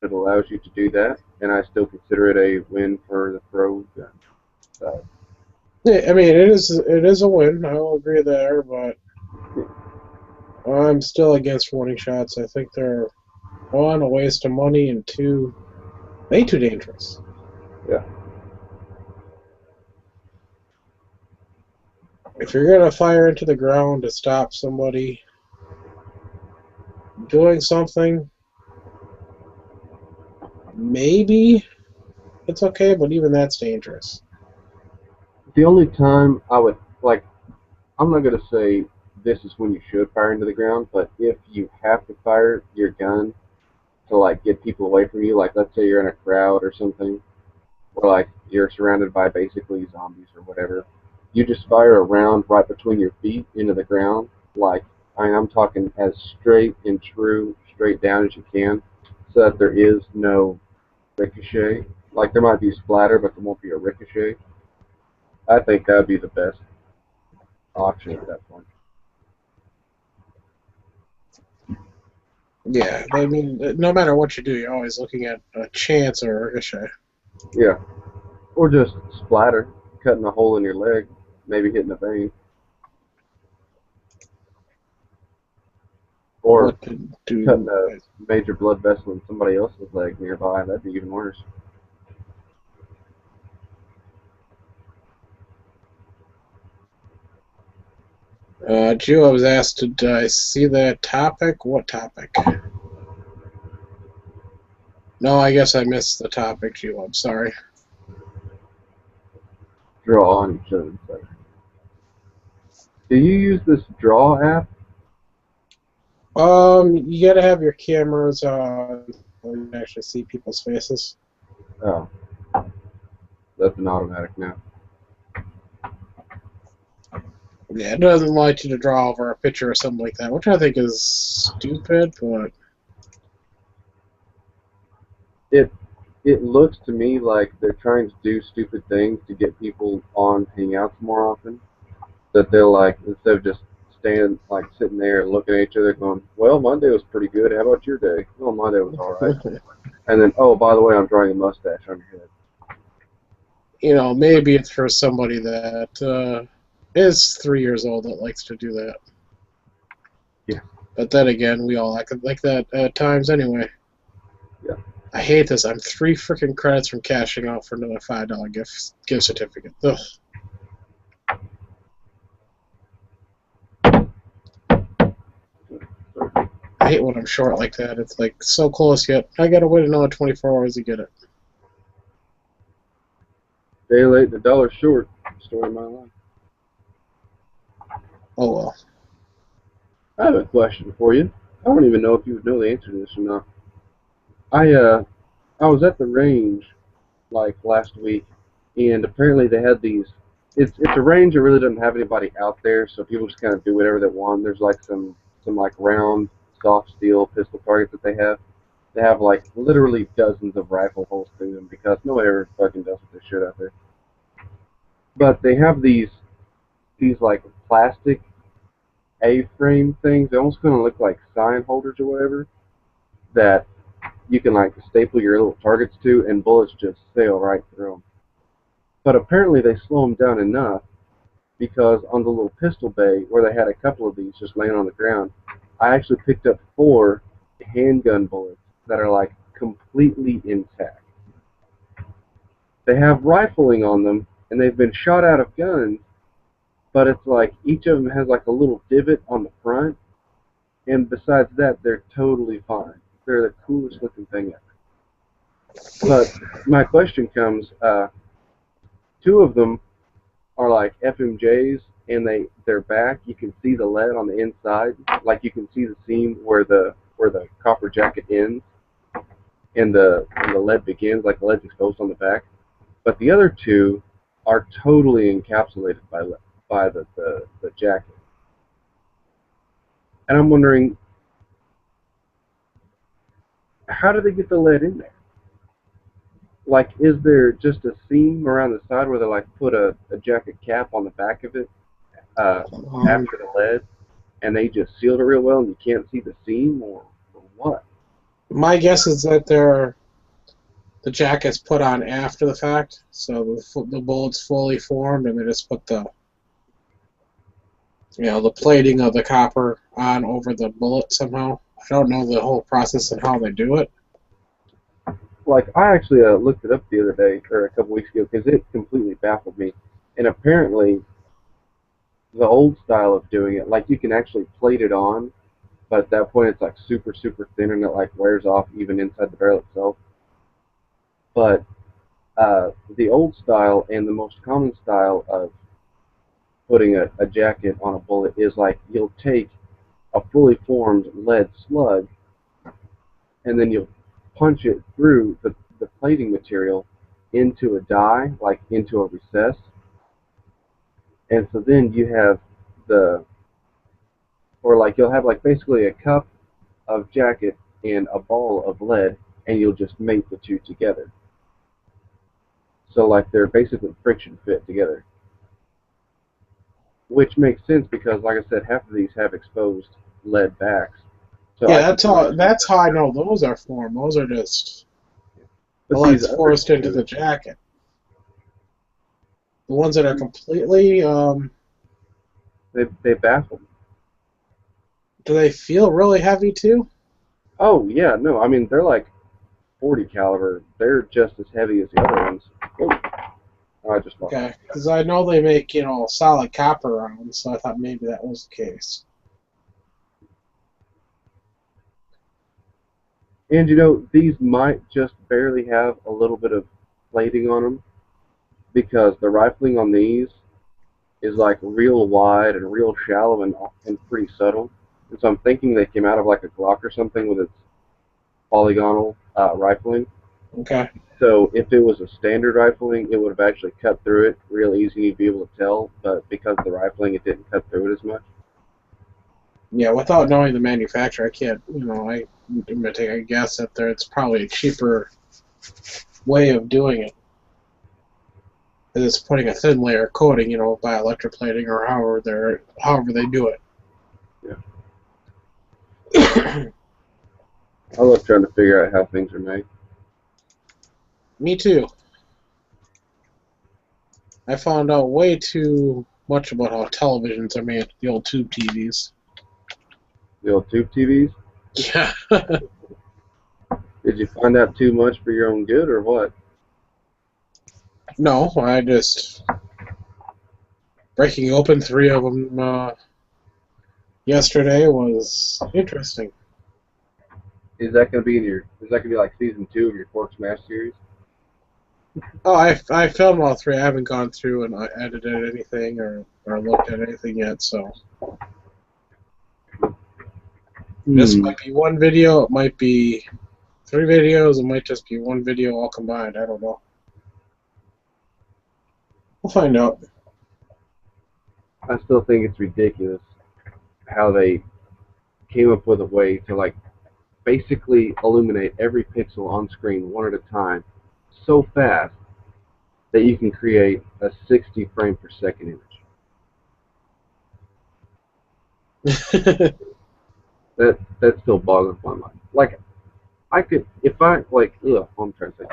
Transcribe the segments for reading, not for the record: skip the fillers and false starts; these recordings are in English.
it allows you to do that, and I still consider it a win for the pro gun side. Yeah, I mean, it is a win. I'll agree there, but I'm still against warning shots. I think they're one, a waste of money, and two, way too dangerous. Yeah, If you're gonna fire into the ground to stop somebody doing something, maybe it's okay, but even that's dangerous. the only time I would like, I'm not gonna say this is when you should fire into the ground, but if you have to fire your gun to like get people away from you, like let's say you're in a crowd or something, or like you're surrounded by basically zombies or whatever, you just fire a round right between your feet into the ground. Like I'm talking as straight and true, straight down as you can, so that there is no ricochet. Like there might be splatter, but there won't be a ricochet. I think that'd be the best option at that point. Yeah, I mean, no matter what you do, you're always looking at a chance or a ricochet. Yeah, or just splatter, cutting a hole in your leg, maybe hitting a vein, or What to cutting do? a major blood vessel in somebody else's leg nearby. That'd be even worse. Jill, I was asked, did I see that topic? What topic? No, I guess I missed the topic, Jill. I'm sorry. Draw on each other. Do you use this draw app? You gotta have your cameras on so you can actually see people's faces. Oh, that's an automatic now. Yeah, it doesn't like you to draw over a picture or something like that, which I think is stupid, but It it looks to me like they're trying to do stupid things to get people on Hangouts more often. That they're like instead of just standing like sitting there looking at each other going, "Well, my day was pretty good. How about your day?" "Well, my day was all right." And then, "Oh, by the way, I'm drawing a mustache on your head." maybe it's for somebody that is 3 years old that likes to do that. Yeah, But then again, we all act like that at times anyway. yeah. I hate this. I'm 3 freaking credits from cashing out for another $5 gift certificate. Ugh. I hate when I'm short like that. It's like so close yet. I gotta wait another 24 hours to get it. Day late and a dollar short. Story of my life. Oh well. I have a question for you. I don't even know if you would know the answer to this or not. I uh I was at the range like last week, and apparently they had these. It's a range that really doesn't have anybody out there, so people just kind of do whatever they want. There's like some like round soft steel pistol targets that they have. They have like literally dozens of rifle holes through them because nobody ever fucking does what they should out there. But they have these like plastic A-frame things. They almost kind of look like sign holders or whatever that you can like staple your little targets to, and bullets just sail right through them. But apparently they slow them down enough because on the little pistol bay where they had a couple of these just laying on the ground, I actually picked up 4 handgun bullets that are like completely intact. They have rifling on them and they've been shot out of guns, but it's like each of them has like a little divot on the front, and besides that, they're totally fine. They're the coolest looking thing ever. But my question comes: 2 of them are like FMJs, and they're back. You can see the lead on the inside, like you can see the seam where the copper jacket ends and the lead begins, like the lead's exposed on the back. But the other 2 are totally encapsulated by the jacket. And I'm wondering, how do they get the lead in there? Like, is there just a seam around the side where they like put a jacket cap on the back of it uh, Um, after the lead, and they just sealed it real well, and you can't see the seam, or what? My guess is that the jacket's put on after the fact, so the bullet's fully formed, and they just put the plating of the copper on over the bullet somehow. I don't know the whole process and how they do it. Like I actually looked it up the other day or a couple weeks ago because it completely baffled me. And apparently, the old style of doing it, like you can actually plate it on, but at that point it's like super super thin and it like wears off even inside the barrel itself. But the old style and the most common style of putting a jacket on a bullet is like you'll take a fully formed lead slug and then you'll punch it through the plating material into a die, like into a recess. And so then you have the, or like you'll have like basically a cup of jacket and a ball of lead, and you'll just mate the two together. So like they're basically friction fit together, which makes sense because, like I said, half of these have exposed lead backs. So Yeah, I can that's see how where. that's how I know those are formed. Those are just the But these lead's other forced into the two, jacket. The ones that are completely, they baffle me. do they feel really heavy too? Oh yeah, no, I mean they're like 40 caliber. They're just as heavy as the other ones. Oh, I just lost Okay, my shot. because I know they make solid copper rounds, so I thought maybe that was the case. And these might just barely have a little bit of plating on them because the rifling on these is like real wide and real shallow and pretty subtle. And so I'm thinking they came out of like a Glock or something with its polygonal rifling. Okay. So if it was a standard rifling, it would have actually cut through it real easy and you'd be able to tell. But because of the rifling, it didn't cut through it as much. Yeah, without knowing the manufacturer, I can't. I'm gonna take a guess that it's probably a cheaper way of doing it. It's putting a thin layer of coating, by electroplating or however they do Yeah, it. I love trying to figure out how things are made. Me too. I found out way too much about how televisions are made, the old tube TVs. The old tube TVs. Yeah. Did you find out too much for your own good or what? No, I just breaking open three of them yesterday was interesting. Is that going to be in your? Is that going to be like season 2 of your Fork Smash series? Oh, I filmed all three. I haven't gone through and edited anything or looked at anything yet. So this Hmm. might be one video. It might be three videos. It might just be one video all combined. I don't know. We'll find out. I still think it's ridiculous how they came up with a way to like basically illuminate every pixel on screen one at a time so fast that you can create a 60 frame per second image. That still boggles my mind. Like I could if I like I'm trying to say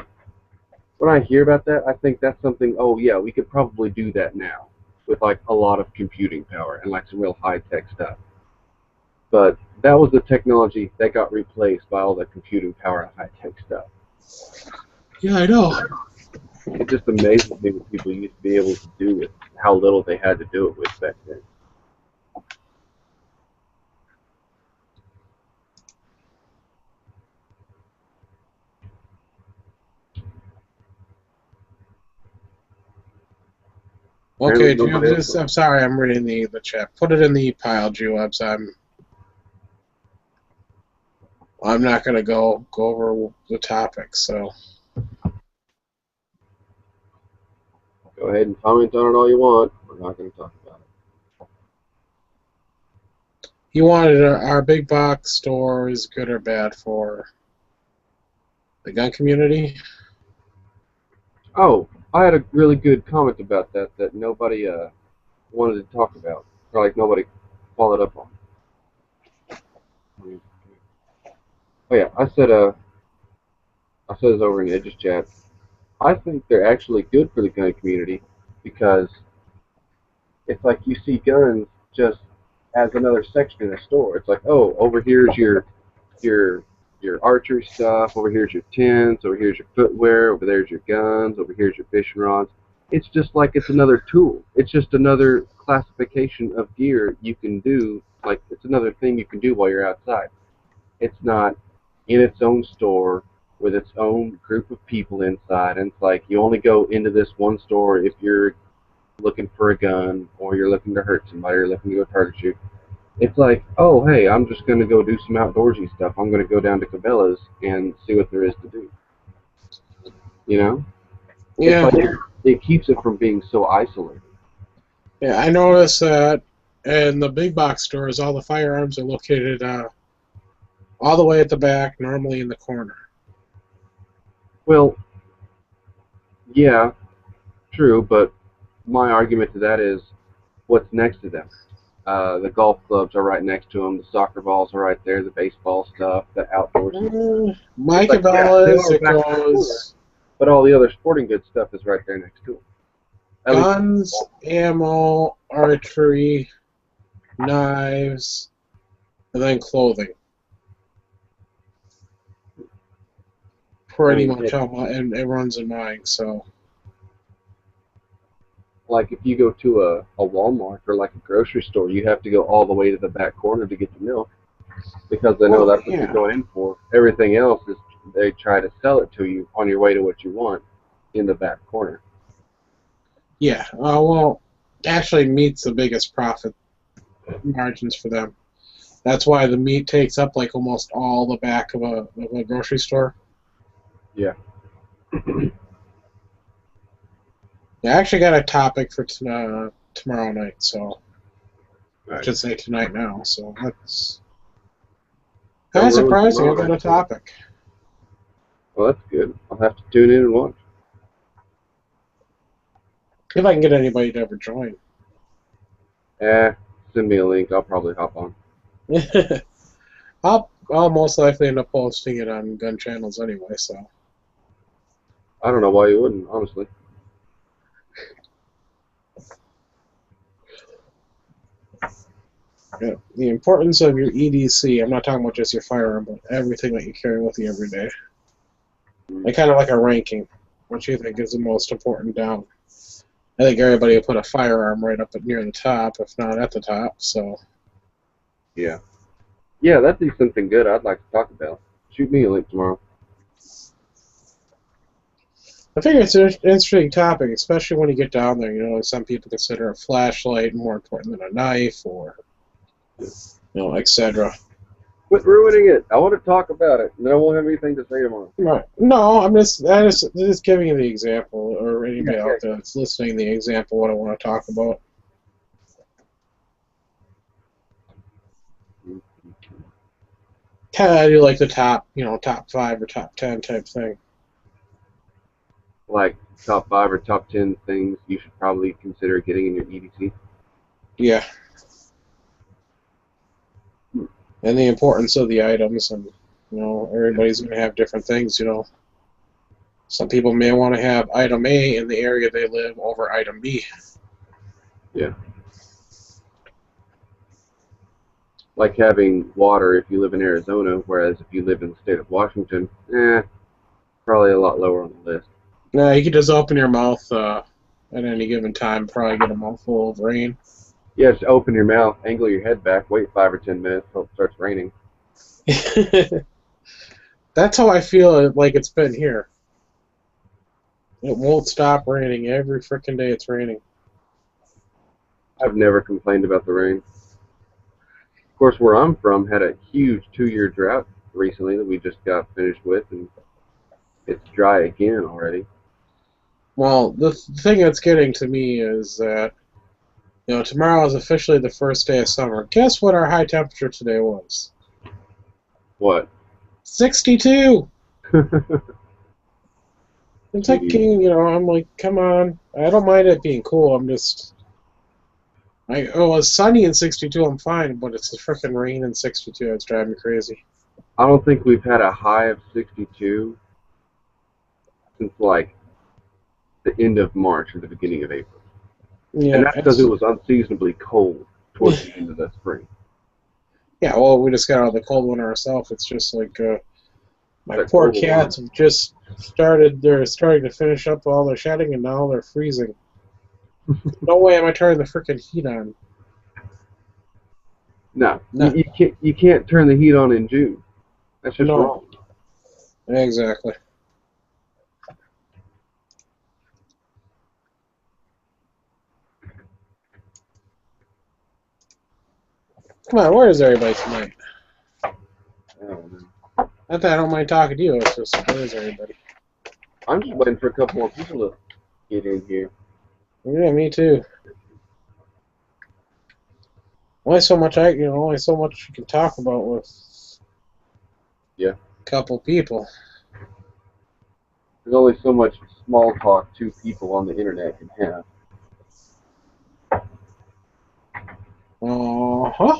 when I hear about that, I think that's something. Oh yeah, we could probably do that now with like a lot of computing power and like some real high tech stuff. But that was the technology that got replaced by all the computing power and high tech stuff. Yeah, I know. It just amazes me what people used to be able to do with how little they had to do it with back then. Apparently Okay, nobody else. I'm sorry, I'm reading the chat. Put it in the pile, G-Webs. I'm not gonna go over the topic. So Go ahead and comment on it all you want. We're not going to talk about he wanted our big box store is good or bad for the gun community. it. Oh, I had a really good comment about that nobody wanted to talk about, or like nobody followed up on. Oh yeah, I said this over in Edge's chat. I think they're actually good for the gun community because it's like you see guns just as another section in a store. It's like, oh, over here's your your archery stuff, over here's your tents, over here's your footwear, over there's your guns, over here's your fishing rods. It's just like it's another tool. It's just another classification of gear you can do. Like it's another thing you can do while you're outside. It's not in its own store with its own group of people inside. And it's like you only go into this one store if you're looking for a gun or you're looking to hurt somebody or looking to go target shoot. It's like, oh, hey, I'm just going to go do some outdoorsy stuff. I'm going to go down to Cabela's and see what there is to do. You know? It's Yeah, like it keeps it from being so isolated. yeah. I noticed that in the big box stores, all the firearms are located all the way at the back, normally in the corner. Well, yeah, true, but my argument to that is what's next to them? The golf clubs are right next to them. The soccer balls are right there. The baseball stuff, the outdoorsy stuff. My It's like, yeah, they Cabela's, are it back in the corner, goes but all the other sporting goods stuff is right there next to them. At least, guns, ammo, archery, knives, and then clothing. I Pretty mean, much all my, and it runs in mine. So like if you go to a Walmart or like a grocery store, you have to go all the way to the back corner to get the milk because they know well, that's what you're yeah, going in for. Everything else is they try to sell it to you on your way to what you want in the back corner. yeah. Well, actually, meat's the biggest profit margins for them. That's why the meat takes up like almost all the back of a grocery store. Yeah. I actually got a topic for tomorrow night, so I Right. should say tonight now. So that's kind Don't of ruin surprising. I tomorrow got night a for you. topic. Well, that's good. I'll have to tune in and watch. If I can get anybody to ever join. Eh, send me a link. I'll probably hop on. I'll most likely end up posting it on gun channels anyway. So I don't know why you wouldn't, honestly. yeah, the importance of your EDC. I'm not talking about just your firearm, but everything that you carry with you every day. Mm, Like kind of like a ranking. What you think is the most important down. I think everybody will put a firearm right up near the top, if not at the top. So yeah. Yeah, that'd be something good I'd like to talk about. Shoot me a link tomorrow. I figure it's an interesting topic, especially when you get down there. You know, some people consider a flashlight more important than a knife, or etc. Quit ruining it. I want to talk about it, and then I won't have anything to say tomorrow. Right. No, I'm just giving you the example, or Yeah, anybody yeah. out there that's listening, the example of what I want to talk about. Mm. Kind of do like the top, top 5 or top 10 type thing. Like top 5 or top 10 things you should probably consider getting in your EDC. Yeah, and the importance of the items, and everybody's going to have different things. Some people may want to have item A in the area they live over item B. Yeah. Like having water if you live in Arizona, whereas if you live in the state of Washington, probably a lot lower on the list. Now you could just open your mouth at any given time, probably get a mouthful of rain. Yeah, just open your mouth, angle your head back, wait 5 or 10 minutes, hope it starts raining. That's how I feel like it's been here. It won't stop raining. Every freaking day it's raining. I've never complained about the rain. Of course, where I'm from had a huge 2 year drought recently that we just got finished with, and it's dry again already. Well, the thing that's getting to me is that, tomorrow is officially the first day of summer. Guess what our high temperature today was? What? 62! It's like, Jeez. I'm like, come on. I don't mind it being cool. Oh, it's sunny in 62, I'm fine, but it's the freaking rain in 62 that's driving me crazy. I don't think we've had a high of 62 since like the end of March or the beginning of April. And Yeah, that's because it it's was unseasonably cold towards the end of the spring. yeah. Well, we just got out of the cold one ourselves. It's just like my That poor global cats warming. have just started. They're starting to finish up all their shedding, and now they're freezing. No way am I turning the freaking heat on. No, No, you can't turn the heat on in June. That's just no, wrong. exactly. Come on, where is everybody tonight? I don't know. Not that I don't mind talking to you. It's just where is everybody? I'm just waiting for a couple more people to get in here. Yeah, me too. Only so much only so much you can talk about with Yeah, a couple people. there's only so much small talk two people on the internet can have. Uh-huh.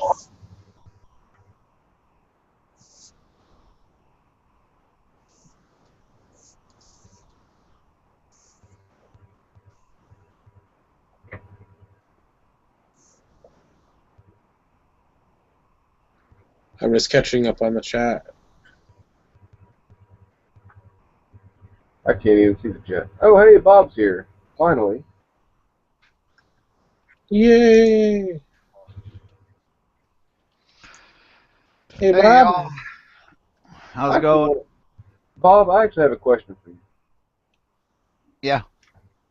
I'm just catching up on the chat. I can't even see the chat. Oh, hey, Bob's here. Finally. Yay! Hey, Hey Bob. y'all, how's I it actually going? want Bob, I actually have a question for you. Yeah,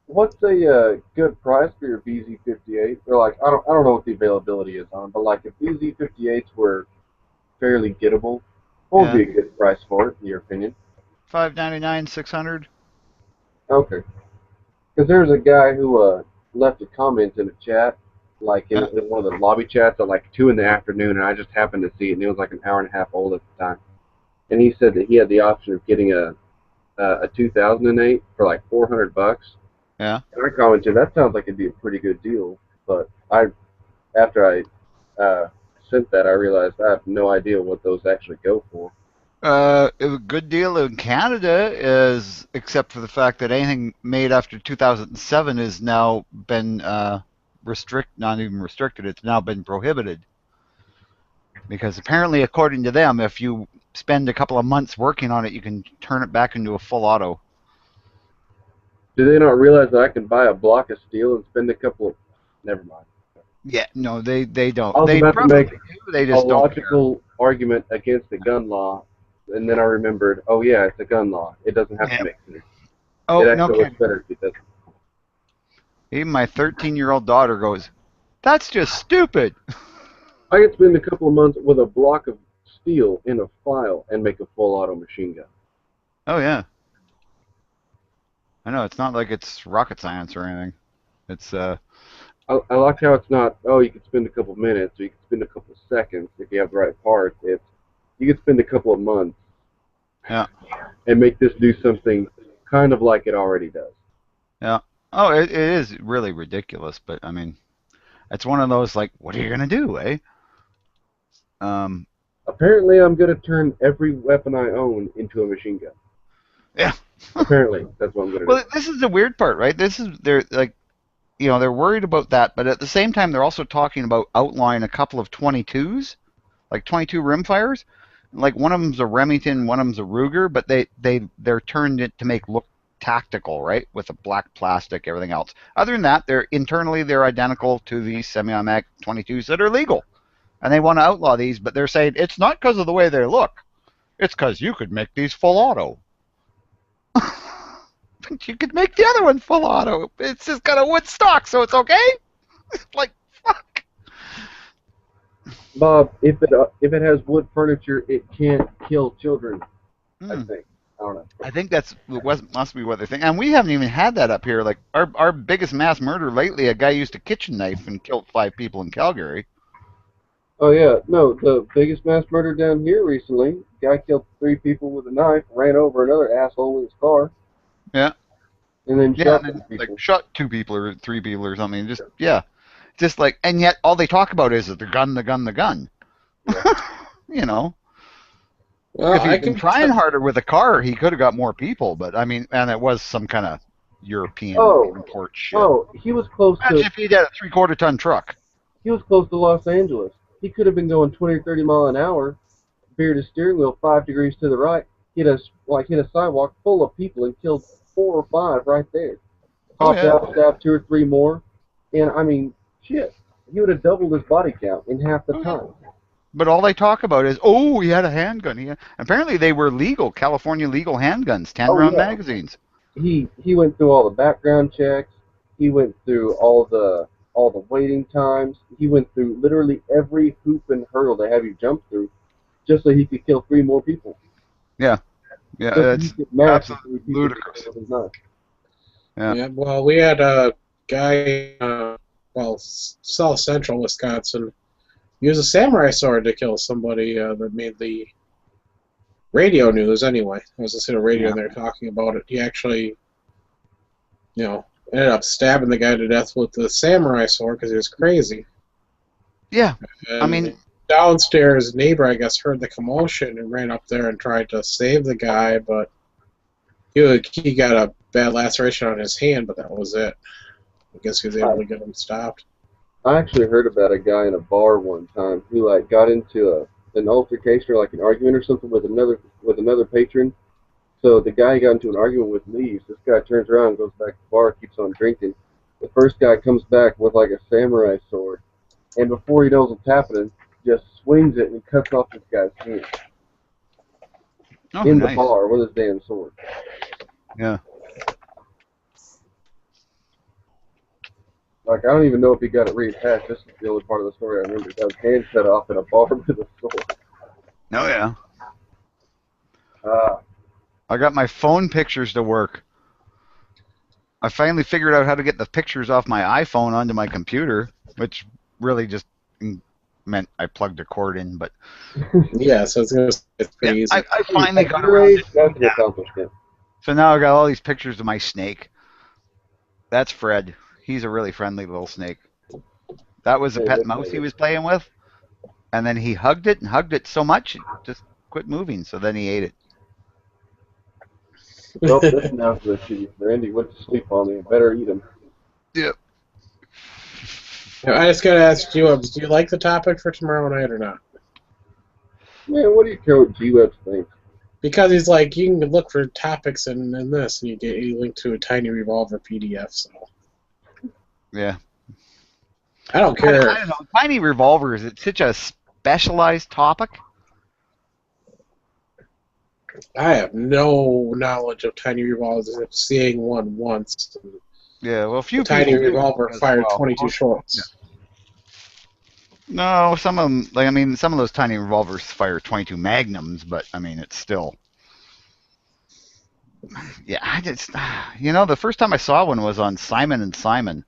What's a good price for your BZ58? Or like, I don't know what the availability is on, but like if BZ58s were fairly gettable, what would yeah. be a good price for it, in your opinion? 599, 600. Okay. Because there's a guy who left a comment in a chat, like Yeah, in one of the lobby chats at like 2 in the afternoon, and I just happened to see it, and it was like an hour and a half old at the time. And he said that he had the option of getting a 2008 for like $400. yeah. And I commented, that sounds like it'd be a pretty good deal. But after I sent that, I realized I have no idea what those actually go for. A good deal in Canada is, except for the fact that anything made after 2007 has now been not even restricted. It's now been prohibited because apparently, according to them, if you spend a couple of months working on it, you can turn it back into a full auto. Do they not realize that I can buy a block of steel and spend a couple of? Never mind. Yeah, no, they don't. I was They about to probably make do. They a just don't care. logical argument against the gun law, and then I remembered, oh yeah, it's a gun law. It doesn't have to Yeah. make sense. It Oh, no actually looks kidding. better if it doesn't. Even my 13-year-old daughter goes, "That's just stupid." I could spend a couple of months with a block of steel in a file and make a full auto machine gun. Oh yeah, I know. It's not like it's rocket science or anything. It's I like how it's not, oh, you could spend a couple of minutes or you could spend a couple of seconds if you have the right parts. It's you could spend a couple of months yeah, and make this do something kind of like it already does. yeah. Oh, it is really ridiculous, but I mean, it's one of those like, what are you gonna do, eh? Um, Apparently, I'm going to turn every weapon I own into a machine gun. yeah. Apparently, that's what I'm going to do. Well, this is the weird part, right? This is they're like, they're worried about that, but at the same time, they're also talking about outlawing a couple of 22s, like 22 rimfires. Like one of them's a Remington, one of them's a Ruger, but they're turned it to make look tactical, right? With a black plastic, everything else. Other than that, they're identical to the semi-automatic 22s that are legal, and they want to outlaw these, but they're saying it's not because of the way they look. It's because you could make these full auto. But you could make the other one full auto. It's just got a wood stock, so it's okay. Like fuck. Bob, if it has wood furniture, it can't kill children. I Hmm. think. I don't know. I think must be what they think, and we haven't even had that up here. Like our biggest mass murder lately, a guy used a kitchen knife and killed 5 people in Calgary. Oh yeah, no. The biggest mass murder down here recently. Guy killed 3 people with a knife, ran over another asshole with his car, Yeah, and then yeah, shot and then two like people. shot 2 people or 3 people or something. Just yeah, just like, and yet all they talk about is the gun, the gun, the gun. Yeah. You know, Well, If I he'd been can. trying harder with a car, he could have got more people. But I mean, and it was some kind of European Oh, import shit. oh, Imagine if he'd had a 3/4 ton truck. he was close to Los Angeles. He could have been going 20 or 30 mile an hour, veered his steering wheel 5 degrees to the right, hit a sidewalk full of people and killed 4 or 5 right there. Oh Hopped yeah, out, stabbed 2 or 3 more, and I mean, shit, he would have doubled his body count in half the oh yeah. time. But all they talk about is, oh, he had a handgun. Apparently they were legal, California legal handguns, 10 Oh round yeah, magazines. he went through all the background checks. He went through all the waiting times. He went through literally every hoop and hurdle they have you jump through, just so he could kill 3 more people. Yeah, yeah, Just so he it's could match the absolutely 3 people he ludicrous. killed with his knife. Yeah. Yeah, well, we had a guy, South Central Wisconsin, use a samurai sword to kill somebody that made the radio news. Anyway, I was listening to radio Yeah. and they were talking about it. He actually, ended up stabbing the guy to death with the samurai sword because he was crazy. Yeah. I And mean, downstairs neighbor, I guess, heard the commotion and ran up there and tried to save the guy, but he got a bad laceration on his hand, but that was it. I guess he was able I, to get him stopped. I actually heard about a guy in a bar one time who like got into an altercation or like an argument or something with another patron. So the guy he got into an argument with leaves. This guy turns around, goes back to the bar, keeps on drinking. The first guy comes back with like a samurai sword, and before he knows what's happening, just swings it and cuts off this guy's hand oh, in the nice. bar with his damn sword. Yeah. Like I don't even know if he got it reattached. This is the only part of the story I remember. He got his hand cut off in a bar with a sword. Oh, yeah. Uh, I got my phone pictures to work. I finally figured out how to get the pictures off my iPhone onto my computer, which really just meant I plugged a cord in. But Yeah, so it's yeah, pretty easy. I finally at got your around age, to doing that's an that. accomplishment. So now I got all these pictures of my snake. That's Fred. He's a really friendly little snake. That was a Hey, pet look mouse at he it. was playing with, and then he hugged it and hugged it so much it just quit moving. So then he ate it. Well, that's enough for this shitty. Randy went to sleep on me. I better eat him. Yep. I just gotta ask you, do you like the topic for tomorrow night or not? Man, what do you care what G-Webs think? Because he's like, you can look for topics in this, and you get a link to a Tiny Revolver PDF. So Yeah. I don't I care. don't know. Tiny revolvers. It's such a specialized topic. I have no knowledge of Tiny Revolvers except seeing one once. Yeah. Well, a The few Tiny people do Revolver because fired well, 22 yeah. shots. No, some of them. Like I mean, some of those tiny revolvers fire 22 magnums, but I mean, it's still. Yeah, I just. The first time I saw one was on Simon and Simon.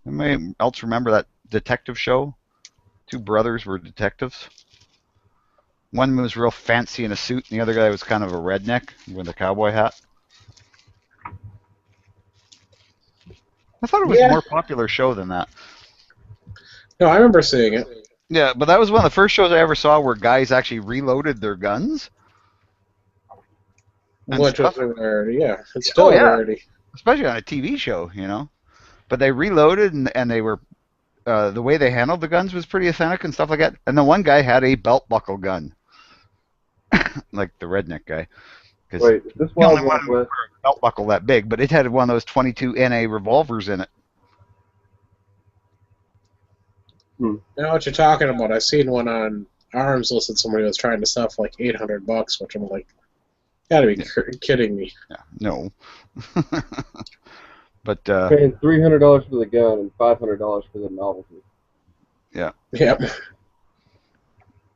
Anybody else remember that detective show? Two brothers were detectives. One was real fancy in a suit, and the other guy was kind of a redneck with a cowboy hat. I thought it was a Yeah, more popular show than that. no, I remember seeing it. Yeah, but that was one of the first shows I ever saw where guys actually reloaded their guns and Which was stuff. a rarity. Yeah, it's Oh still a yeah, rarity. especially on a TV show. But they reloaded and they were the way they handled the guns was pretty authentic and stuff like that. And the one guy had a belt buckle gun, like the redneck guy, because Wait, is this the Wild only one Wild who West? wore a belt buckle that big, but it had one of those 22 NA revolvers in it. I know what you're talking about. I seen one on Arms listed somebody was trying to sell for like $800, which I'm like, gotta be kidding me. Yeah, no. But Paying $300 for the gun and $500 for the novelty. yeah, Yep.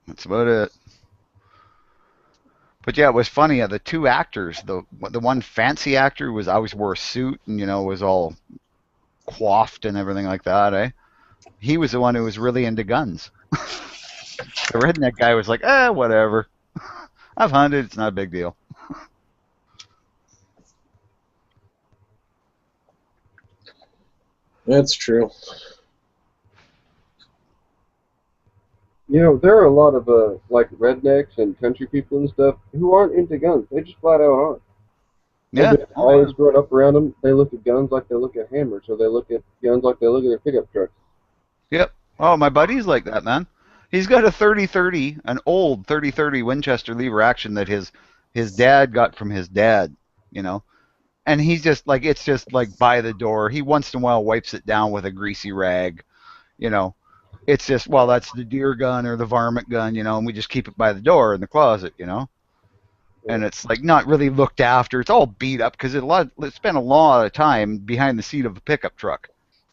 that's about it. But yeah, it was funny. The two actors, the one fancy actor was always wore a suit and was all coiffed and everything like that. He was the one who was really into guns. The redneck guy was like, whatever. I've hunted. It's not a big deal. That's true. You know, there are a lot of like rednecks and country people and stuff who aren't into guns. They just flat out aren't. And Yeah. their Oh, yeah. eyes growing up around them, they look at guns like they look at hammers, or they look at guns like they look at their pickup trucks. Yep. Oh, my buddy's like that, man. He's got a 30-30, an old 30-30 Winchester lever action that his dad got from his dad, you know. And he's just like it's just like by the door. He once in a while wipes it down with a greasy rag, you know. It's just well, that's the deer gun or the varmint gun, you know, and we just keep it by the door in the closet, you know. Yeah. And it's like not really looked after. It's all beat up because it spent a lot of time behind the seat of a pickup truck.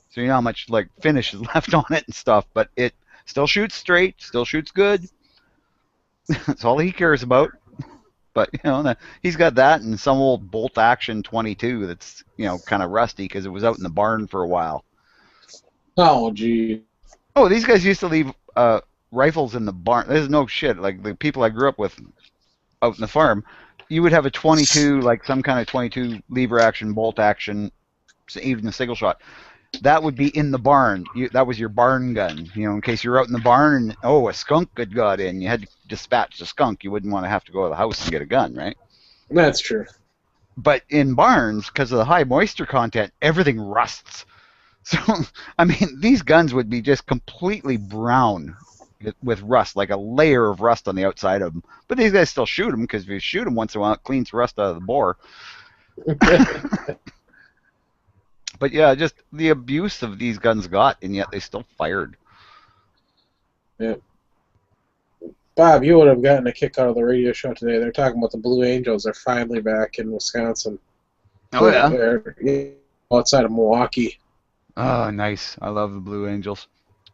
So you know how much like finish is left on it and stuff, but it still shoots straight, still shoots good. That's all he cares about. But you know, he's got that and some old bolt action 22 that's kind of rusty because it was out in the barn for a while. Oh, gee. Oh, these guys used to leave rifles in the barn. There's no shit. Like the people I grew up with out in the farm, you would have a 22, like some kind of 22 lever action, bolt action, even a single shot. That would be in the barn. That was your barn gun, in case you're out in the barn and a skunk had got in. You had to dispatch the skunk. You wouldn't want to have to go to the house and get a gun, right? That's true. But in barns, because of the high moisture content, everything rusts. So, I mean, these guns would be just completely brown with rust, like a layer of rust on the outside of them. But these guys still shoot them because if you shoot them once in a while, it cleans rust out of the bore. But yeah, just the abuse of these guns got, and yet they still fired. Yeah. Bob, you would have gotten a kick out of the radio show today. They're talking about the Blue Angels. They're finally back in Wisconsin. Oh, yeah? They're outside of Milwaukee. Oh, nice. I love the Blue Angels.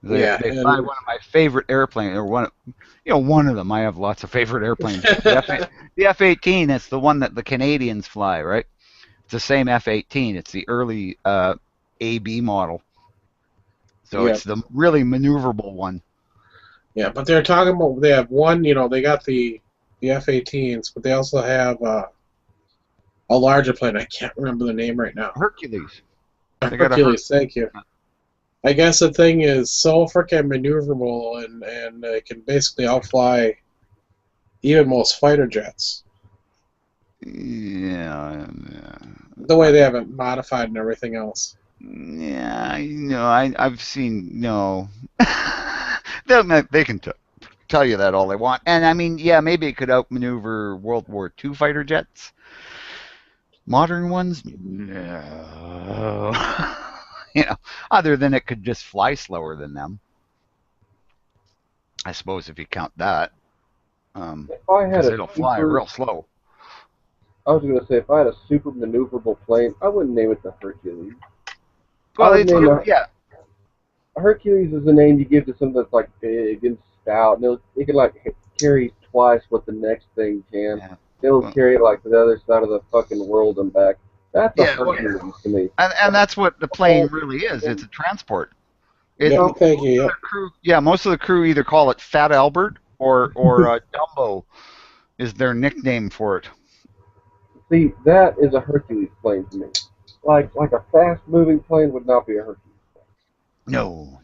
They fly one of my favorite airplanes, or one of them. I have lots of favorite airplanes. The F-18, it's the one that the Canadians fly, right? It's the same F-18. It's the early AB model. So it's the really maneuverable one. Yeah, but they're talking about, they have one, they got the F-18s, but they also have a larger plane. I can't remember the name right now. Hercules. Hercules, thank you. I guess the thing is so freaking maneuverable, and it can basically outfly even most fighter jets. Yeah. The way they have it modified and everything else. Yeah, I've seen, they can tell you that all they want. And I mean, yeah, maybe it could outmaneuver World War II fighter jets. Modern ones? No. Other than it could just fly slower than them. I suppose if you count that. Because it'll fly real slow. I was going to say, if I had a super maneuverable plane, I wouldn't name it the Hercules. Well, Hercules is a name you give to something that's like big and stout, and it can like carry twice what the next thing can. Yeah. It'll carry it like to the other side of the fucking world and back. That's a Hercules to me. And that's what the plane really is. It's a transport. Thank you. Most of the crew either call it Fat Albert or Dumbo is their nickname for it. See, that is a Hercules plane to me. Like a fast-moving plane would not be a Hercules plane. No.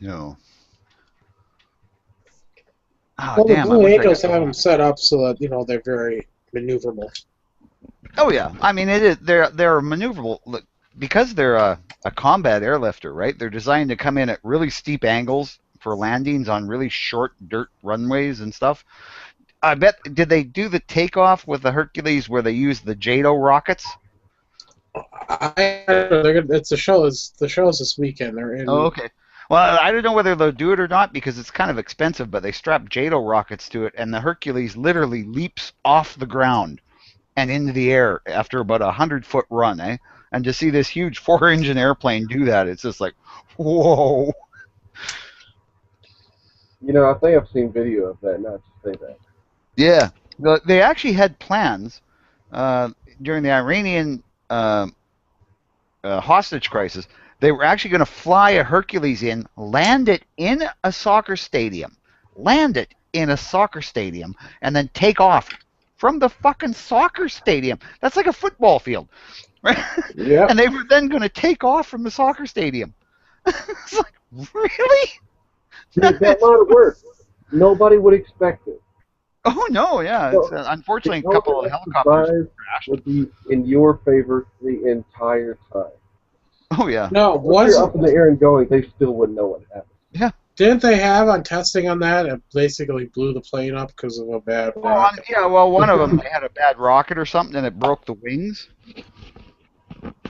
Oh, well, the Blue Angels have them set up so that they're very maneuverable. Oh yeah, I mean they're maneuverable. Look, because they're a combat airlifter, right? They're designed to come in at really steep angles for landings on really short dirt runways and stuff. I bet, did they do the takeoff with the Hercules where they use the JATO rockets? It's the show's this weekend. They're in. Oh, okay. Well, I don't know whether they'll do it or not because it's kind of expensive, but they strap JATO rockets to it, and the Hercules literally leaps off the ground and into the air after about 100-foot run, eh? And to see this huge 4-engine airplane do that, it's just like, whoa. I think I've seen video of that, not to say that. Yeah. They actually had plans during the Iranian hostage crisis. They were actually going to fly a Hercules in, land it in a soccer stadium, and then take off from the fucking soccer stadium. That's like a football field, right? Yeah. And they were then going to take off from the soccer stadium. It's like, really? Dude, that lot of work. nobody would expect it. Oh no, yeah. It's, So the unfortunately, a couple of elevator helicopters exercise crashed. would be in your favor the entire time. Oh yeah, No, Once you're up wasn't in the air and going, they still wouldn't know what happened. yeah. didn't they have on testing on that? It basically blew the plane up because of a bad Well, rocket. yeah. Well, one of them they had a bad rocket or something, and it broke the wings.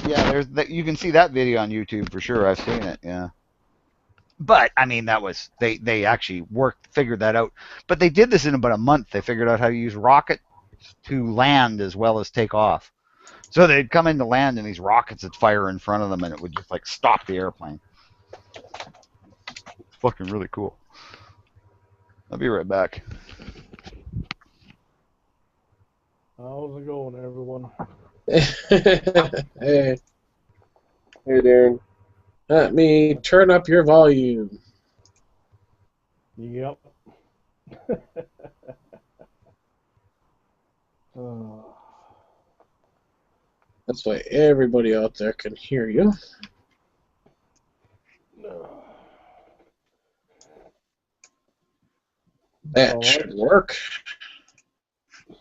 Yeah, there's that. You can see that video on YouTube for sure. I've seen it. Yeah. But I mean, that was they actually figured that out. But they did this in about a month. They figured out how to use rockets to land as well as take off. So they'd come into land and these rockets would fire in front of them, and it would just like stop the airplane. Fucking really cool. I'll be right back. How's it going, everyone? Hey, Hey, Darren. let me turn up your volume. Yep. uh, That's why everybody out there can hear you. That should work.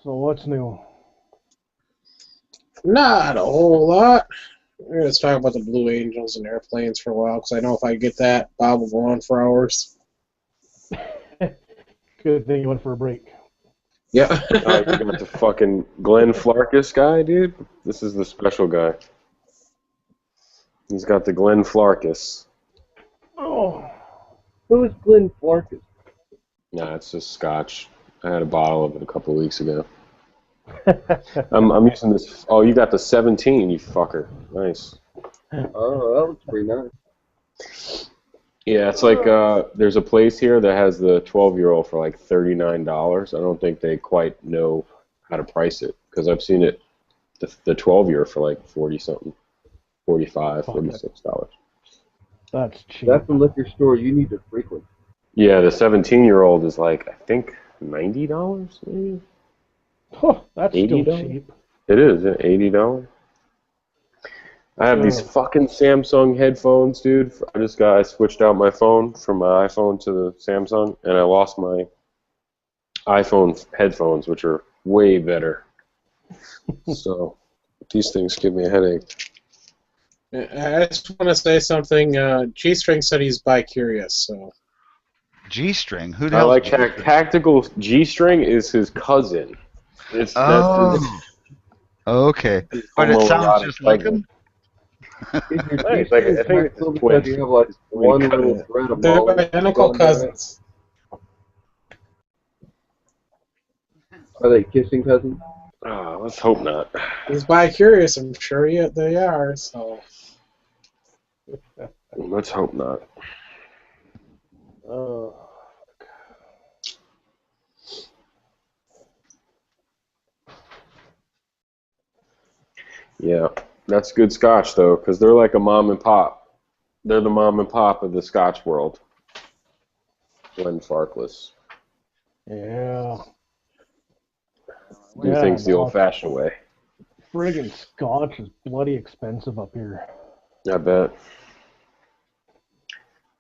So what's new? Not a whole lot. We're going to talk about the Blue Angels and airplanes for a while, because I know if I get that, Bob will go on for hours. Good thing you went for a break. Yeah. You got the fucking Glenn Flarkus guy, dude. This is the special guy. He's got the Glenn Flarkus. Oh. Who is Glenn Flarkus? Nah, it's just scotch. I had a bottle of it a couple of weeks ago. I'm using this. Oh, you got the 17, you fucker. Nice. Oh, that looks pretty nice. Yeah, it's like there's a place here that has the 12-year-old for like $39. I don't think they quite know how to price it because I've seen it, the 12-year for like 40-something, $45, $46. That's cheap. That's a liquor store you need to frequent. Yeah, the 17-year-old is like, I think, $90 maybe? Oh, that's still $80? cheap. It is, yeah, $80. I have these fucking Samsung headphones, dude. I switched out my phone from my iPhone to the Samsung, and I lost my iPhone headphones, which are way better. So these things give me a headache. I just want to say something. G-String said he's bi-curious, so... G-string. Who the I hell? like Tactical G-String is his cousin. That's his, Okay. But it sounds just like him. Is your Nice, like, I think it's because twins. you have like one little thread of They're mullet identical going down it? cousins. Are they kissing cousins? Oh, let's hope not. He's bi-curious, I'm sure they are, so... Let's hope not. Yeah, that's good scotch, though, because they're like a mom and pop. They're the mom and pop of the scotch world. Glenn Farkless. Yeah. Do things the old-fashioned way. Friggin' scotch is bloody expensive up here. I bet.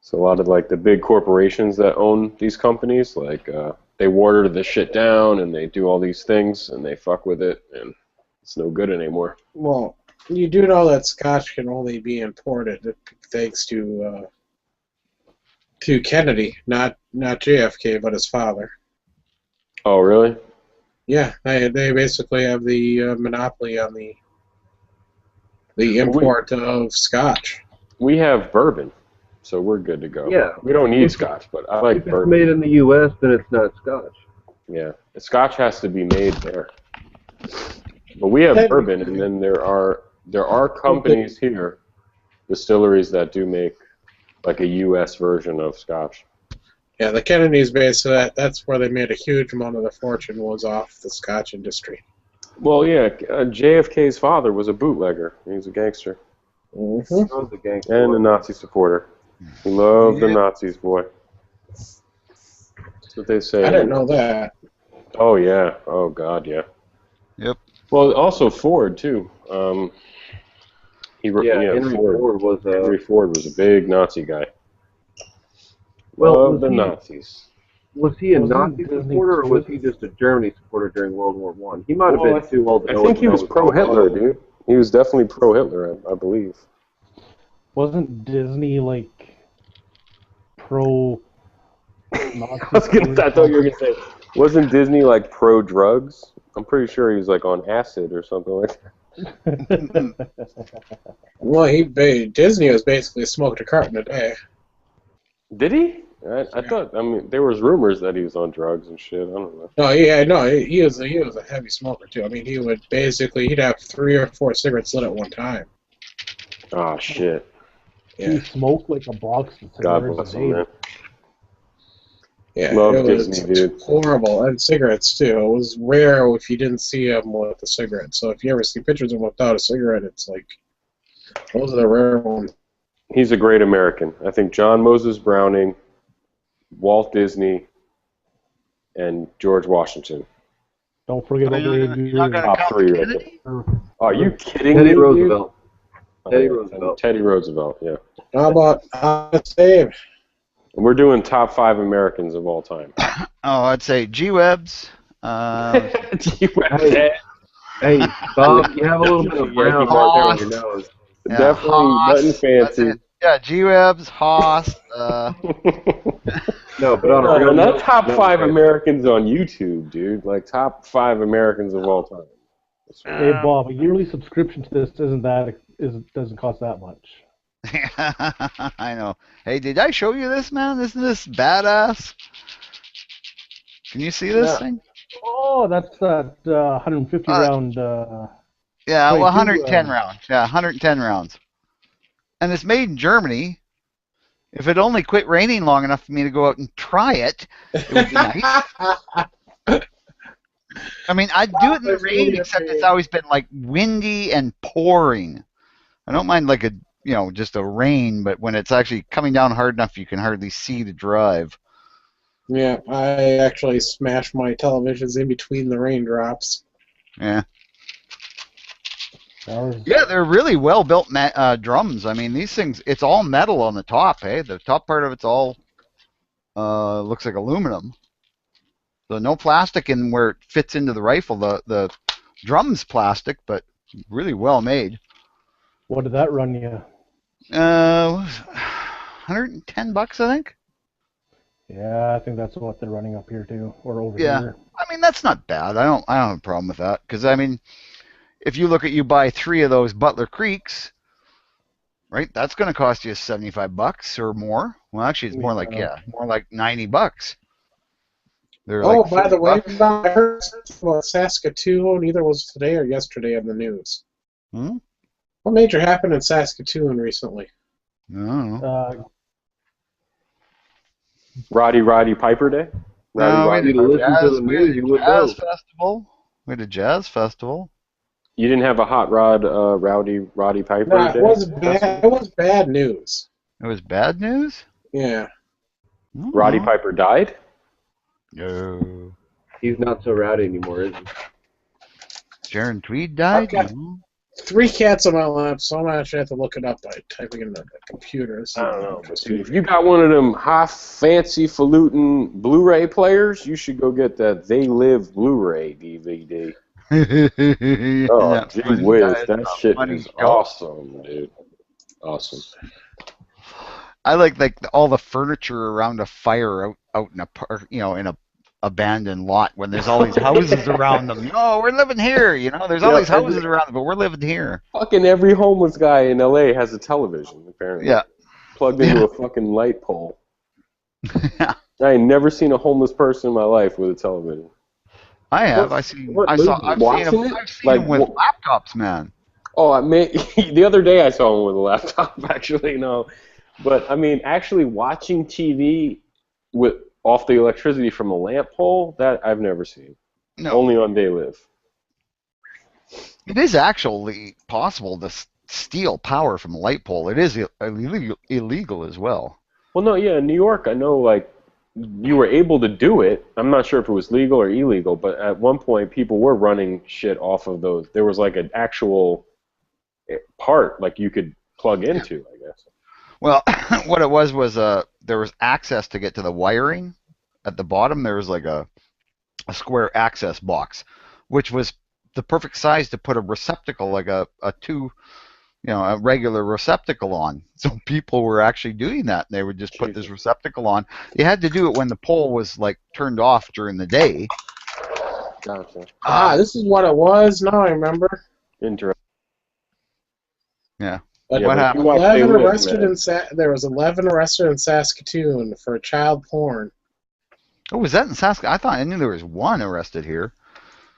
So a lot of like the big corporations that own these companies, like they water the shit down and they do all these things and they fuck with it and it's no good anymore. Well, you do know that scotch can only be imported thanks to Kennedy, not JFK, but his father. Oh, really? Yeah, they basically have the monopoly on the import of scotch. We have bourbon, so we're good to go. Yeah. We don't need scotch, but I like If it's bourbon. made in the U.S., then it's not scotch. Yeah, the scotch has to be made there. But we have bourbon, and then there are companies here, distilleries that do make like a U.S. version of scotch. Yeah, the Kennedys basically that's where they made a huge amount of their fortune was off the scotch industry. Well, yeah, JFK's father was a bootlegger. He was a gangster. Mm-hmm. I was a gangster. And a Nazi supporter. He loved the Nazis, boy. That's what they say. I didn't know that. Oh, yeah. Oh, God, yeah. Yep. Well, also Ford, too. Henry Ford was Henry Ford was a big Nazi guy. Well, Loved the Nazis. Was he a Wasn't Nazi Disney supporter or was too? he just a Germany supporter during World War One? He might have Well, been too old to I know what think the he hell was was going pro-Hitler, on. dude. He was definitely pro-Hitler, I believe. Wasn't Disney like pro Nazi? I thought you were gonna say, wasn't Disney like pro-drugs? I'm pretty sure he was like on acid or something like that. Well, Disney was basically smoked a carton a day. Did he? I thought. I mean, there was rumors that he was on drugs and shit. I don't know. No, yeah, no, he was a heavy smoker too. I mean, he'd have 3 or 4 cigarettes lit at one time. Oh shit. He Yeah, smoked like a box of God cigars bless a him, day. man. yeah, Love it was Disney, dude. horrible, and cigarettes too. It was rare if you didn't see him with a cigarette. So if you ever see pictures of him without a cigarette, it's like those are the rare ones. He's a great American. I think John Moses Browning, Walt Disney, and George Washington. Don't forget about You're not Adrian. gonna Top count 3 right there. Kennedy? Are you kidding Teddy me, dude? Roosevelt. Teddy Oh, Roosevelt. Teddy Roosevelt, yeah. How about Dave? And we're doing top 5 Americans of all time. Oh, I'd say G-Webs. Hey, Bob, you have a little bit of brown right there on your nose. Yeah, Definitely Haas. nothing fancy. Yeah, G-Webs, Haas. No, but on a No, real not note, top no, 5 man. Americans on YouTube, dude. Like top 5 Americans of all time. Hey Bob, a yearly subscription to this doesn't cost that much. I know. Hey, did I show you this, man? Isn't this badass? Can you see this Yeah. thing? Oh, that's that 150 round. Yeah, well, 22, 110 rounds. Yeah, 110 rounds. And it's made in Germany. If it only quit raining long enough for me to go out and try it, it would be nice. I mean, I'd do it in the rain, except it's always been like windy and pouring. I don't mind like just a rain, but when it's actually coming down hard enough, you can hardly see to drive. Yeah, I actually smashed my televisions in between the raindrops. Yeah. Yeah, they're really well built drums. I mean, these things, it's all metal on the top, hey? The top part of it's all looks like aluminum. So no plastic in where it fits into the rifle. The drum's plastic, but really well made. What did that run you? $110, I think. Yeah, I think that's what they're running up here too, or over Yeah. here. I mean, that's not bad. I don't have a problem with that, because I mean, if you look at you buy 3 of those Butler Creeks, right? That's going to cost you $75 or more. Well, actually, it's more like $90. They're Oh, like by the way, $40. I heard something about Saskatoon. Either was today or yesterday in the news. Hmm? What major happened in Saskatoon recently? I don't know. Roddy Piper Day? No, we If you listen to the news, you would know. festival. We had a jazz festival. You didn't have a hot rod Roddy Piper No, Day? it was bad. It was bad news. It was bad news? Yeah. Roddy Piper died? No. He's not so rowdy anymore, is he? Sharon Tweed died? I've got 3 cats on my lap, so I'm actually have to look it up by typing in the computer. I don't know. Dude, if you got one of them high fancy falutin Blu-ray players, you should go get that They Live Blu-ray DVD. Oh, gee whiz, that shit is awesome, dude. Awesome. I like all the furniture around a fire out in a park, in a abandoned lot when there's all these houses around them. Oh, we're living here, There's all these houses around them, but we're living here. Fucking every homeless guy in LA has a television, apparently. Yeah. Plugged into a fucking light pole. I ain't never seen a homeless person in my life with a television. I have. I've seen them with laptops, man. Oh, the other day I saw one with a laptop, actually, no. But, I mean, actually watching TV off the electricity from a lamp pole, that I've never seen. No. Only on They Live. It is actually possible to steal power from a light pole. It is illegal as well. Well, no, yeah, in New York, I know, like, you were able to do it. I'm not sure if it was legal or illegal, but at one point people were running shit off of those. There was like an actual part like you could plug into, I guess. Well, what it was there was access to get to the wiring at the bottom there was like a square access box, which was the perfect size to put a receptacle, like a a regular receptacle on. So people were actually doing that. They would just put this receptacle on. You had to do it when the pole was like turned off during the day. Gotcha. This is what it was. Now I remember. Interesting. Yeah. But What happened? 11 arrested there was 11 arrested in Saskatoon for child porn. Oh, was that in Saskatchewan? I knew there was one arrested here.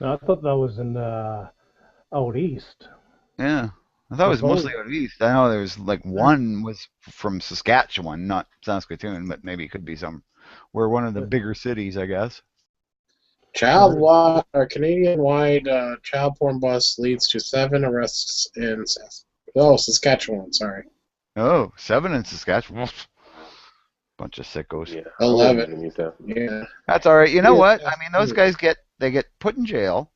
No, I thought that was in out east. Yeah. I thought it was mostly out east. I know there was like one was from Saskatchewan, not Saskatoon, but maybe it could be we're one of the bigger cities, I guess. Canadian-wide child porn bust leads to 7 arrests in Saskatchewan. Sorry. Oh, 7 in Saskatchewan. Bunch of sickos. Yeah. 11. Yeah. That's all right. You know what? I mean, those guys get put in jail,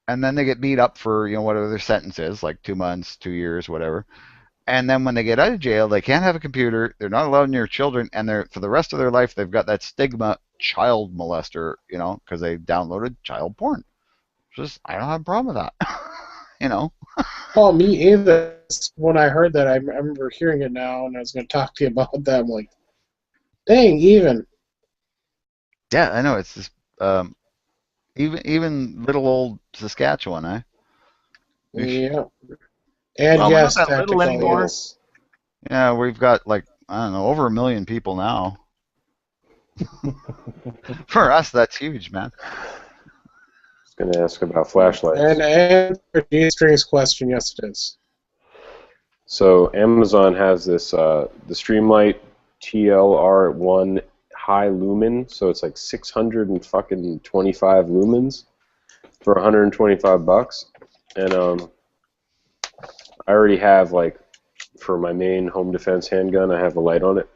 and then they get beat up for whatever their sentence is, like 2 months, 2 years, whatever. And then when they get out of jail, they can't have a computer. They're not allowed near children, and for the rest of their life, they've got that stigma, child molester, because they downloaded child porn. I don't have a problem with that. Oh, me either. When I heard that, I remember hearing it now, and I was going to talk to you about that. I'm like, dang, even. Yeah, I know. It's just even little old Saskatchewan, eh? Yeah. And well, yes, we're not that little anymore. Yes. Yeah, we've got over 1 million people now. For us, that's huge, man. I was going to ask about flashlights. And for G-String's question, yes, it is. So Amazon has this the Streamlight TLR1 high lumen, so it's like 625 lumens for $125, and I already have, like, for my main home defense handgun, I have a light on it,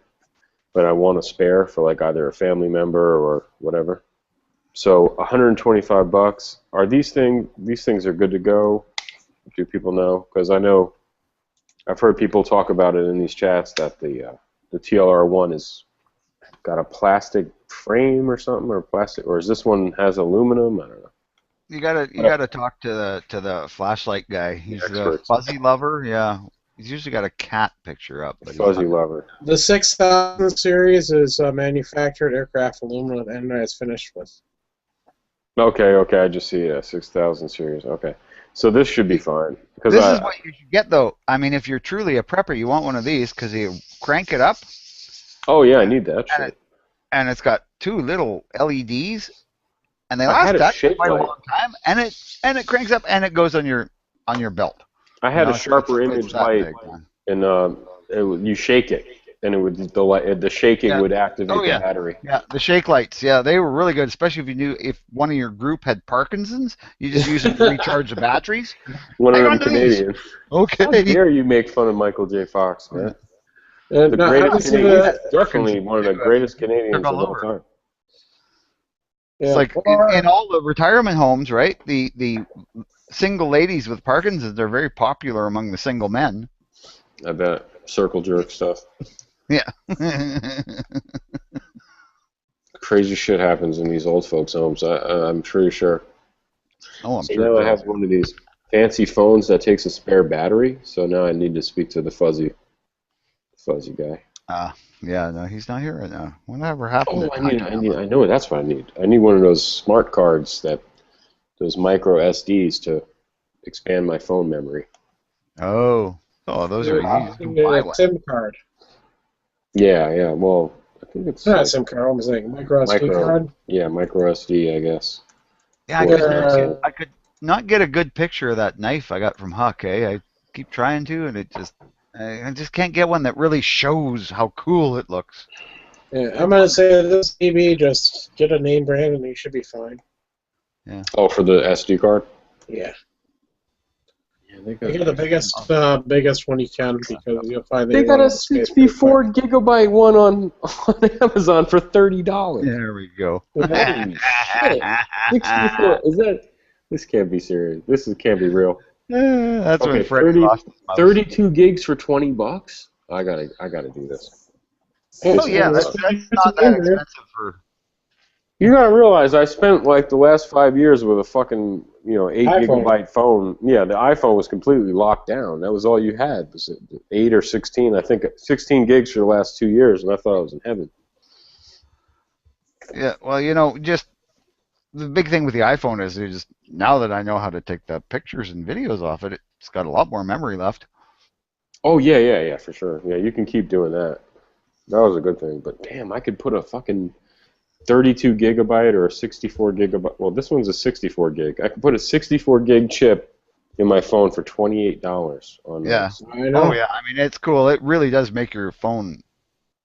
but I want a spare for like either a family member or whatever. So $125. Are these things are good to go? Do people know? Because I know I've heard people talk about it in these chats that the TLR1 is got a plastic frame or something, or plastic, or is this one has aluminum? I don't know. You gotta talk to the flashlight guy. He's the fuzzy lover. Yeah, he's usually got a cat picture up. But fuzzy lover. The 6000 series is manufactured aircraft aluminum and is finished with. Okay, I just see it. 6000 series. Okay, so this should be fine. This is what you should get, though. I mean, if you're truly a prepper, you want one of these because you crank it up. Oh yeah, I need that shit. And it's got 2 little LEDs, and they last actually quite a long time. And it cranks up, and it goes on your belt. I had a sharper image light, and you shake it, and it would the shaking would activate the battery. Yeah, the shake lights. Yeah, they were really good, especially if one of your group had Parkinson's. You just use it to recharge the batteries. One of them Canadians. Okay. How dare you make fun of Michael J. Fox, man? The greatest Canadian, definitely one of the greatest Canadians of all time. It's like in all the retirement homes, right? The single ladies with Parkinson's are very popular among the single men. I bet. Circle jerk stuff. Yeah. Crazy shit happens in these old folks' homes. I'm pretty sure. Oh, I'm so sure. Now I have one of these fancy phones that takes a spare battery. So now I need to speak to the fuzzy guy. Yeah, no, he's not here right now. Whatever happened? Oh, I know that's what I need. I need one of those smart cards those micro SDs to expand my phone memory. Oh, those are easy. You buy a SIM card. Yeah. Well, I think it's not a SIM card. I'm saying micro SD card. Yeah, micro SD, I guess. Yeah, I could not get a good picture of that knife I got from Huck. I keep trying to, and I just can't get one that really shows how cool it looks. Yeah, I'm gonna say this TV, just get a name brand and you should be fine. Yeah. Oh, for the SD card? Yeah. They get the biggest one you can because you'll find they got a 64 gigabyte one on Amazon for $30. There we go. Holy shit! 64. This can't be serious. Can't be real. That's okay, when Freddie lost his mouse. 32 gigs for $20. I gotta do this. Oh yeah, that's not that expensive for. You gotta realize I spent like the last 5 years with a fucking 8 GB phone. Yeah, the iPhone was completely locked down. That was all you had. Was 8 or 16? I think 16 gigs for the last 2 years, and I thought I was in heaven. Yeah, well, just the big thing with the iPhone is just now that I know how to take the pictures and videos off it, it's got a lot more memory left. Oh yeah, for sure. Yeah, you can keep doing that. That was a good thing. But damn, I could put a fucking 32 gigabyte or a 64 gigabyte. Well, this one's a 64 gig. I could put a 64 gig chip in my phone for $28 on Yeah. this. I know. Oh yeah, I mean it's cool. It really does make your phone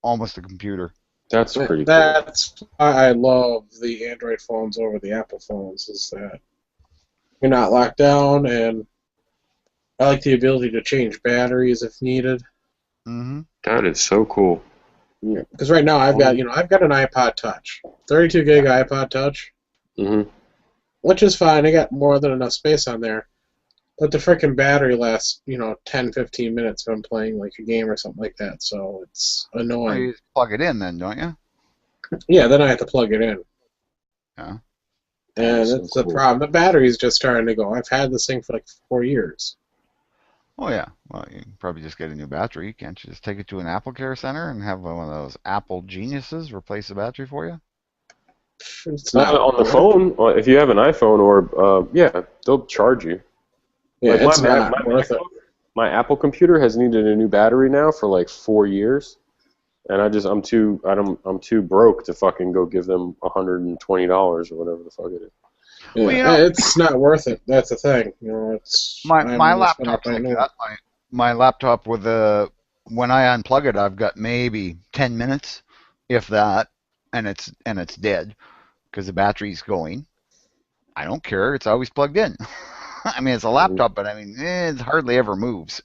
almost a computer. That's pretty cool. That's why I love the Android phones over the Apple phones, is that you're not locked down, and I like the ability to change batteries if needed. Mm-hmm. That is so cool. Because right now I've got an iPod Touch, 32 gig iPod Touch, which is fine. I got more than enough space on there, but the freaking battery lasts 10, 15 minutes if I'm playing like a game or something like that. So it's Well, annoying. you just plug it in then, don't you? Yeah, then I have to plug it in. Yeah. And so that's the cool. problem. The battery's just starting to go. I've had this thing for like 4 years. Oh yeah. Well, you can probably just get a new battery. Can't you just take it to an Apple Care Center and have one of those Apple geniuses replace the battery for you? It's Not not on the phone. If you have an iPhone, or they'll charge you. Yeah, Like it's my not worth it. my Apple computer has needed a new battery now for like 4 years, and I'm too broke to fucking go give them $120 or whatever the fuck it is. Yeah, Well, it's not worth it. That's the thing. It's my I'm my gonna spend laptop's up my like new. that. My laptop with when I unplug it, I've got maybe 10 minutes, if that, and it's dead because the battery's going. I don't care. It's always plugged in. I mean, it's a laptop, but I mean, it hardly ever moves.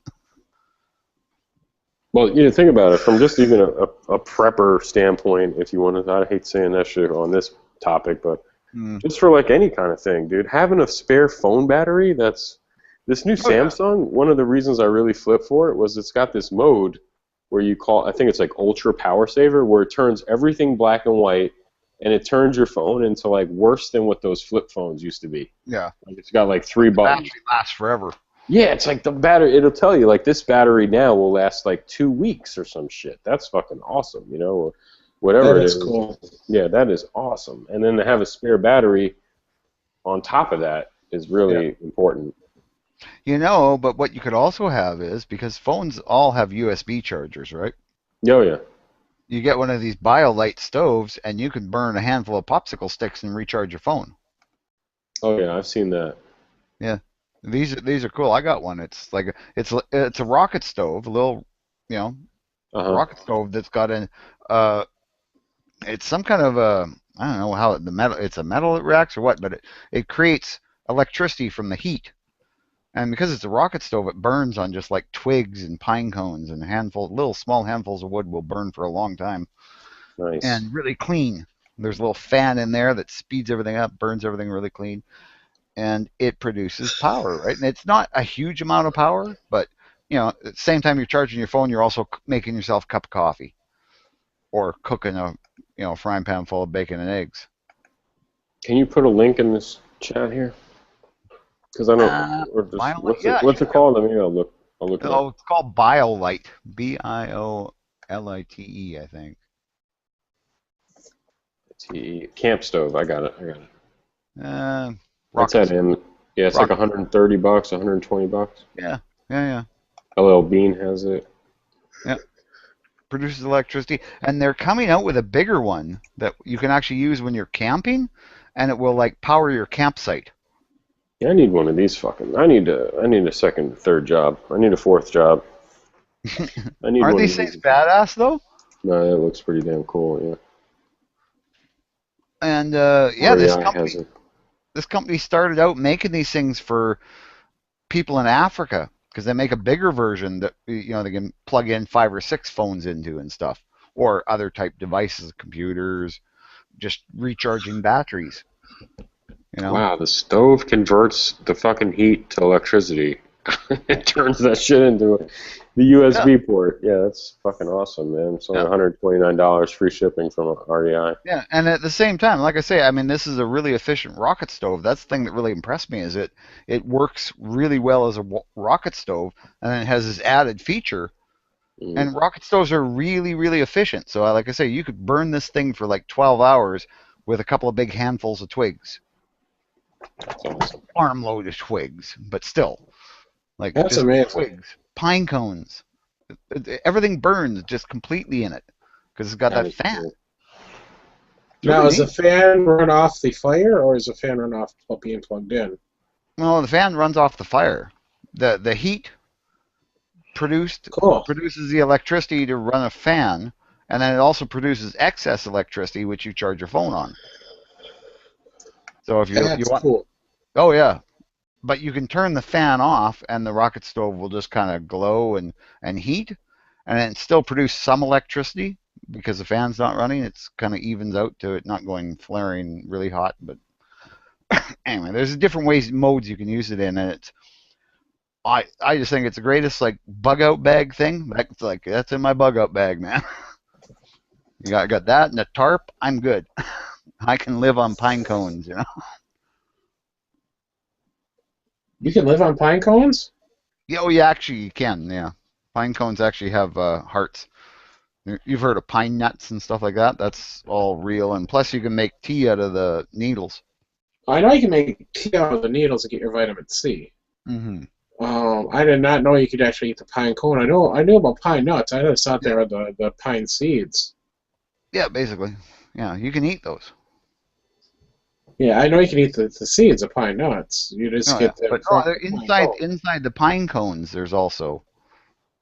Well, think about it from just even a prepper standpoint. If you want to, I hate saying that shit on this topic, but just for like any kind of thing, dude, having a spare phone battery. That's this new Samsung. One of the reasons I really flipped for it was it's got this mode where I think it's like Ultra Power Saver, where it turns everything black and white, and it turns your phone into like worse than what those flip phones used to be. Yeah. Like it's got like 3 buttons. Battery lasts forever. Yeah, it's like the battery. It'll tell you like this battery now will last like 2 weeks or some shit. That's fucking awesome, or whatever That it is is. cool. Yeah, that is awesome. And then to have a spare battery on top of that is really important. But what you could also have is, because phones all have USB chargers, right? Oh yeah. You get one of these BioLite stoves, and you can burn a handful of popsicle sticks and recharge your phone. Oh yeah, I've seen that. Yeah, these are cool. I got one. It's like it's a rocket stove, a little, rocket stove that's got it's some kind of I don't know how the metal. It's a metal that reacts or what, but it creates electricity from the heat. And because it's a rocket stove, it burns on just like twigs and pine cones, and little small handfuls of wood will burn for a long time. Nice. And really clean. There's a little fan in there that speeds everything up, burns everything really clean, and it produces power, right? And it's not a huge amount of power, but at the same time you're charging your phone, you're also making yourself a cup of coffee, or cooking a frying pan full of bacon and eggs. Can you put a link in this chat here? Because I don't. Or just, what's it called? I mean, I'll look it up. It's called BioLite. BioLite, I think. Camp stove. I got it. What's that in? Yeah, it's like $130, $120. Yeah. LL Bean has it. Yeah. Produces electricity, and they're coming out with a bigger one that you can actually use when you're camping, and it will like power your campsite. Yeah, I need one of these fucking. I need a second, third job. I need a fourth job. Aren't these things badass though? No, that looks pretty damn cool. Yeah. And this company started out making these things for people in Africa, because they make a bigger version that they can plug in 5 or 6 phones into and stuff, or other type devices, computers, just recharging batteries. Wow, the stove converts the fucking heat to electricity. It turns that shit into the USB port. Yeah, that's fucking awesome, man. It's only $129 free shipping from REI. Yeah, and at the same time, like I say, I mean, this is a really efficient rocket stove. That's the thing that really impressed me is it works really well as a rocket stove, and then it has this added feature. And rocket stoves are really, really efficient. So, like I say, you could burn this thing for like 12 hours with a couple of big handfuls of twigs. That's awesome. Armload of twigs, but still, like That's just amazing. twigs, pine cones. Everything burns just completely in it because it's got that fan. Cool. Now, is the fan run off the fire, or is the fan run off being plugged in? No, the fan runs off the fire. The heat produces the electricity to run a fan, and then it also produces excess electricity, which you charge your phone on. So if you want, cool. Oh yeah, but you can turn the fan off, and the rocket stove will just kind of glow and heat, and then still produce some electricity because the fan's not running. It's kind of evens out to it not going flaring really hot. But anyway, there's different modes you can use it in, and it's I just think it's the greatest like bug out bag thing. That's in my bug out bag, man. You got that and a tarp. I'm good. I can live on pine cones, you know. You can live on pine cones? Yeah, oh, yeah, actually you can. Yeah, pine cones actually have hearts. You've heard of pine nuts and stuff like that. That's all real, and plus you can make tea out of the needles. I know you can make tea out of the needles to get your vitamin C. Mm-hmm. I did not know you could actually eat the pine cone. I knew about pine nuts. I just thought they were the pine seeds. Yeah, basically. Yeah, you can eat those. Yeah, I know you can eat the seeds of pine nuts. You just get them. But inside the pine cones, there's also,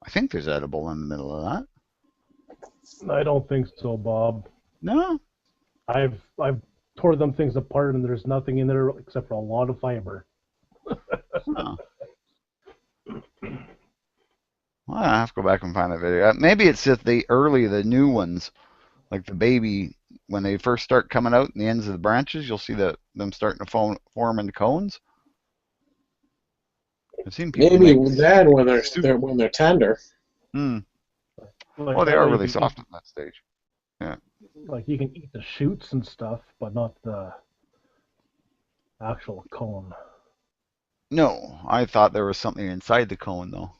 I think there's edible in the middle of that. I don't think so, Bob. No. I've tore them things apart, and there's nothing in there except for a lot of fiber. Oh. Well, I have to go back and find that video. Maybe it's just the new ones, like the baby, when they first start coming out in the ends of the branches, you'll see them starting to form into cones. I've seen people maybe then when they're tender. Well, they are really soft at that stage. Yeah. Like you can eat the shoots and stuff, but not the actual cone. No, I thought there was something inside the cone, though.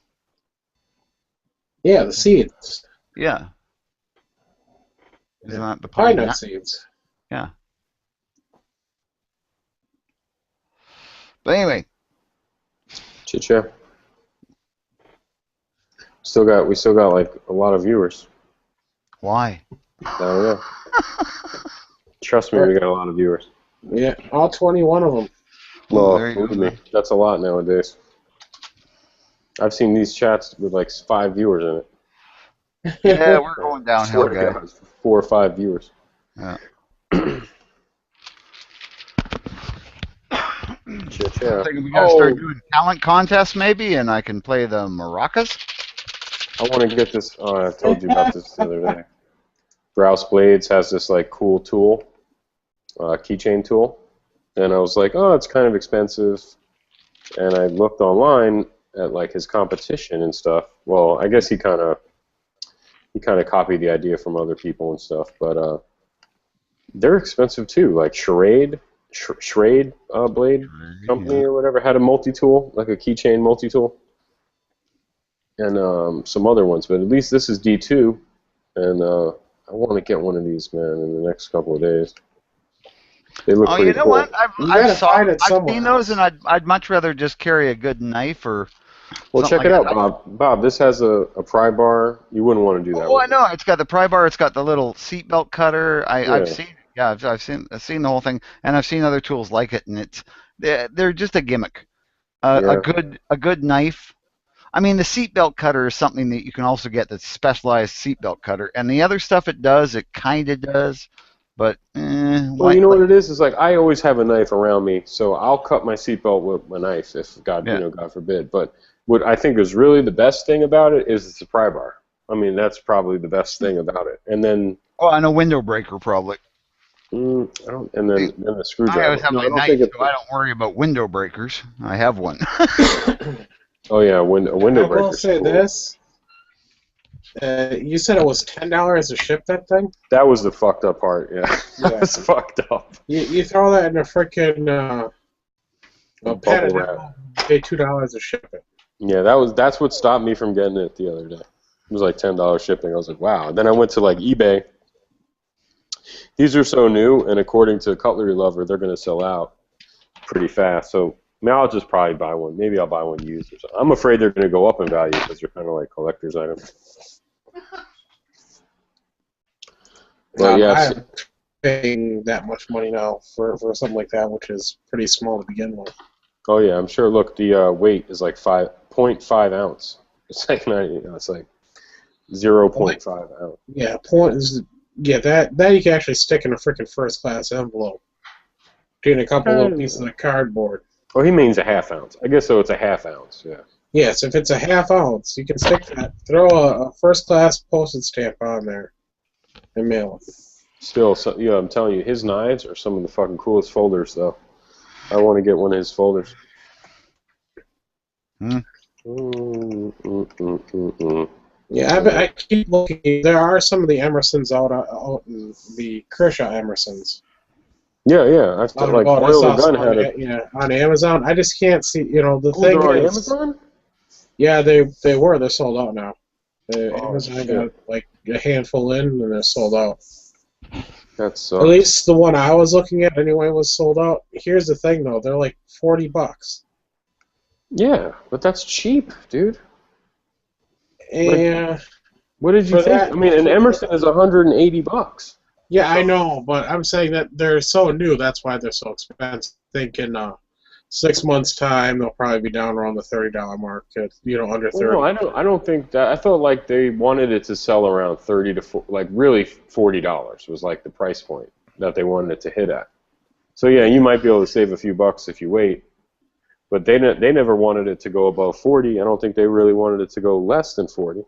Yeah, the seeds. Yeah. Isn't that the pine nut seeds? Yeah. But anyway. Chicha. We still got like a lot of viewers. Why? I don't know. Trust me, we got a lot of viewers. Yeah, all 21 of them. Well, believe me, that's a lot nowadays. I've seen these chats with like 5 viewers in it. Yeah, we're going downhill, guys. 4 or 5 viewers. Yeah. I think we gotta start doing talent contests maybe, and I can play the maracas. I want to get this. Oh, I told you about this the other day. Grouse Blades has this like cool tool, keychain tool, and I was like, oh, it's kind of expensive, and I looked online at like his competition and stuff. Well, I guess he kind of copied the idea from other people and stuff, but they're expensive too. Like Charade Blade Company or whatever had a multi-tool, like a keychain multi-tool, and some other ones. But at least this is D2, and I want to get one of these, man, in the next couple of days. They look pretty cool. What? I've seen those, and I'd much rather just carry a good knife or. Well, check it out, Bob. Bob, this has a pry bar. You wouldn't want to do that. Oh, I know. It's got the pry bar. It's got the little seatbelt cutter. I've seen. Yeah, I've seen the whole thing, and I've seen other tools like it, and they're just a gimmick. A good knife. I mean, the seatbelt cutter is something that you can also get, that's specialized seatbelt cutter, and the other stuff it kind of does, but. Well, you know what it is? It's like I always have a knife around me, so I'll cut my seatbelt with my knife if God forbid. But what I think is really the best thing about it is it's a pry bar. I mean, that's probably the best thing about it. And then. Oh, and a window breaker probably. And then the screwdriver. I always have my knife, so I don't worry about window breakers. I have one. Oh yeah, a window I will breaker. say this. You said it was $10 to ship that thing? That was the fucked up part. Yeah, that Yeah. was fucked up. You throw that in a freaking padded Bubble wrap. envelope, pay $2 to ship it. Yeah, that's what stopped me from getting it the other day. It was like $10 shipping. I was like, wow. Then I went to like eBay. These are so new, and according to Cutlery Lover, they're going to sell out pretty fast. So I'll just probably buy one. Maybe I'll buy one used or something. I'm afraid they're going to go up in value because they're kind of like collector's items. Well, yes. I'm paying that much money now for something like that, which is pretty small to begin with. Oh yeah, I'm sure. Look, the weight is like 5.5 ounce. It's like it's like 0.5 ounce. Yeah, that you can actually stick in a freaking first class envelope. Between a couple little pieces of cardboard. Oh, he means a half ounce. I guess so. It's a half ounce. Yeah. Yes, if it's a half ounce, you can stick that. Throw a first class postage stamp on there and mail it. Still, yeah, I'm telling you, his knives are some of the fucking coolest folders, though. I want to get one of his folders. Yeah, I keep looking. There are some of the Emersons out in the Kershaw Emersons. Yeah, yeah. I like Oil the Gun had it. On Amazon. I just can't see. The Oh, thing they're on is, Amazon? Yeah, they were. They're sold out now. Amazon shit. got like a handful in, and they're sold out. That sucks. At least the one I was looking at anyway was sold out. Here's the thing, though. They're like $40. Yeah, but that's cheap, dude. And what did you think? I mean, an Emerson is $180. Yeah, I know, but I'm saying that they're so new. That's why they're so expensive. I think in 6 months' time, they'll probably be down around the $30 mark. Under 30. Well, no, I don't think that. I felt like they wanted it to sell around really $40 was like the price point that they wanted it to hit at. So yeah, you might be able to save a few bucks if you wait. But they never wanted it to go above 40. I don't think they really wanted it to go less than 40.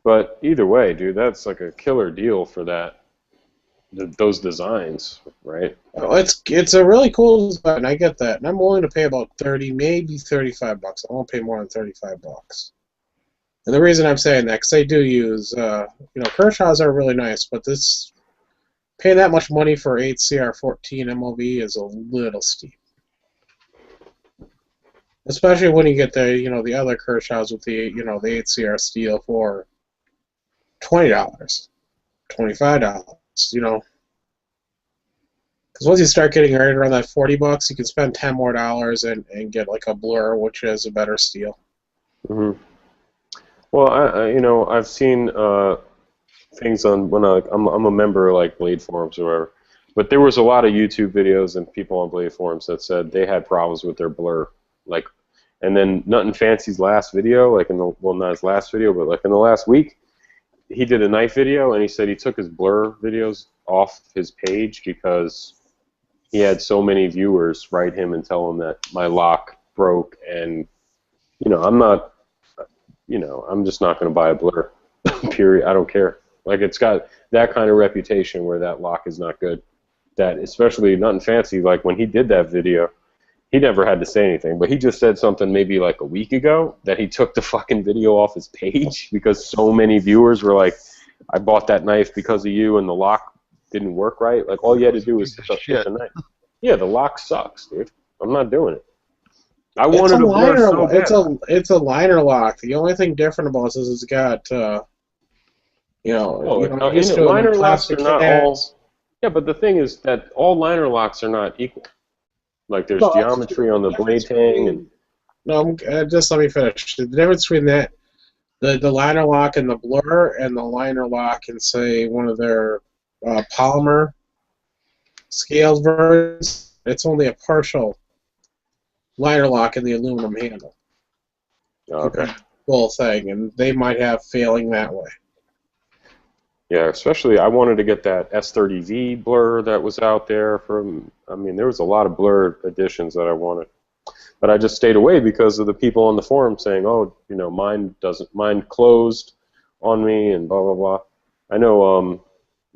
But either way, dude, that's like a killer deal for those designs, right? Oh, it's a really cool design. I get that, and I'm willing to pay about 30, maybe $35. I won't pay more than $35. And the reason I'm saying that, because I do use, Kershaw's are really nice, but paying that much money for 8CR14 MOV is a little steep. Especially when you get the other Kershaws with the 8CR steel for $20, $25, Because once you start getting right around that $40, you can spend $10 more and get like a Blur, which is a better steel. Mm-hmm. Well, I've seen things on when I'm a member of like Blade forums or whatever, but there was a lot of YouTube videos and people on Blade forums that said they had problems with their Blur, and then Nothing Fancy's last video, not his last video, but like in the last week, he did a knife video and he said he took his Blur videos off his page because he had so many viewers write him and tell him that my lock broke, and I'm just not going to buy a Blur. Period. I don't care. Like, it's got that kind of reputation where that lock is not good. That, especially Nothing Fancy, like when he did that video, he never had to say anything, but he just said something maybe like a week ago that he took the fucking video off his page because so many viewers were like, I bought that knife because of you and the lock didn't work right. Like, all you had to do was hit the knife. Yeah, the lock sucks, dude. I'm not doing it. I wanted a Blur so bad. It's a liner lock. The only thing different about this is it's got, liner locks are not all. Yeah, but the thing is that all liner locks are not equal. Like, there's geometry on the blade tang and. No, just let me finish. The difference between that, the liner lock and the Blur, and the liner lock in, say, one of their polymer scaled versions, it's only a partial liner lock in the aluminum handle. Okay. Full thing, and they might have failing that way. Yeah, especially I wanted to get that S30V Blur that was out there there was a lot of Blur editions that I wanted. But I just stayed away because of the people on the forum saying, oh, mine closed on me and blah, blah, blah. I know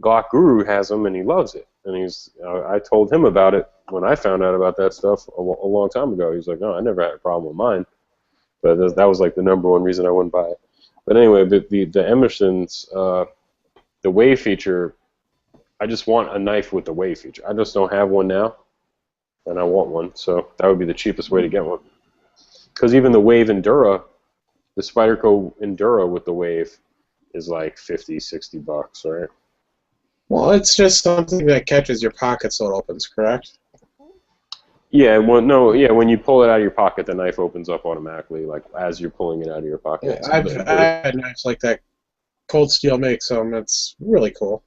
Glock Guru has them and he loves it. I told him about it when I found out about that stuff a long time ago. He's like, no, I never had a problem with mine. But that was like the number one reason I wouldn't buy it. But anyway, the Emerson's, the wave feature, I just want a knife with the wave feature. I just don't have one now, and I want one. So that would be the cheapest way to get one. Because even the Wave Endura, the Spyderco Endura with the wave is like $50-$60, right? Well, it's just something that catches your pocket so it opens, correct? Yeah, well, no, yeah. When you pull it out of your pocket, the knife opens up automatically, like as you're pulling it out of your pocket. Yeah, I've had knives like that. Cold Steel makes them. It's really cool.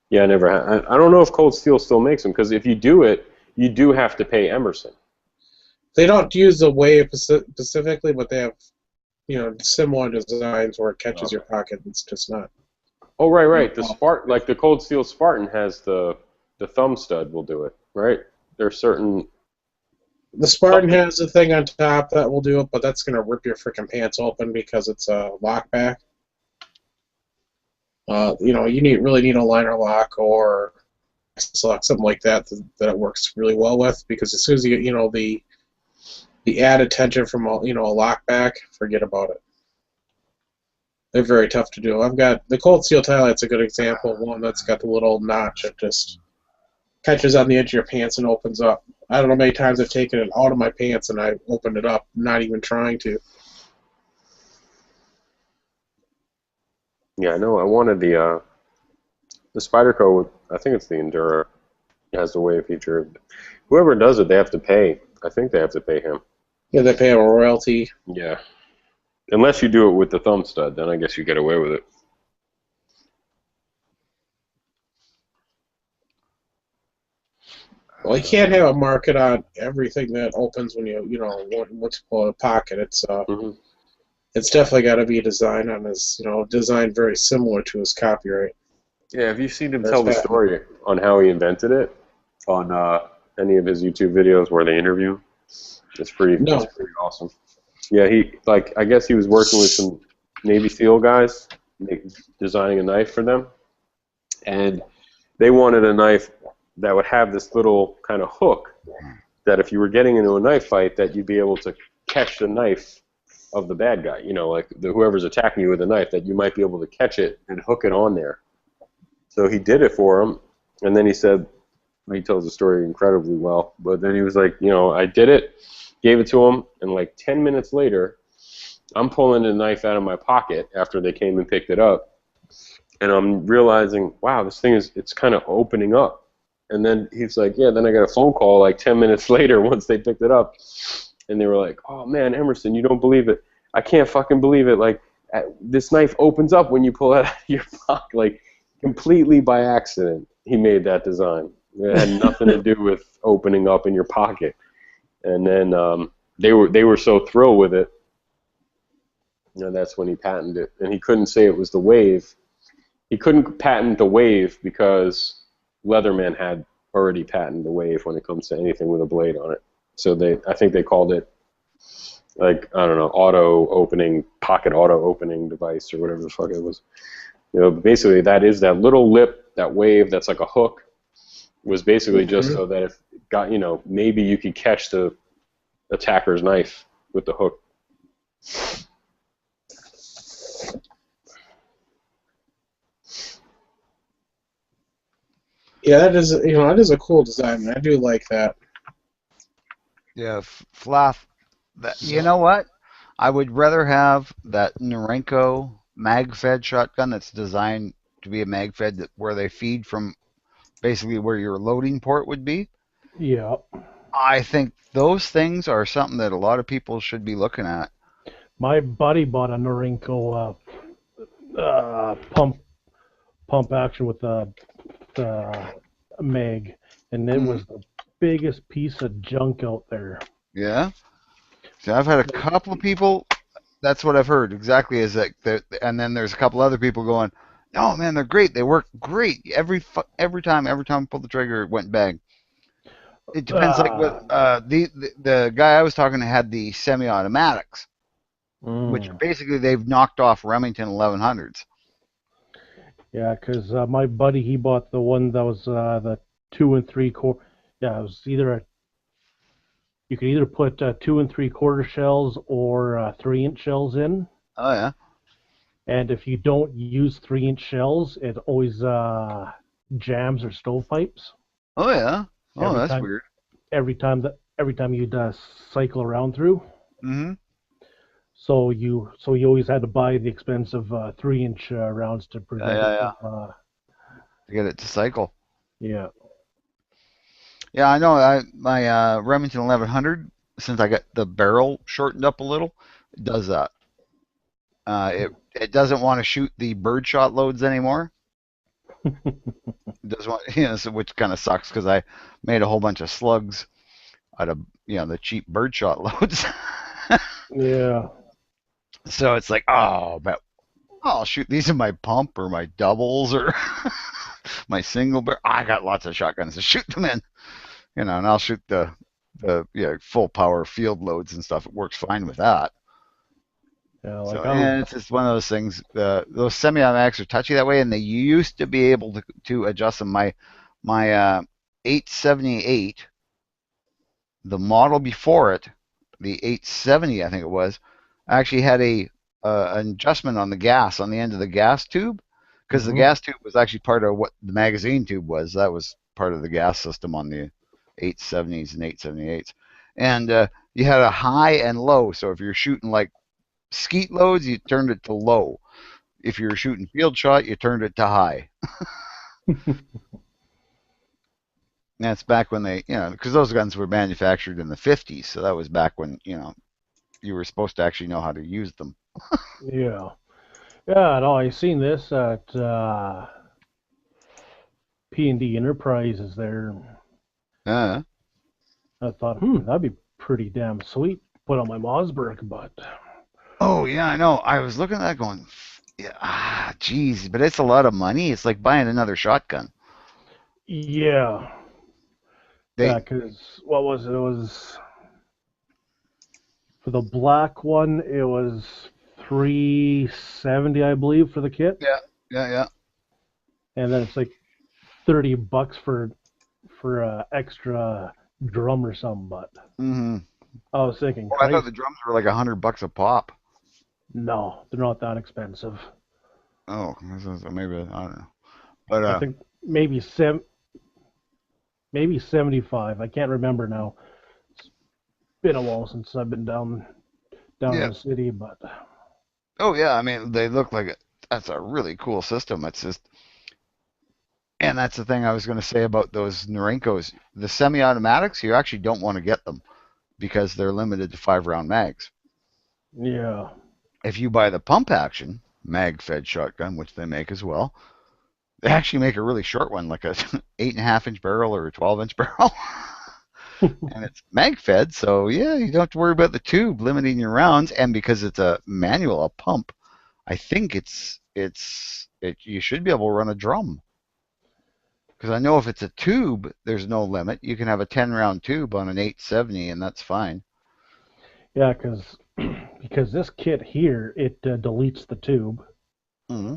Yeah, I never had. I don't know if Cold Steel still makes them, because if you do it, you do have to pay Emerson. They don't use the wave specifically, but they have, similar designs where it catches your pocket. It's just not. Oh, right. The Spartan, like the Cold Steel Spartan, has the thumb stud will do it, right? There's certain. The Spartan has a thing on top that will do it, but that's gonna rip your freaking pants open because it's a lockback. You really need a liner lock or something like that it works really well with, because as soon as you get the added tension from a lockback, forget about it. They're very tough to do. I've got the Cold Steel Tie Light's a good example. One that's got the little notch that just catches on the edge of your pants and opens up. I don't know how many times I've taken it out of my pants and I opened it up, not even trying to. Yeah, I know. I wanted the Spyderco. I think it's the Endura. It has the wave feature. Whoever does it, they have to pay. I think they have to pay him. Yeah, they pay a royalty. Yeah. Unless you do it with the thumb stud, then I guess you get away with it. Well, you can't have a market on everything that opens when once you pull out a pocket. It's definitely got to be designed on his, designed very similar to his copyright. Yeah, have you seen him tell the story on how he invented it on any of his YouTube videos where they interview him? It's pretty awesome. Yeah, I guess he was working with some Navy SEAL guys, designing a knife for them, and they wanted a knife that would have this little kind of hook that if you were getting into a knife fight, that you'd be able to catch the knife of the bad guy, like whoever's attacking you with a knife, that you might be able to catch it and hook it on there. So he did it for him, and then he said, he tells the story incredibly well, but then he was like, I did it, gave it to him, and like 10 minutes later, I'm pulling the knife out of my pocket after they came and picked it up, and I'm realizing, wow, this thing it's kind of opening up. And then he's like, yeah, then I got a phone call like 10 minutes later once they picked it up, and they were like, oh man, Emerson, you don't believe it. I can't fucking believe it. Like, this knife opens up when you pull it out of your pocket. Like, completely by accident, he made that design. It had nothing to do with opening up in your pocket. And then they were so thrilled with it, that's when he patented it. And he couldn't say it was the wave. He couldn't patent the wave because Leatherman had already patented the wave when it comes to anything with a blade on it. So I think they called it, like, I don't know, pocket auto opening device or whatever the fuck it was. Basically that is that little lip, that wave that's like a hook, was basically just so that if it got, maybe you could catch the attacker's knife with the hook. Yeah, that is a cool design. I do like that. Yeah, Flath. You know what? I would rather have that Norenko mag-fed shotgun that's designed to be a mag-fed where they feed from basically where your loading port would be. Yeah. I think those things are something that a lot of people should be looking at. My buddy bought a Norenko pump action with a mag, and it was the biggest piece of junk out there. Yeah. See, I've had a couple of people. That's what I've heard exactly. Is that, and then there's a couple other people going, "Oh man, they're great. They work great every time. Every time I pulled the trigger, it went bang." It depends. Like what the guy I was talking to had the semi-automatics, which basically they've knocked off Remington 1100s. Yeah, because my buddy he bought the one that was the 2 and 3/4. Yeah, it was either you could either put 2 and 3/4 shells or 3-inch shells in, Oh yeah. and if you don't use 3-inch shells, it always jams or stovepipes Oh yeah. Oh, every that's time. weird. Every time you'd cycle around through. Mm-hmm. So you always had to buy the expensive 3-inch rounds to Yeah, prevent it yeah, yeah. from. To get it to cycle. Yeah. Yeah, I know. My Remington 1100, since I got the barrel shortened up a little, it does that. It doesn't want to shoot the birdshot loads anymore. It doesn't want, so, which kind of sucks because I made a whole bunch of slugs out of the cheap birdshot loads. Yeah. So it's like, oh, but I'll shoot these in my pump or my doubles or my single barrel. I got lots of shotguns to shoot them in, and I'll shoot the full power field loads and stuff. It works fine with that. Yeah. So, Like and I'm. it's just one of those things. Those semi-automatics are touchy that way, and they used to be able to adjust them. My 878, the model before it, the 870, I think it was, actually had an adjustment on the gas on the end of the gas tube, because the Mhm. gas tube was actually part of what the magazine tube was. That was part of the gas system on the 870s and 878s, and you had a high and low. So if you're shooting like skeet loads, you turned it to low. If you were shooting field shot, you turned it to high. That's back when they, because those guns were manufactured in the 50s, so that was back when, you were supposed to actually know how to use them. Yeah. Yeah. No, I seen this at P&D Enterprises there. Uh, I thought, that'd be pretty damn sweet. Put on my Mossberg, but oh, yeah, I know. I was looking at that going, yeah, geez, but it's a lot of money. It's like buying another shotgun. yeah, They, yeah. Because what was it? It was for the black one. It was 370, I believe, for the kit, yeah, yeah, yeah. and then it's like $30 for extra drum or something. But Mm-hmm. I was thinking, Well, I thought Christ, the drums were like $100 a pop. no, they're not that expensive. Oh, maybe, I don't know. But, I think maybe 75. I can't remember now. It's been a while since I've been down in yeah. the city, but Oh, yeah, I mean, they look like it. That's a really cool system. It's just, and that's the thing I was going to say about those Norenkos. The semi-automatics, you actually don't want to get them because they're limited to 5-round mags. yeah, If you buy the pump action mag-fed shotgun, which they make as well, they actually make a really short one, like a 8.5-inch barrel or a 12-inch barrel. And it's mag-fed, so yeah, you don't have to worry about the tube limiting your rounds. And because it's a manual, a pump, I think you should be able to run a drum. Because I know if it's a tube, there's no limit. You can have a 10-round tube on an 870, and that's fine. yeah, because this kit here it deletes the tube, Mm-hmm.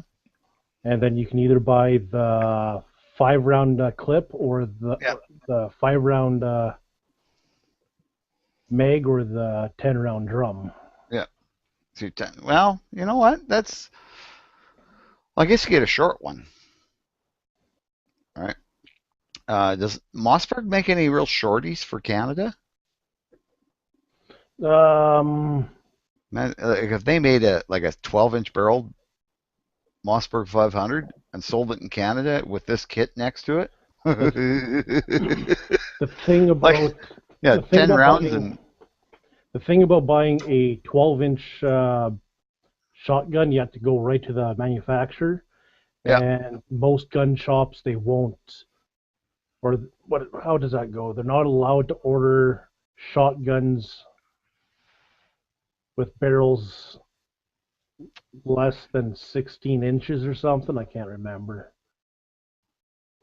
and then you can either buy the 5-round clip or Yeah. the 5-round mag or the 10-round drum. Yeah. Well, you know what? I guess you get a short one. All right. Does Mossberg make any real shorties for Canada? Man, like if they made a 12-inch barrel Mossberg 500 and sold it in Canada with this kit next to it, The thing like about yeah, the thing 10 about rounds buying and the thing about buying a 12-inch shotgun, you have to go right to the manufacturer, yeah, and most gun shops they won't. Or what? How does that go? They're not allowed to order shotguns with barrels less than 16 inches or something. I can't remember.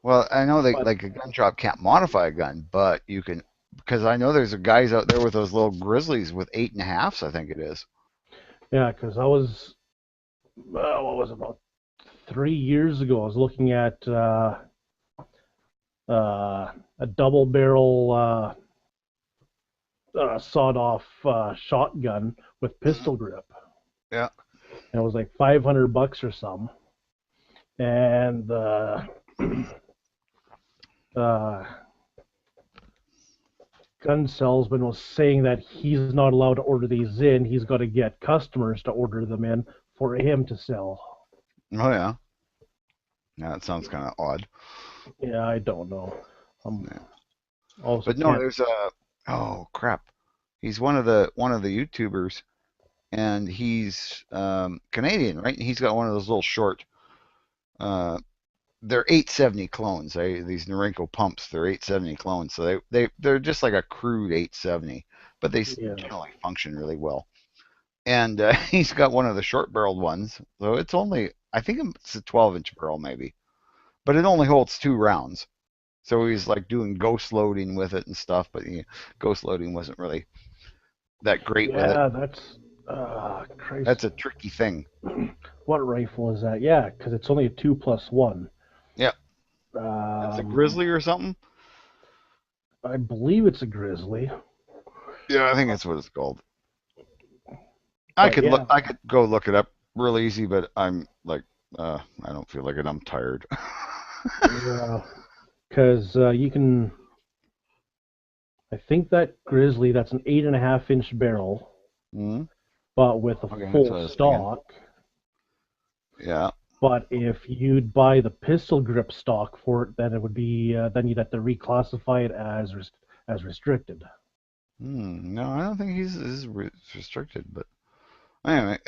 well, I know they But like a gun shop can't modify a gun, but you can because I know there's guys out there with those little grizzlies with 8.5s, I think it is. yeah, because I was what was it, about 3 years ago, I was looking at a double barrel sawed off shotgun with Mhm. pistol grip. Yeah. And it was like $500 or something. And uh, gun salesman was saying that he's not allowed to order these in. He's got to get customers to order them in for him to sell. Oh yeah. Yeah, that sounds kind of odd. Yeah, I don't know. Yeah. Also But no, can't. there's a oh crap. He's one of the YouTubers, and he's Canadian, right? And he's got one of those little short. Uh, they're 870 clones. These Norinco pumps. They're 870 clones, so they're just like a crude 870, but they Yeah, generally function really well. And he's got one of the short barreled ones, so it's only I think it's a 12-inch barrel maybe, but it only holds 2 rounds. So he's like doing ghost loading with it and stuff, but ghost loading wasn't really that great with it. yeah, that's That's Christ. a tricky thing. What rifle is that? Yeah, because it's only a 2+1. Yeah, that's a Um, grizzly or something. I believe it's a grizzly, Yeah, I think that's what it's called. I but could look. yeah, I could go look it up real easy, but I'm like, I don't feel like it. I'm tired. yeah, because you can. I think that grizzly that's an 8.5-inch barrel, Hmm. but with a Okay, that's full what I was thinking. stock. Yeah. But if you'd buy the pistol grip stock for it, then it would be then you'd have to reclassify it as restricted. No, I don't think he's restricted. But anyway,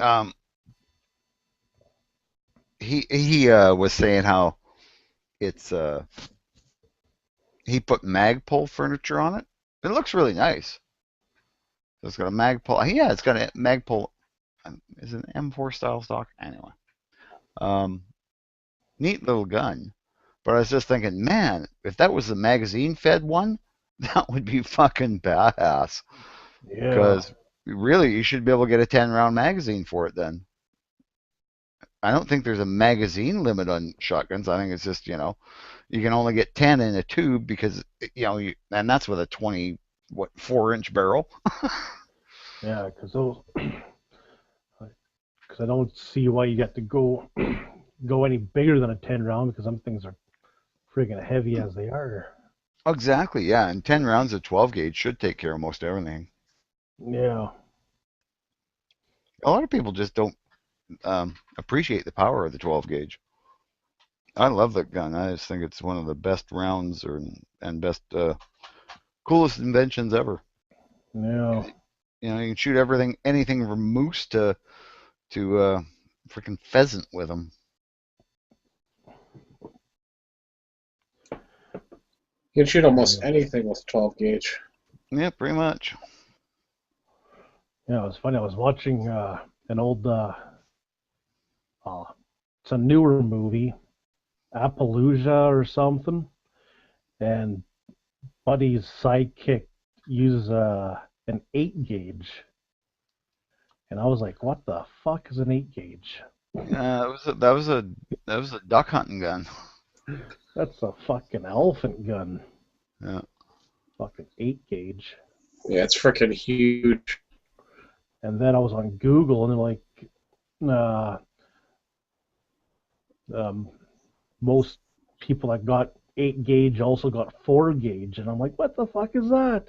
he was saying how it's he put Magpul furniture on it. It looks really nice. So it's got a Magpul. Yeah, it's got a Magpul. Is it an M4 style stock? Anyway, um, neat little gun. But I was just thinking, man, if that was the magazine fed one, that would be fucking badass. Yeah, Because really, you should be able to get a 10-round magazine for it then. I don't think there's a magazine limit on shotguns. I think it's just, you can only get 10 in a tube because, and that's with a 4-inch barrel. yeah, because those because I don't see why you got to go any bigger than a 10 round because some things are friggin' heavy as they are. Exactly, yeah. And 10 rounds of 12 gauge should take care of most everything. Yeah, A lot of people just don't appreciate the power of the 12 gauge. I love that gun. I just think it's one of the best rounds and best coolest inventions ever. yeah. You can shoot anything from moose to freaking pheasant with them. You can shoot almost anything with 12 gauge. Yeah, pretty much. Yeah, it was funny. I was watching an old, uh, it's a newer movie, Appaloosa or something, and Buddy's sidekick uses an 8 gauge, and I was like, "What the fuck is an 8 gauge?" That was a duck hunting gun. That's a fucking elephant gun. Yeah. Fucking 8 gauge. Yeah, it's freaking huge. And then I was on Google, and they're like, uh, um, most people that got 8 gauge also got 4 gauge, and I'm like, what the fuck is that?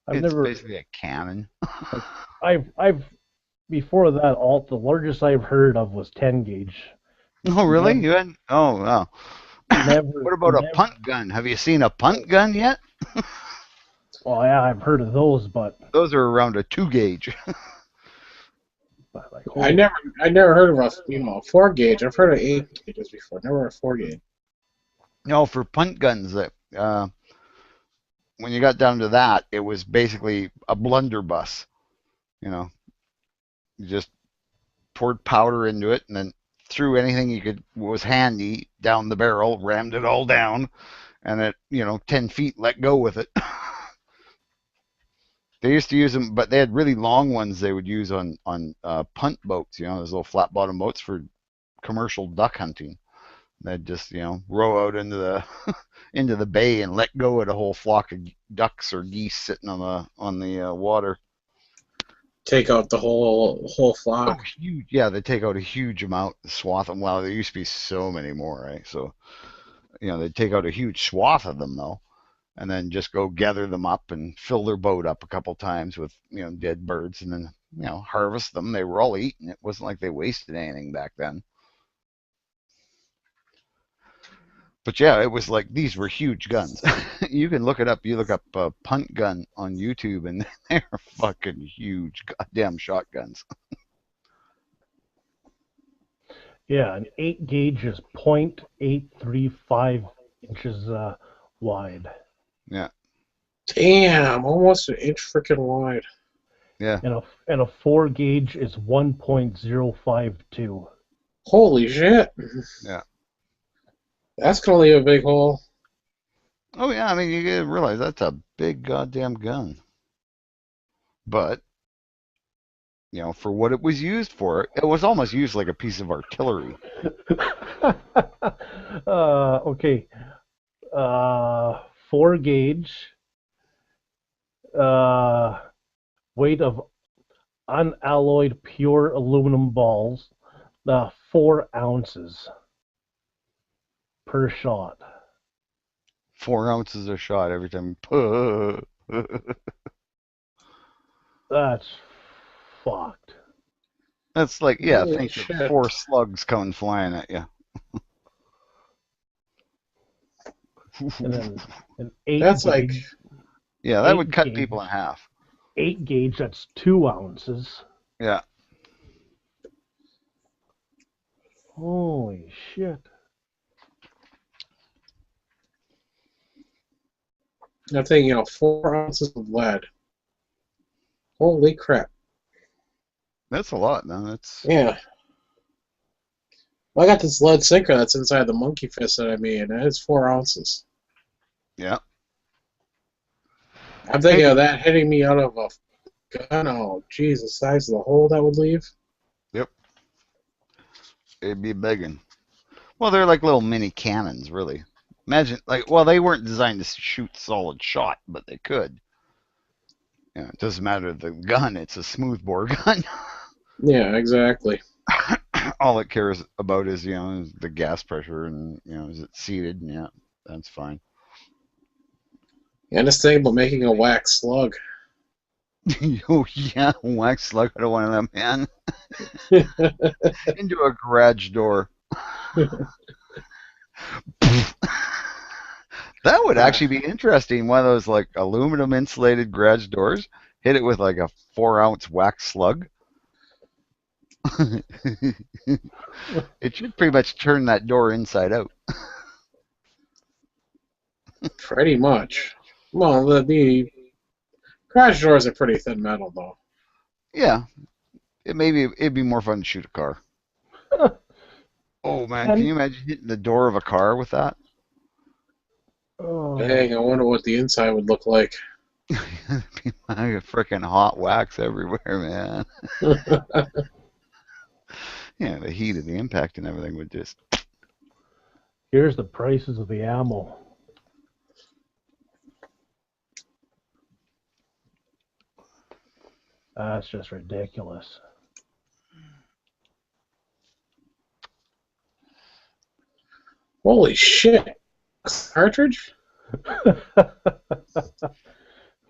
I've It's never basically a cannon. like I've before that all the largest I've heard of was 10 gauge. Oh, really? Never You hadn't? Oh, wow. What about a never. punt gun? Have you seen a punt gun yet? Well, yeah, I've heard of those, Those are around a 2 gauge. but like I holy, never, I never heard of a 4 gauge. I've heard of 8 gauges before. Never a 4 gauge. No, for punt guns, when you got down to that, it was basically a blunderbuss. You know, you just poured powder into it and then threw anything you could was handy down the barrel, rammed it all down, and at 10 feet, let go with it. They used to use them, but they had really long ones they would use on punt boats. Those little flat bottom boats for commercial duck hunting. They'd just row out into the into the bay and let go of the whole flock of ducks or geese sitting on the water. Take out the whole Oh, flock. huge! Yeah, they take out a huge amount swath of. Well, there used to be so many more, right? So they take out a huge swath of them though, and then just go gather them up and fill their boat up a couple times with dead birds, and then harvest them. They were all eaten. It wasn't like they wasted anything back then. But yeah, it was like these were huge guns. You can look it up. You look up punt gun on YouTube, and they're fucking huge, goddamn shotguns. Yeah, an 8 gauge is .835 inches wide. Yeah, Damn, almost an inch freaking wide. yeah. And a 4 gauge is 1.052. Holy shit. Yeah. That's gonna leave a big hole. Oh yeah, I mean you gotta realize that's a big goddamn gun. But for what it was used for, it was almost used like a piece of artillery. Okay. 4 gauge. Weight of unalloyed pure aluminum balls. 4 ounces per shot. 4 ounces a shot every time. That's fucked. That's like, Holy think of shit. 4 slugs coming flying at you. And then an 8 That's gauge. like, Yeah, that 8 would cut gauge. people in half. 8 gauge, that's 2 ounces. Yeah. Holy shit. I think, 4 ounces of lead. Holy crap. That's a lot, man. That's Yeah. Well, I got this lead sinker that's inside the monkey fist that I made, and it's 4 ounces. yeah. I'm thinking of that hitting me out of a gun. Oh, geez, the size of the hole that would leave. Yep. It'd be a big one. Well, they're like little mini cannons, really. Imagine, they weren't designed to shoot solid shot, but they could. It doesn't matter the gun; it's a smoothbore gun. Yeah, exactly. All it cares about is the gas pressure and is it seated? And yeah, that's fine. And this thing about making a wax slug. Oh yeah, wax slug out of one of them, man. Into a garage door. That would actually be interesting. One of those like aluminum insulated garage doors. Hit it with like a 4-ounce wax slug. It should pretty much turn that door inside out. Pretty much. Well, the garage doors are pretty thin metal, though. Yeah, it'd be more fun to shoot a car. Oh man, can you imagine hitting the door of a car with that? Oh. Dang, I wonder what the inside would look like. Like freaking hot wax everywhere, man. Yeah, the heat of the impact and everything would just. Here's the prices of the ammo. That's just ridiculous. Holy shit. Cartridge?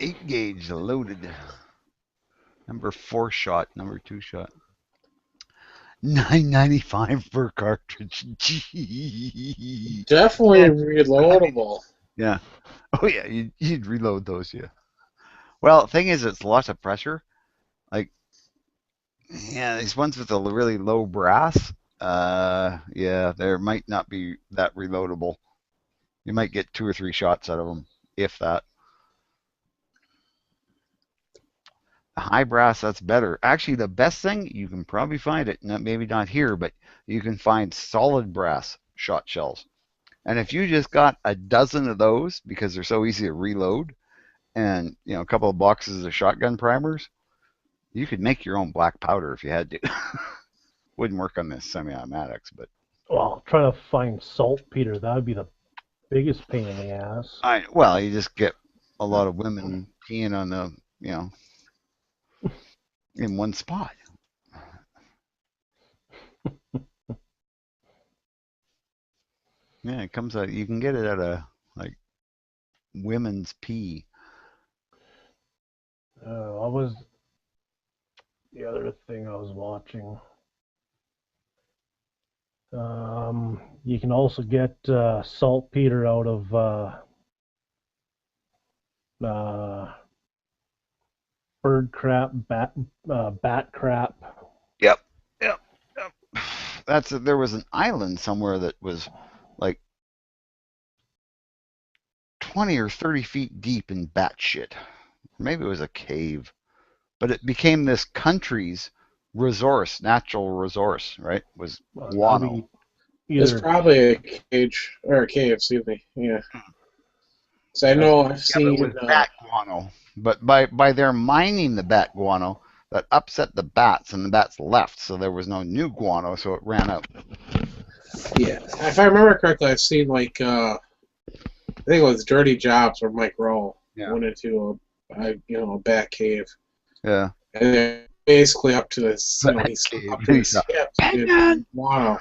8 gauge loaded. Number 4 shot, number 2 shot. $9.95 per cartridge. Gee. Definitely reloadable. Yeah. Oh yeah, you'd reload those, yeah. Well, the thing is, it's lots of pressure. Like, yeah, these ones with the really low brass, yeah, there might not be that reloadable. You might get 2 or 3 shots out of them, if that. The high brass, that's better. Actually, the best thing, you can probably find it, maybe not here, but you can find solid brass shot shells. And if you just got a dozen of those, because they're so easy to reload, and a couple of boxes of shotgun primers, you could make your own black powder if you had to. Wouldn't work on this semi-automatics, but Well, try to find saltpeter. That would be the biggest pain in the ass. well, you just get a lot of women peeing on the, in one spot. Yeah, it comes out. You can get it out of like women's pee. What was the other thing I was watching? You can also get saltpeter out of bird crap, bat crap. Yep. Yep. Yep. There was an island somewhere that was like 20 or 30 feet deep in bat shit. Maybe it was a cave, but it became this country's natural resource, right? Was That'd guano. be It's either probably a cage or a cave. Excuse me. Yeah. So I know I've Yeah, but it seen. was bat guano. But by their mining the bat guano, that upset the bats, and the bats left, so there was no new guano, so it ran out. Yeah, if I remember correctly, I've seen like I think it was Dirty Jobs where Mike Rowe went into a bat cave, Yeah. and they're basically up to this, he's Cave. up to his hips in guano.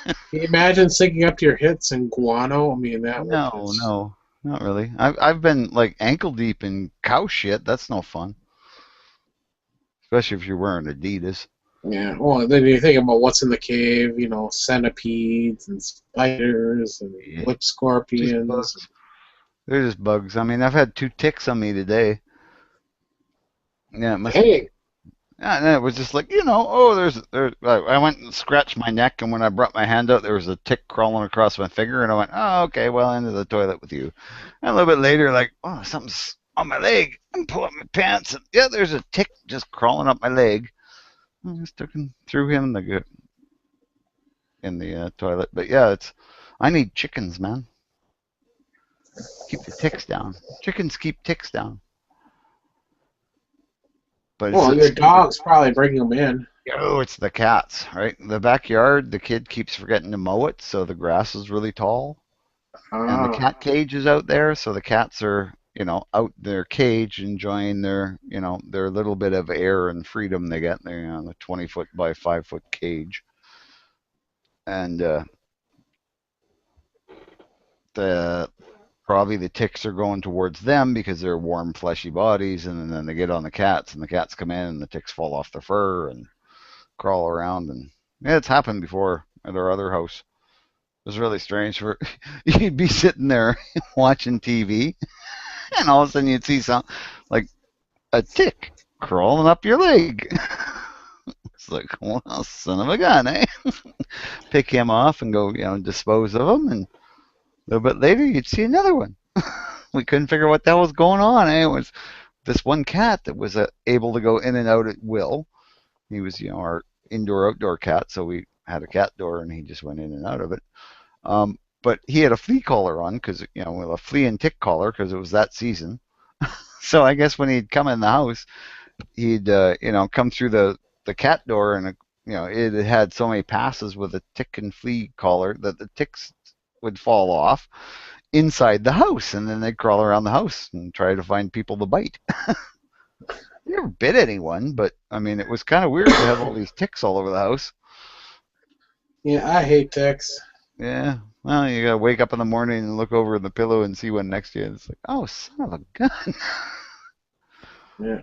Can you imagine sinking up to your hips in guano? I mean, that would just... No, not really. I've been like ankle deep in cow shit. That's no fun, especially if you're wearing Adidas. Yeah, well, then you think about what's in the cave, centipedes and spiders and lip scorpions. They're just bugs. I mean, I've had 2 ticks on me today. Yeah, it must Hey, be. Yeah, and it was just like, I went and scratched my neck, and when I brought my hand out, there was a tick crawling across my finger, and I went, oh, okay, well, into the toilet with you. And a little bit later, like, oh, something's on my leg. I'm pulling up my pants, and yeah, there's a tick just crawling up my leg. I just threw him in the toilet. But yeah, I need chickens, man. Keep the ticks down. Chickens keep ticks down. But well, your dog's probably bringing them in. it's the cats, right? The backyard, the kid keeps forgetting to mow it, so the grass is really tall. And the cat cage is out there, so the cats are, out their cage enjoying their little bit of air and freedom they get. They're on the 20-foot by 5-foot cage. And probably the ticks are going towards them because they're warm, fleshy bodies, and then they get on the cats, and the cats come in, and the ticks fall off their fur and crawl around. And yeah, it's happened before at our other house. It was really strange. You'd be sitting there watching TV, and all of a sudden you'd see like a tick crawling up your leg. It's like, well, son of a gun, eh? Pick him off and go, dispose of him, and a little bit later, you'd see another one. We couldn't figure what the hell was going on. It was this one cat that was able to go in and out at will. He was, our indoor-outdoor cat, so we had a cat door, and he just went in and out of it. But he had a flea collar on because, a flea and tick collar because it was that season. So I guess when he'd come in the house, he'd, come through the cat door, and, it had so many passes with a tick and flea collar that the ticks would fall off inside the house, and then they'd crawl around the house and try to find people to bite. Never bit anyone, but I mean, it was kind of weird to have all these ticks all over the house. Yeah, I hate ticks. Yeah, well, you gotta wake up in the morning and look over the pillow and see one next to you. It's like, oh, son of a gun. Yeah.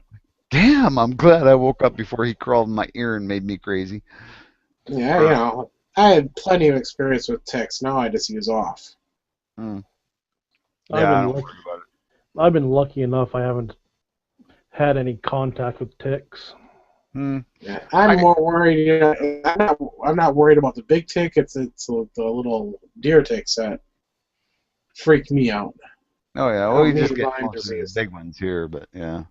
Damn, I'm glad I woke up before he crawled in my ear and made me crazy. Yeah, I had plenty of experience with ticks. Now I just use off. Yeah, I don't worry about it. I've been lucky enough I haven't had any contact with ticks. Yeah, I'm more worried. I'm not worried about the big tick. It's the little deer ticks that freak me out. Oh yeah, well, we just get mostly the big ones here, but yeah.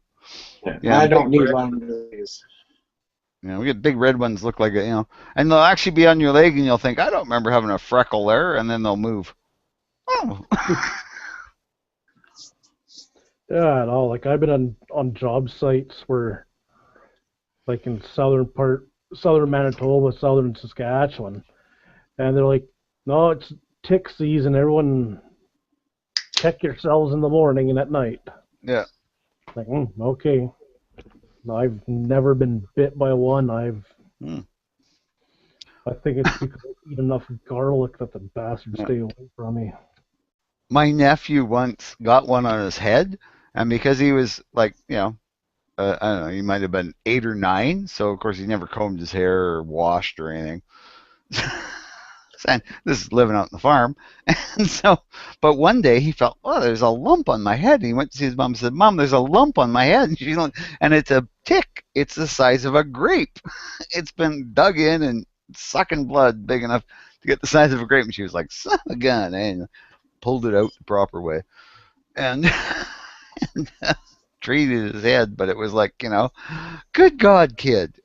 Yeah, I don't need Lyme disease. We get big red ones look like and they'll actually be on your leg, and you'll think, I don't remember having a freckle there, and then they'll move. Oh. Yeah, at all. Like I've been on job sites where, like in southern part southern Manitoba, southern Saskatchewan, and they're like, no, it's tick season. Everyone check yourselves in the morning and at night. Yeah. Like, okay. No, I've never been bit by one. Hmm. I think it's because I eat enough garlic that the bastards Yeah. stay away from me. My nephew once got one on his head, and because he was like, I don't know, he might have been 8 or 9, so of course he never combed his hair or washed or anything. And this is living out on the farm, and so, but one day he felt, oh, there's a lump on my head. And he went to see his mom and said, Mom, there's a lump on my head. And she's like, and it's a tick. It's the size of a grape. It's been dug in and sucking blood big enough to get the size of a grape. And she was like, son of a gun, and pulled it out the proper way. And, and treated his head, but it was like, good God, kid.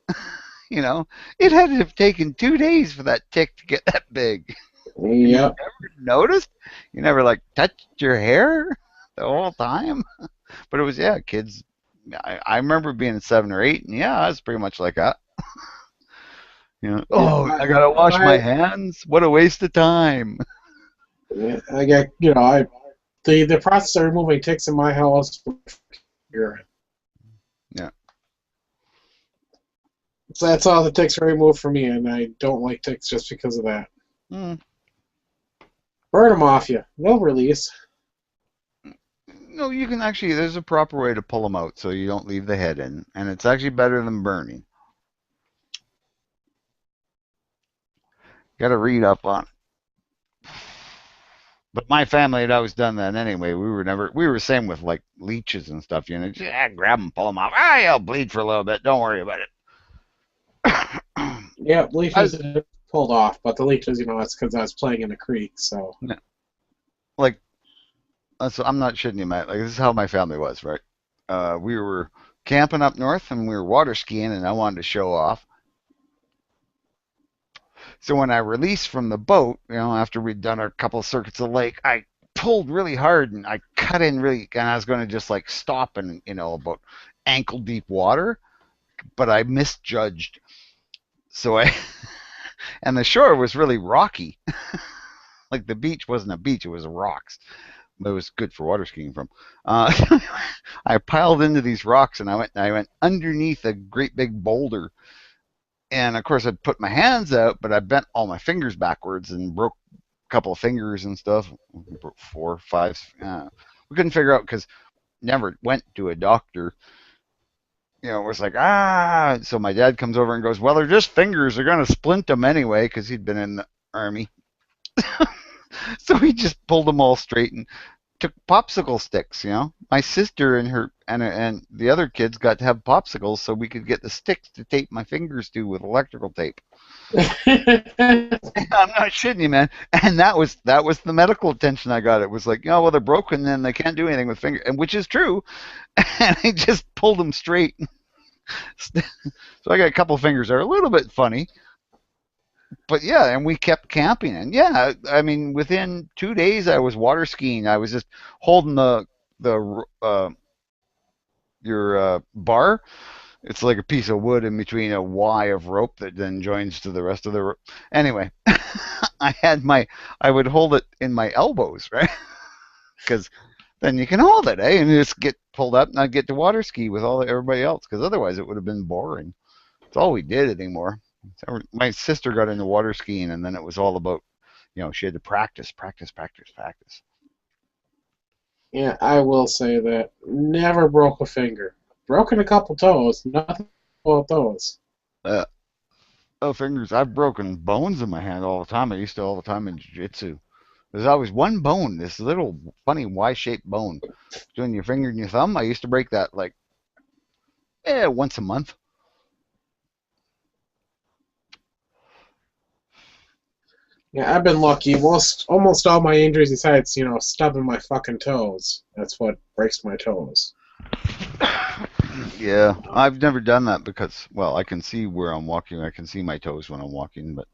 It had to have taken 2 days for that tick to get that big. And you Yep. never noticed? You never like touched your hair the whole time? But it was, yeah, kids. I remember being 7 or 8, and yeah, I was pretty much like that. Yeah, I gotta wash my hands. What a waste of time. I get, the process of removing ticks in my house. Urine. Yeah. So that's all the ticks are removed for me, and I don't like ticks just because of that. Hmm. Burn them off you. No release. No, you can actually. There's a proper way to pull them out so you don't leave the head in, and it's actually better than burning. Got to read up on it. But my family had always done that anyway. We were the same with like leeches and stuff. Just grab them, pull them off. I'll bleed for a little bit. Don't worry about it. Yeah, leeches are pulled off, but the leeches, that's because I was playing in the creek, so. Yeah. Like, so I'm not shitting you, Matt. Like, this is how my family was, right? We were camping up north and we were water skiing, and I wanted to show off. So when I released from the boat, after we'd done a couple of circuits of the lake, I pulled really hard and I cut in really, and I was going to just like stop in, about ankle deep water, but I misjudged. So and the shore was really rocky. Like the beach wasn't a beach, it was rocks. But it was good for water skiing from. I piled into these rocks and I went underneath a great big boulder. And of course, I'd put my hands out, but I bent all my fingers backwards and broke a couple of fingers and stuff. Broke 4, 5. We couldn't figure out because never went to a doctor. It was like, So my dad comes over and goes, well, they're just fingers. They're going to splint them anyway, because he'd been in the army. So he just pulled them all straight and took popsicle sticks. My sister and her and the other kids got to have popsicles so we could get the sticks to tape my fingers to with electrical tape. I'm not shitting you, man. And that was the medical attention I got. It was like, well, they're broken and they can't do anything with fingers, and which is true. And I just pulled them straight. So I got a couple of fingers that are a little bit funny. But yeah, and we kept camping, and yeah, I mean, within 2 days, I was water skiing. I was just holding your bar. It's like a piece of wood in between a Y of rope that then joins to the rest of the rope. Anyway, I would hold it in my elbows, right? Because then you can hold it, and you just get pulled up, and I'd get to water ski with everybody else, because otherwise it would have been boring. It's all we did anymore. So my sister got into water skiing, and then it was all about, she had to practice. Yeah, I will say that. Never broke a finger. Broken a couple toes. Nothing about those. Fingers. I've broken bones in my hand all the time. I used to all the time in jiu-jitsu. There's always one bone, this little funny Y-shaped bone between your finger and your thumb. I used to break that like once a month. Yeah, I've been lucky. Almost all my injuries, besides stubbing my fucking toes. That's what breaks my toes. Yeah, I've never done that because, well, I can see where I'm walking. I can see my toes when I'm walking, but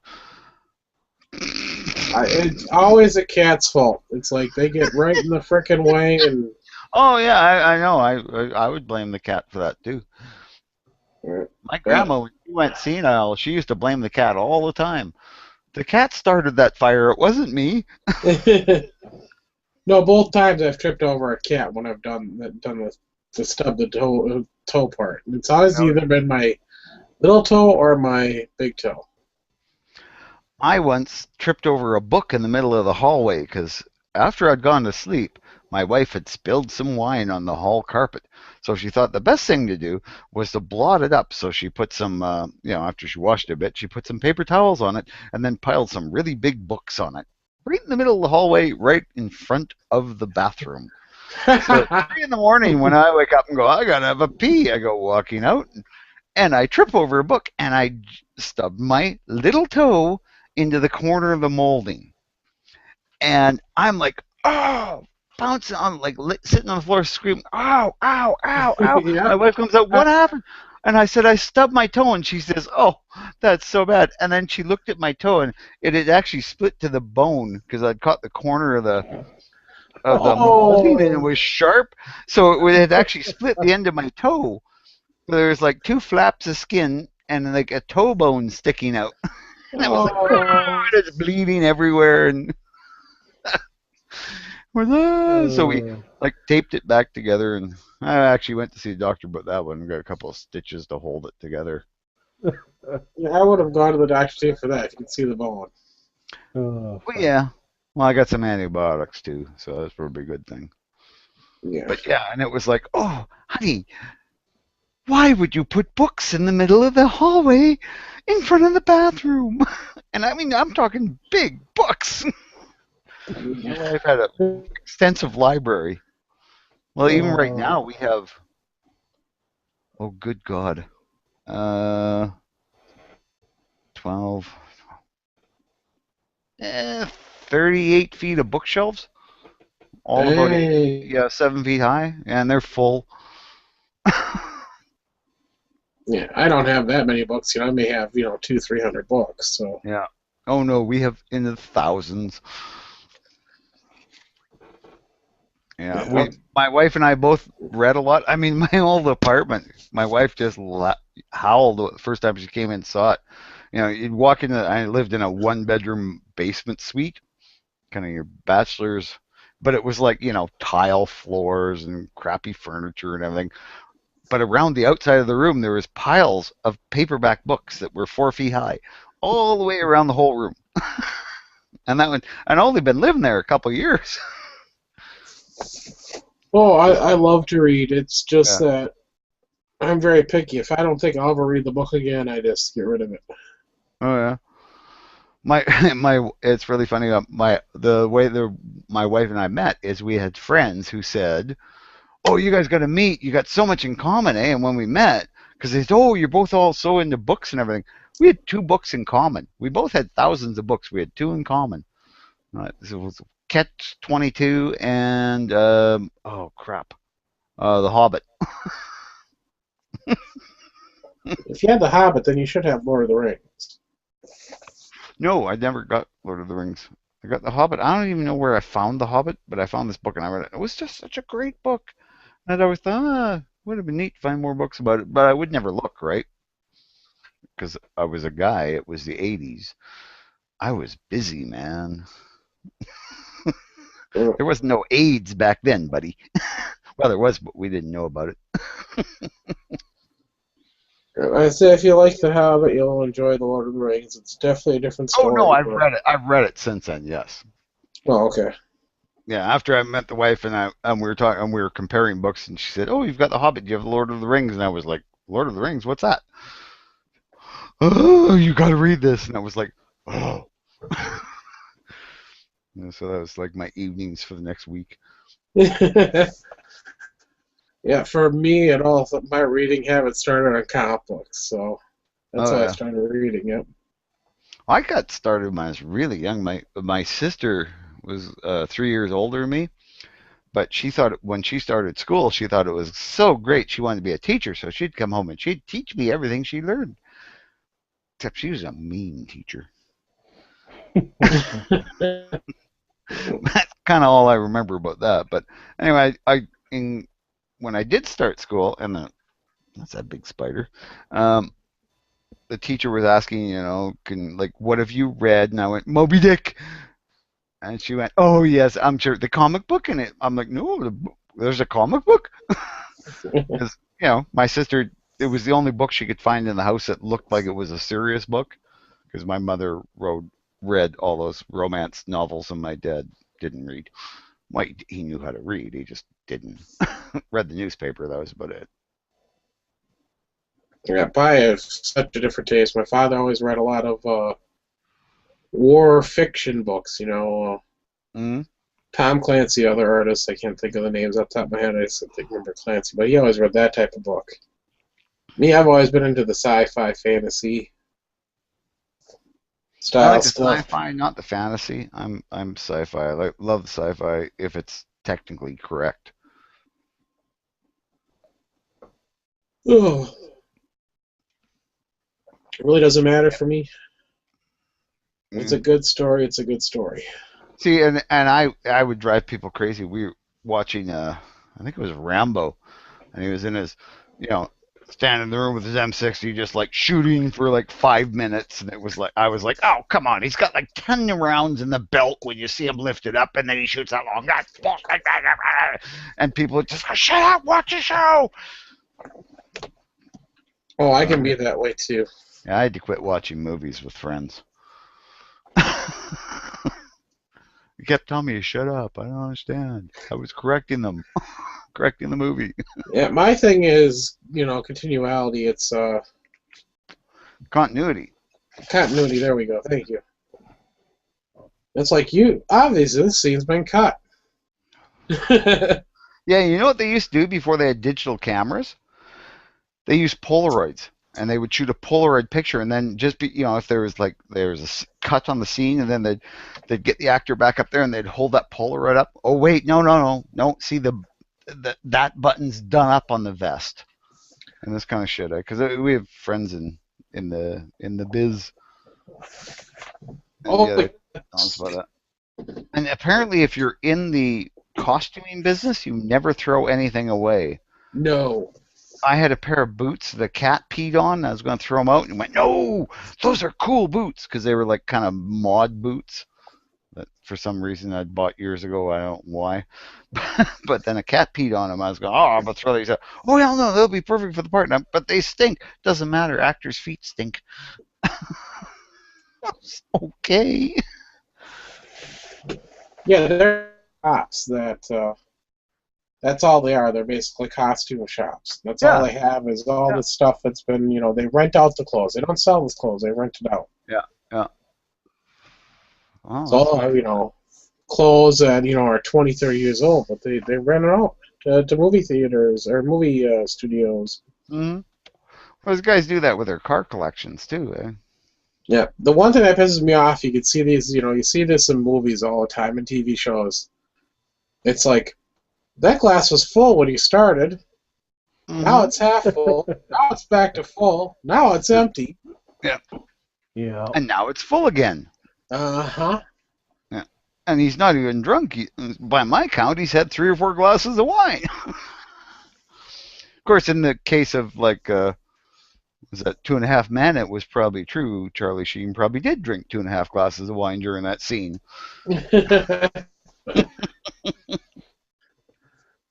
it's always a cat's fault. It's like they get right in the frickin' way, and oh yeah, I know. I would blame the cat for that too. My grandma, when she went senile, she used to blame the cat all the time. The cat started that fire. It wasn't me. No, both times I've tripped over a cat when I've done the stub the toe part. It's always either been my little toe or my big toe. I once tripped over a book in the middle of the hallway because after I'd gone to sleep, my wife had spilled some wine on the hall carpet. So she thought the best thing to do was to blot it up. So she put some, after she washed it a bit, she put some paper towels on it and then piled some really big books on it. Right in the middle of the hallway, right in front of the bathroom. So at 3 in the morning when I wake up and go, I gotta have a pee, I go walking out and I trip over a book and I stub my little toe into the corner of the molding. And I'm like, oh, bouncing on, like sitting on the floor screaming, ow, ow, ow, ow. Yeah. My wife comes out, what happened? And I said, I stubbed my toe. And she says, oh, that's so bad. And then she looked at my toe and it had actually split to the bone because I'd caught the corner of the molding and it was sharp. So it had actually split the end of my toe. There was like 2 flaps of skin and like a toe bone sticking out. And I was like, it's bleeding everywhere. And so we like taped it back together, and I actually went to see the doctor about that one and got a couple of stitches to hold it together. Yeah, I would have gone to the doctor too for that if you could see the bone. Oh, But yeah, well, I got some antibiotics too, so that's probably a good thing. Yeah. But yeah, and it was like, oh, honey, why would you put books in the middle of the hallway in front of the bathroom? And I mean, I'm talking big books. My wife had an extensive library. Well, even right now we have, oh, good God, 12, 38 feet of bookshelves, all about 7 feet high, and they're full. Yeah, I don't have that many books. I may have 200-300 books. So Yeah. Oh no, we have in the thousands. Yeah, my wife and I both read a lot. I mean, my old apartment, my wife just howled the first time she came in and saw it. You'd walk in. I lived in a 1-bedroom basement suite, kind of your bachelor's, but it was like tile floors and crappy furniture and everything. But around the outside of the room, there was piles of paperback books that were 4 feet high, all the way around the whole room. And that one, I'd only been living there a couple of years. Oh, I love to read. It's just that I'm very picky. If I don't think I'll ever read the book again, I just get rid of it. Oh yeah. It's really funny. The way my wife and I met is we had friends who said, "Oh, you guys got to meet. You got so much in common, eh?" And when we met, because they said, "Oh, you're both all so into books and everything," we had 2 books in common. We both had thousands of books. We had 2 in common. This was Catch 22 and oh crap, The Hobbit. If you had The Hobbit, then you should have Lord of the Rings. No, I never got Lord of the Rings. I got The Hobbit. I don't even know where I found The Hobbit, but I found this book and I read it. It was just such a great book. And I always thought, would have been neat to find more books about it, but I would never look, right? Because I was a guy. It was the 80s. I was busy, man. There was no AIDS back then, buddy. Well, there was, but we didn't know about it. I say if you like The Hobbit, you'll enjoy The Lord of the Rings. It's definitely a different story. Oh no, I've read it. I've read it since then. Yes. Oh, okay. Yeah, after I met the wife and we were talking, and we were comparing books, and she said, "Oh, you've got The Hobbit. You have The Lord of the Rings," and I was like, "Lord of the Rings? What's that?" Oh, you got to read this, and I was like, "Oh." So that was like my evenings for the next week. Yeah, for me, my reading habit started on comic books, so that's how I started reading it. I got started when I was really young. My sister was 3 years older than me, but she thought when she started school, she thought it was so great. She wanted to be a teacher, so she'd come home and she'd teach me everything she learned. Except she was a mean teacher. That's kind of all I remember about that. But anyway, when I did start school in the That's that big spider. Um, the teacher was asking, what have you read? And I went, Moby Dick. And she went, oh, yes, I'm sure. The comic book in it. I'm like, no, there's a comic book? Because, my sister, it was the only book she could find in the house that looked like it was a serious book. Because my mother read all those romance novels, and my dad didn't read. Well, he knew how to read. He just didn't. Read the newspaper. That was about it. Yeah, I have such a different taste. My father always read a lot of war fiction books, Mm-hmm. Tom Clancy, other artists. I can't think of the names off the top of my head. I just remember Clancy, but he always read that type of book. Me, I've always been into the sci-fi fantasy I style like the stuff. sci-fi, not the fantasy. I'm sci-fi. I love the sci-fi if it's technically correct. Ugh. It really doesn't matter for me. If it's a good story, it's a good story. See, and I would drive people crazy. We were watching I think it was Rambo, and he was in his, standing in the room with his M60, just like shooting for like 5 minutes, and it was like I was like, oh come on, he's got like 10 rounds in the belt when you see him lift it up, and then he shoots that long. And people would just go, shut up, watch the show. Oh, I can be that way too. Yeah, I had to quit watching movies with friends. You kept telling me to shut up. I don't understand. I was correcting them, correcting the movie. Yeah, my thing is, continuality. It's Continuity. continuity. There we go. Thank you. It's like obviously this scene's been cut. Yeah, you know what they used to do before they had digital cameras? They used Polaroids, and they would shoot a Polaroid picture, and then just be, if there was a cut on the scene, and then they'd get the actor back up there, and they'd hold that Polaroid up. Oh wait, no. See that button's done up on the vest, and this kind of shit. Because we have friends in the biz. And, yeah, they tell us about that. And apparently, if you're in the costuming business, you never throw anything away. No. I had a pair of boots the cat peed on. I was going to throw them out, and he went, no, those are cool boots, because they were like kind of mod boots that for some reason I'd bought years ago. I don't know why. But then a cat peed on them. I was going, oh, I'm going to throw these out. Oh, hell no, they'll be perfect for the part. But they stink. Doesn't matter. Actors' feet stink. Okay. Yeah, they're shops that's all they are. They're basically costume shops. That's all they have is all the stuff that's been, they rent out the clothes. They don't sell the clothes. They rent it out. Yeah. Oh, it's all, clothes that, are 20, 30 years old, but they rent it out to movie theaters or movie studios. Mm-hmm. Well, those guys do that with their car collections, too, eh? Yeah. The one thing that pisses me off, you can see these, you see this in movies all the time, in TV shows. It's like, that glass was full when you started. Mm-hmm. Now it's half full. Now it's back to full. Now it's empty. Yeah. Yeah. And now it's full again. Uh-huh. Yeah. And he's not even drunk. By my count, he's had 3 or 4 glasses of wine. Of course, in the case of, was that 2.5 Men, it was probably true. Charlie Sheen probably did drink 2.5 glasses of wine during that scene.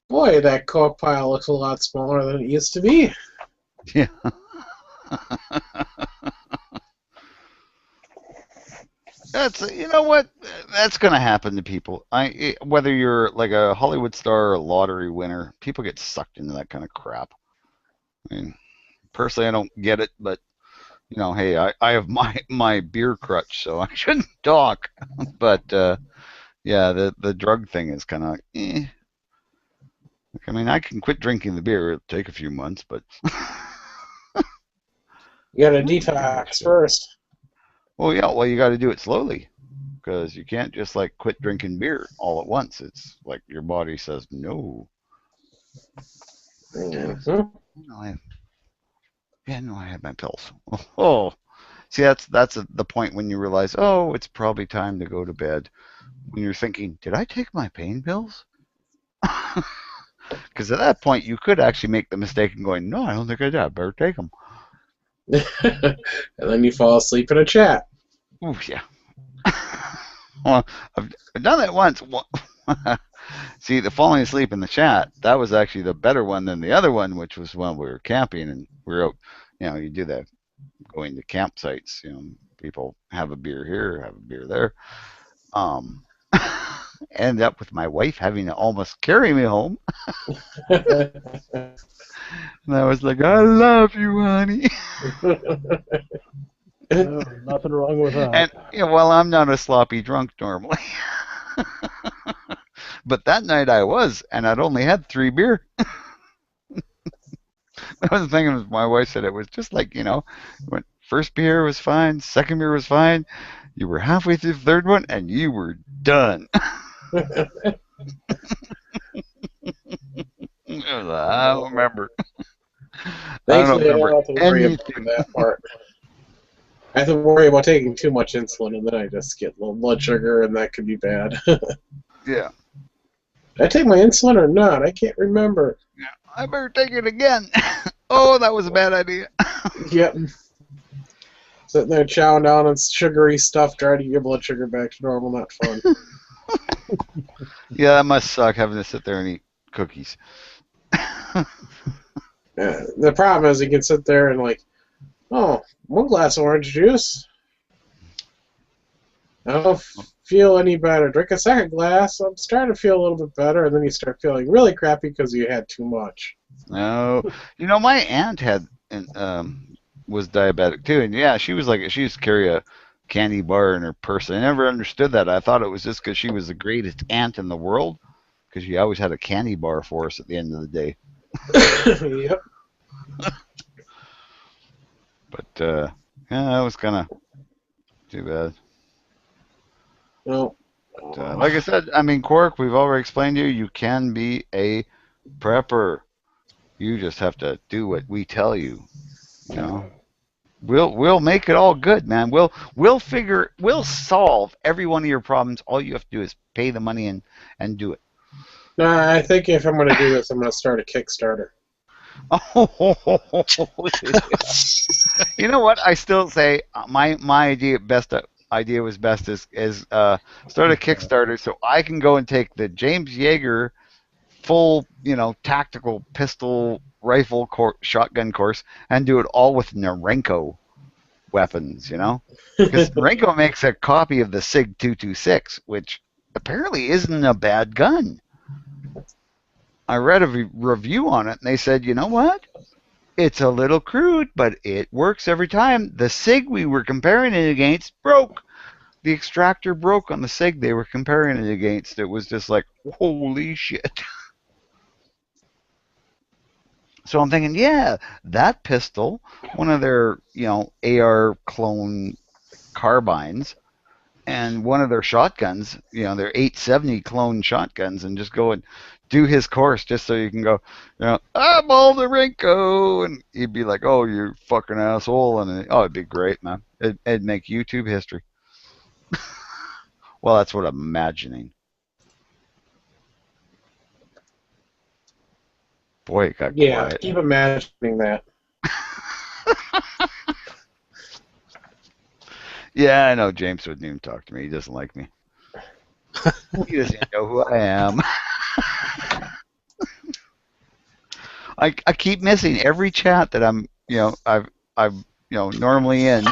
Boy, that coke pile looks a lot smaller than it used to be. Yeah. You know what? That's going to happen to people. Whether you're like a Hollywood star or a lottery winner, people get sucked into that kind of crap. I mean, personally, I don't get it, but hey, I have my beer crutch, so I shouldn't talk. But yeah, the drug thing is kind of I mean, I can quit drinking the beer. It'll take a few months, but you got to detox first. Well, yeah. Well, you got to do it slowly, because you can't just quit drinking beer all at once. It's like your body says no. Mm-hmm. I had my pills. Oh, see, that's the point when you realize, oh, it's probably time to go to bed. When you're thinking, did I take my pain pills? Because at that point, you could actually make the mistake of going, no, I don't think I did. I better take them. And then you fall asleep in a chat. Ooh, yeah. Well, I've done that once. See, the falling asleep in the chat, that was actually the better one than the other one, which was when we were camping and we were out. You do that going to campsites. People have a beer here, have a beer there. End up with my wife having to almost carry me home. And I was like, I love you, honey. No, nothing wrong with that. And well, I'm not a sloppy drunk normally. But that night I was, and I'd only had 3 beer. I was thinking, my wife said it was just like, when first beer was fine, second beer was fine, you were halfway through the third one, and you were done. I don't remember. Thankfully, I don't have to worry about that part. I have to worry about taking too much insulin, and then I just get low blood sugar, and that could be bad. Yeah. Did I take my insulin or not? I can't remember. Yeah, I better take it again. Oh, that was a bad idea. Yep. Sitting there chowing down on sugary stuff, trying to get your blood sugar back to normal, not fun. Yeah, that must suck having to sit there and eat cookies. The problem is you can sit there and oh, 1 glass of orange juice. I don't feel any better. Drink a second glass. I'm starting to feel a little bit better, and then you start feeling really crappy because you had too much. No, my aunt was diabetic too, and yeah, she used to carry a candy bar in her purse. I never understood that. I thought it was just because she was the greatest aunt in the world, because she always had a candy bar for us at the end of the day. Yep. But yeah, that was kind of too bad. No. Like I said, Quark, we've already explained to you, you can be a prepper. You just have to do what we tell you. We'll make it all good, man. We'll solve every one of your problems. All you have to do is pay the money and do it. Nah, I think if I'm going to do this, I'm going to start a Kickstarter. You know what? I still say my idea was best is start a Kickstarter so I can go and take the James Yeager full tactical pistol rifle shotgun course and do it all with Norenko weapons. Because Norenko makes a copy of the SIG 226, which apparently isn't a bad gun. I read a review on it, and they said, you know what? It's a little crude, but it works every time. The SIG we were comparing it against broke. The extractor broke on the SIG they were comparing it against. It was just like, holy shit. So I'm thinking, yeah, that pistol, one of their, AR clone carbines, and one of their shotguns, their 870 clone shotguns, and just go and do his course just so you can go, I'm Alderenko, and he'd be like, oh, you fucking asshole, and it'd be great, man. It'd make YouTube history. Well, that's what I'm imagining. Boy, it got quiet. Keep imagining that. Yeah, I know James wouldn't even talk to me. He doesn't like me. He doesn't know who I am. I keep missing every chat that I'm normally in.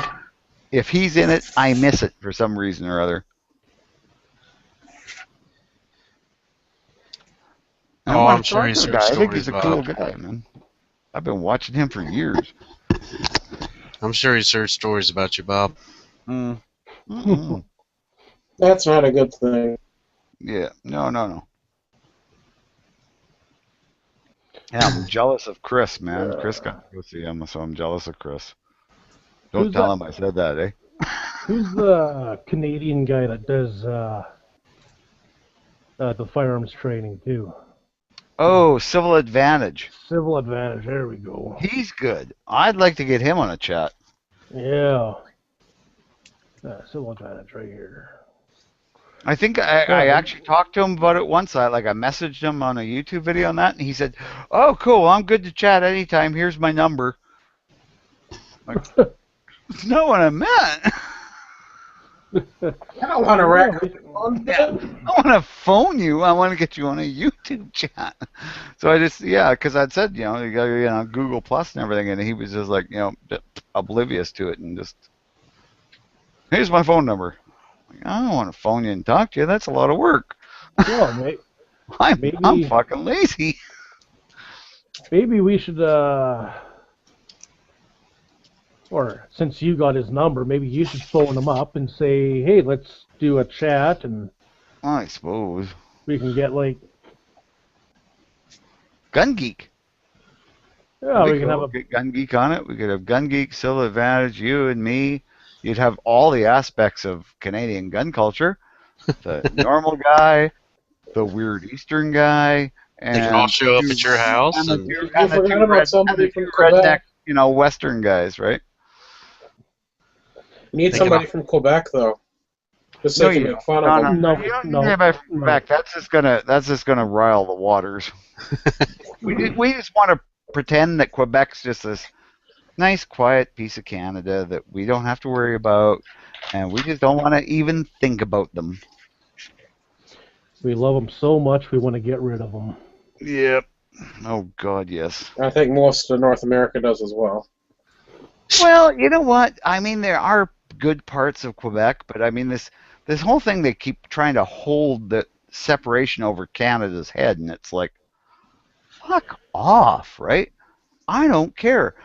If he's in it, I miss it for some reason or other. I'm sure he's heard I think stories he's a cool guy, man. I've been watching him for years. I'm sure he's heard stories about you, Bob. That's not a good thing. Yeah, no. Yeah, I'm jealous of Chris, man. Chris got to go see him, so I'm jealous of Chris. Don't tell him I said that, eh? Who's the Canadian guy that does the firearms training too? Oh, Civil Advantage. Civil Advantage, there we go. He's good. I'd like to get him on a chat. Yeah. Civil Advantage right here. I think Yeah, I actually talked to him about it once. I messaged him on a YouTube video on that, and he said, "Oh, cool. I'm good to chat anytime. Here's my number." Like, that's not what I meant. I don't want to yeah, record on Yeah, I want to phone you. I want to get you on a YouTube chat. So I just, yeah, because I'd said, you got, Google Plus and everything, and he was just like, oblivious to it, and just, here's my phone number. Like, I don't want to phone you and talk to you. That's a lot of work. well, I'm fucking lazy. maybe we should, or since you got his number, maybe you should phone him up and say, hey, let's do a chat, and I suppose. we can get like, Gun Geek. yeah, we can have a Get Gun Geek on it. We could have Gun Geek, Still Advantage, you and me. You'd have all the aspects of Canadian gun culture. The normal guy, the weird Eastern guy, They can all and show up at your house, and the and two, You forgot about somebody from Quebec. redneck, Western guys, right? You need They can somebody from Quebec, though. Just so No, you can you make don't. fun No, of no, them. No, you don't no, need anybody from no. Quebec. That's just gonna rile the waters. We just want to pretend that Quebec's just this nice, quiet piece of Canada that we don't have to worry about, and we just don't want to even think about them. We love them so much, we want to get rid of them. Yep. Oh God, yes. I think most of North America does as well. Well, you know what? I mean, there are good parts of Quebec, but I mean, this whole thing they keep trying to hold the separation over Canada's head, and it's like, fuck off, right? I don't care.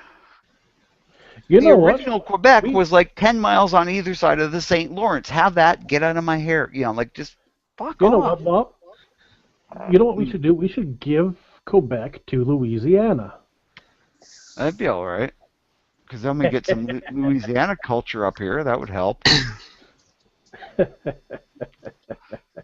You The know what? original Quebec was like 10 miles on either side of the St. Lawrence. Have that, get out of my hair. Just fuck You know off. what, Bob? You know what we should do? We should give Quebec to Louisiana. That'd be all right. Because then we get some Louisiana culture up here. That would help.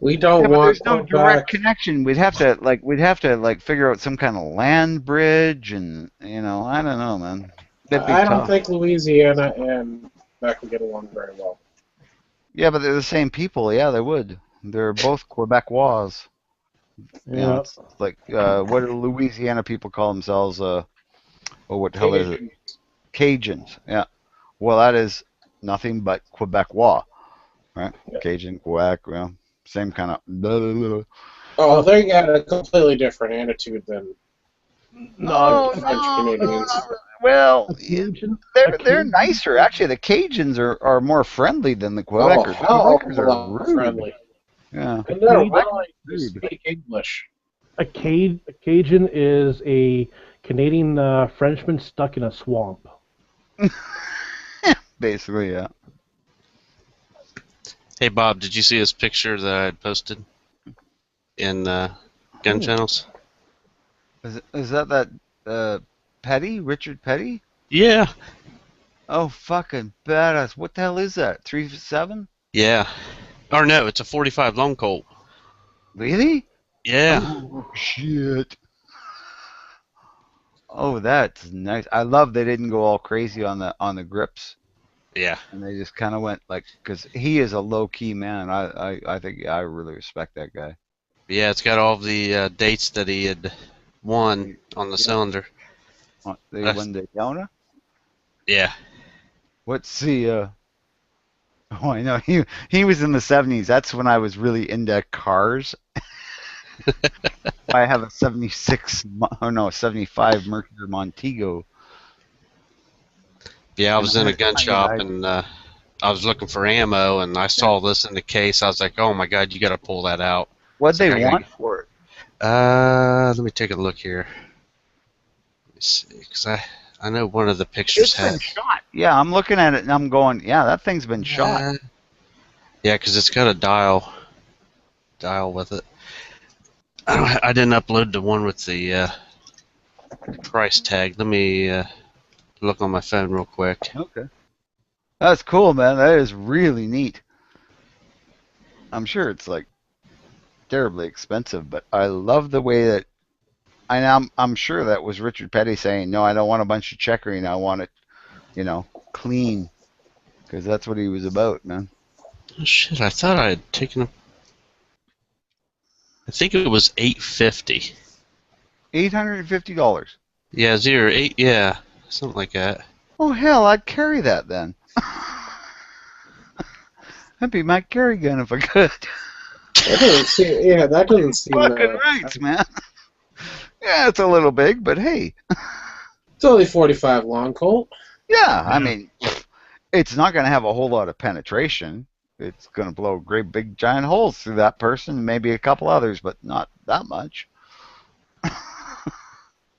We don't Yeah, but want there's no Quebec. direct connection. We'd have to figure out some kind of land bridge, and I don't know, man. That'd be I don't tough. think Louisiana and Quebec would get along very well. Yeah, but they're the same people. Yeah, they would. They're both Quebecois. Yeah. It's like what do Louisiana people call themselves? What the hell is it? Cajuns. Yeah. Well, that is nothing but Quebecois, right? Yeah. Cajun, Quebec, same kind of. Oh, they got a completely different attitude than No, French Canadians. well, Cajun, they're nicer. Actually, the Cajuns are more friendly than the Oh, Quebecers. The hell, Quebecers are rude. friendly. Yeah. And they're Cajun- willing to Rude. speak English. a Cajun is a Canadian Frenchman stuck in a swamp. Basically, yeah. hey Bob, did you see this picture that I had posted in Gun Channels? Is that Petty? Richard Petty? Yeah. Oh, fucking badass. What the hell is that? 3.7? Yeah. Or no, it's a 45 long Colt. Really? Yeah. Oh, shit. Oh, that's nice. I love they didn't go all crazy on the grips, Yeah. and they just kind of went because he is a low key man. I think I really respect that guy. Yeah, it's got all the dates that he had won on the cylinder. They won Daytona. Yeah. What's the? Oh, I know he was in the 70s. That's when I was really into cars. I have a 75 Mercury Montego. Yeah, I was in a gun shop I- and I was looking for ammo and I saw this in the case. I was like, oh my god, you got to pull that out. What'd they I gotta want for it? Let me take a look here. Let me see, because I know one of the pictures It's been had. shot. Yeah, I'm looking at it and I'm going, yeah, that thing's been shot. Yeah, because it's got a dial with it. I didn't upload the one with the price tag. Let me look on my phone real quick. Okay. That's cool, man. That is really neat. I'm sure it's like terribly expensive, but I love the way that I'm sure that was Richard Petty saying, no, I don't want a bunch of checkering. I want it, clean, because that's what he was about, man. Oh shit! I thought I had taken a I think it was $850. $850. Yeah, 08. Yeah, something like that. Oh hell, I'd carry that then. That'd be my carry gun if I could. That doesn't seem. Yeah, that doesn't seem. Fucking rights, man. Yeah, it's a little big, but hey. It's only 45 long Colt. Yeah, I mean, it's not going to have a whole lot of penetration. It's going to blow great big giant holes through that person, maybe a couple others, but not that much.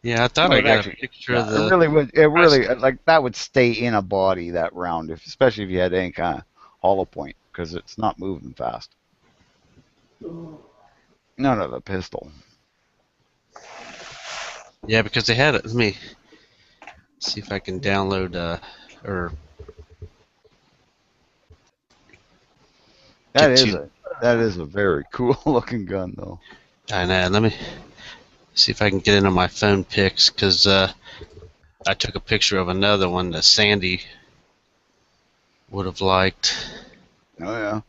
Yeah, I thought I got a picture of the. It really would. It really like that would stay in a body that round, especially if you had any kind of hollow point, because it's not moving fast. None of a pistol. Yeah, because they had it. Let me see if I can download or. That is a very cool looking gun, though. I know. Let me see if I can get into my phone pics, because I took a picture of another one that Sandy would have liked. Oh yeah.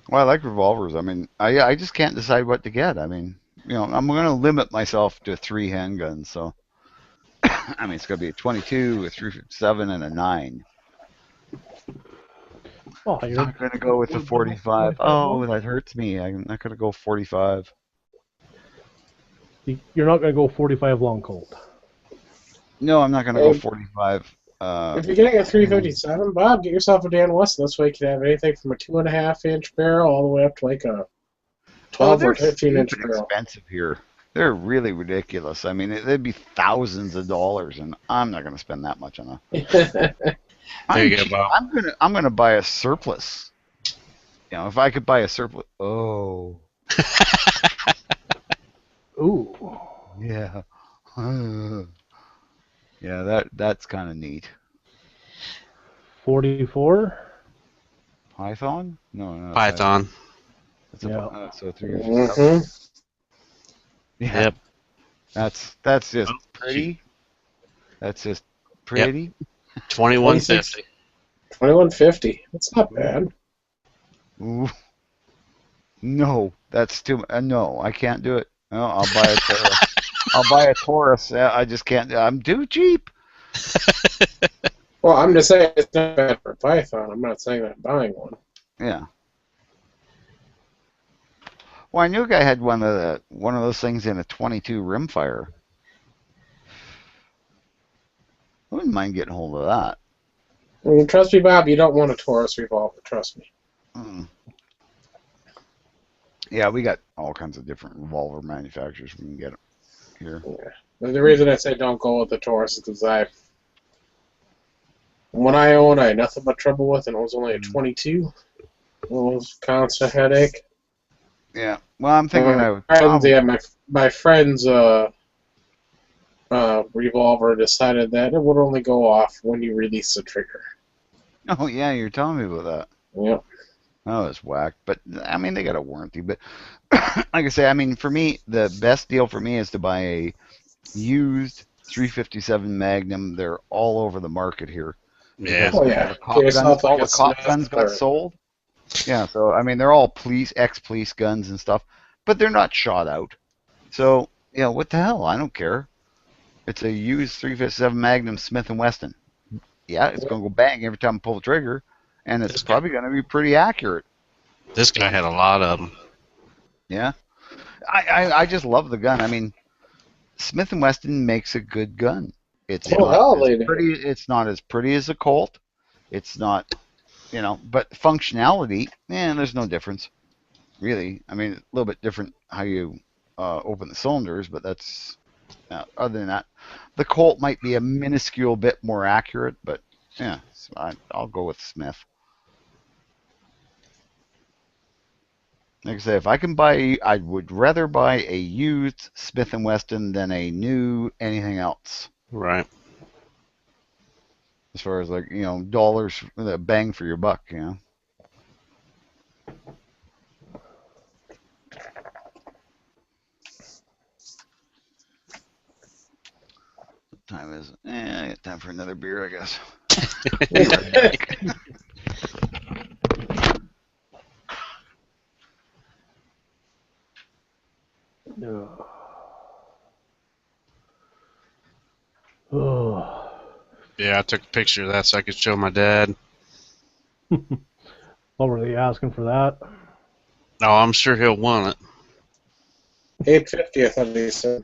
Well, I like revolvers. I mean, I just can't decide what to get. I mean, I'm going to limit myself to 3 handguns. So, I mean, it's going to be a 22, a 357, and a 9. Oh, I'm not going to go with the 45. Oh, that hurts me. I'm not going to go 45. You're not going to go 45 long Colt. No, I'm not going to go 45. If you're getting a 357, Bob, get yourself a Dan Wesson. This way you can have anything from a 2.5-inch barrel all the way up to like a 12 or 15-inch barrel. Expensive here. They're really ridiculous. I mean, they'd be thousands of dollars, and I'm not going to spend that much on a. There you go, Bob. I'm gonna buy a surplus. If I could buy a surplus. Oh. Ooh. Yeah. Yeah, that's kind of neat. 44. Python? No. Python. That's Yeah. so 357. Yeah. Yep. That's just pretty. That's just pretty. 2150. 2150. That's not bad. Ooh. No, that's too. No, I can't do it. No, I'll buy a Taurus. I'll buy a Taurus. I just can't. I'm too cheap. Well, I'm just saying it's not bad for a Python. I'm not saying that I'm buying one. Yeah. Well, I knew a guy had one of those things in a 22 rimfire. I wouldn't mind getting hold of that. I mean, trust me, Bob, you don't want a Taurus revolver. Trust me. Yeah, we got all kinds of different revolver manufacturers we can get here. Yeah. And the reason I say don't go with the Taurus is because when I owned, I had nothing but trouble with, and it was only a 22. It was a constant headache. Yeah. Well, I'm thinking my friend's revolver decided that it would only go off when you release the trigger. Oh yeah, you're telling me about that. Yep. Oh, it's whacked. But I mean, they got a warranty. But like I say, I mean, for me, the best deal for me is to buy a used 357 Magnum. They're all over the market here. Yeah. Oh yeah. All the cop guns got sold. Yeah, so I mean, they're all ex-police guns and stuff, but they're not shot out. So what the hell? I don't care. It's a used 357 Magnum Smith & Wesson. Yeah, it's going to go bang every time I pull the trigger, and it's probably going to be pretty accurate. This guy had a lot of them. Yeah. I just love the gun. I mean, Smith & Wesson makes a good gun. It's not as pretty as a Colt. It's not, but functionality, there's no difference, really. I mean, a little bit different how you open the cylinders, but that's other than that. The Colt might be a minuscule bit more accurate, but yeah, I'll go with Smith. Like I say, if I can I would rather buy a used Smith & Wesson than a new anything else. Right. As far as dollars, bang for your buck, What time is it? I got time for another beer, I guess. Yeah, I took a picture of that so I could show my dad. What were they asking for that? Oh, I'm sure he'll want it. 850, I thought he said.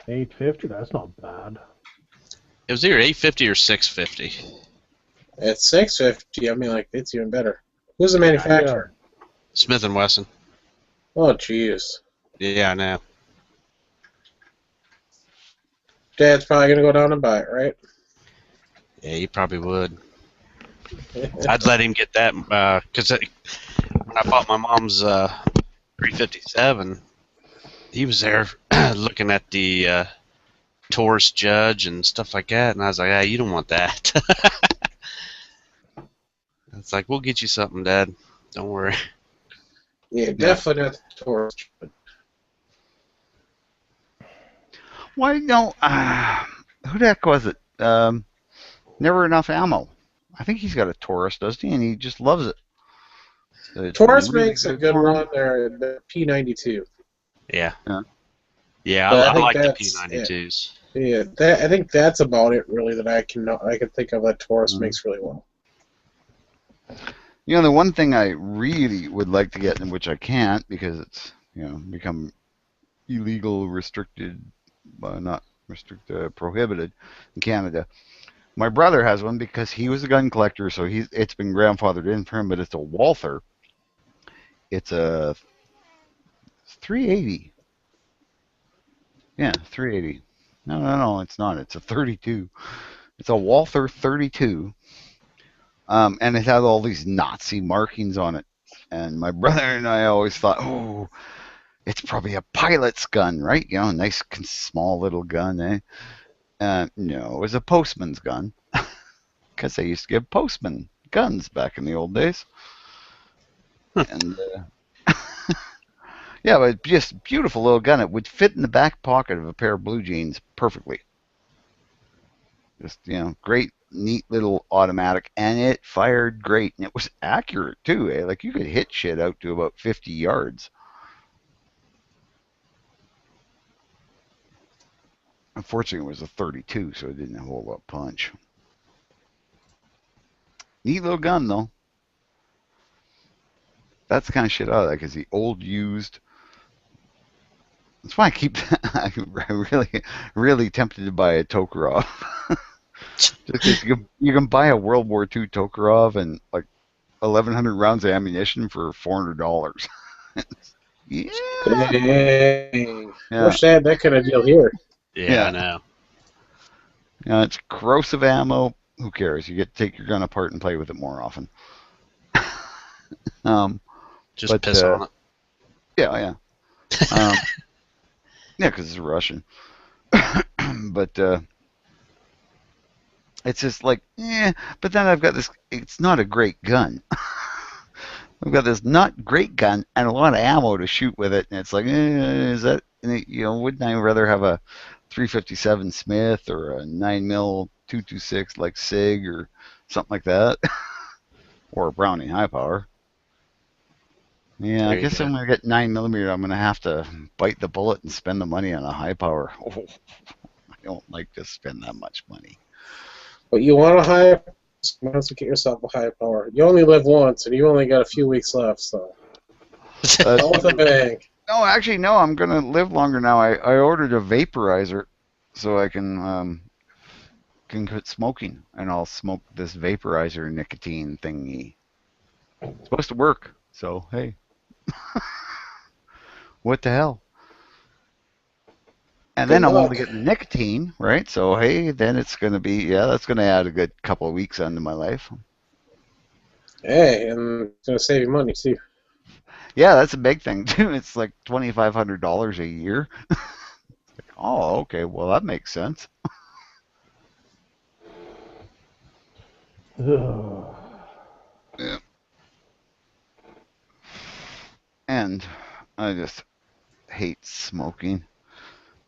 850. That's not bad. It was either 850 or 650. At 650, I mean, like, it's even better. Who's the Yeah, manufacturer? Smith and Wesson. Oh, jeez. Yeah, I know. Dad's probably going to go down and buy it, right? Yeah, he probably would. I'd let him get that because when I bought my mom's 357, he was there looking at the Taurus Judge and stuff like that, and I was like, "Ah, you don't want that." It's like, we'll get you something, Dad. Don't worry. Yeah, definitely not the Taurus. Why no? Who the heck was it? Never enough ammo. I think he's got a Taurus, doesn't he? And he just loves it. It's Taurus really makes a good for him. one there, the P92. Yeah. Yeah. Yeah, But I I think like the that's P92s. Yeah, I think that's about it really that I can think of that Taurus makes really well. You know, the one thing I really would like to get, and which I can't because it's become illegal, restricted, not restricted, prohibited in Canada. My brother has one because he was a gun collector, so it's been grandfathered in for him. But it's a Walther. It's a 380. Yeah, 380. No, it's not. It's a 32. It's a Walther 32. And it had all these Nazi markings on it. And my brother and I always thought, oh, it's probably a pilot's gun, right? You know, nice small little gun, eh? No, it was a postman's gun. Because they used to give postmen guns back in the old days. And yeah, but just beautiful little gun. It would fit in the back pocket of a pair of blue jeans perfectly. Just, great, neat little automatic, and it fired great, and it was accurate too. Eh? Like you could hit shit out to about 50 yards. Unfortunately, it was a 32, so it didn't have a whole lot of punch. Neat little gun though. That's the kind of shit I like. Is the old used. That's why I keep. I'm really tempted to buy a Tokarov. Just you can buy a World War II Tokarov and like 1,100 rounds of ammunition for $400. Yeah. Dang. Yeah. Wish they had that kind of deal here. Yeah, I know. It's corrosive ammo. Who cares? You get to take your gun apart and play with it more often. Just piss on it. Yeah. Yeah, because it's Russian. But it's just like, but then I've got this, it's not a great gun. I've got this not great gun and a lot of ammo to shoot with it, and it's like, is that, wouldn't I rather have a 357 Smith or a 9mm 226 like SIG or something like that? Or a Browning high power. Yeah, I guess I'm going to get 9mm. I'm going to have to bite the bullet and spend the money on a high power. Oh, I don't like to spend that much money. But you want a high, might as well get yourself a high power. You only live once, and you only got a few weeks left, so. All with a bang. No, actually, no. I'm going to live longer now. I ordered a vaporizer so I can quit smoking, and I'll smoke this vaporizer nicotine thingy. It's supposed to work, so hey. What the hell? And then I'm only getting nicotine, right? So hey, then it's going to be, that's going to add a good couple of weeks onto my life. Hey, and it's going to save you money too. Yeah, that's a big thing too. It's like $2,500 a year. Oh, okay. Well, that makes sense. Yeah. And I just hate smoking.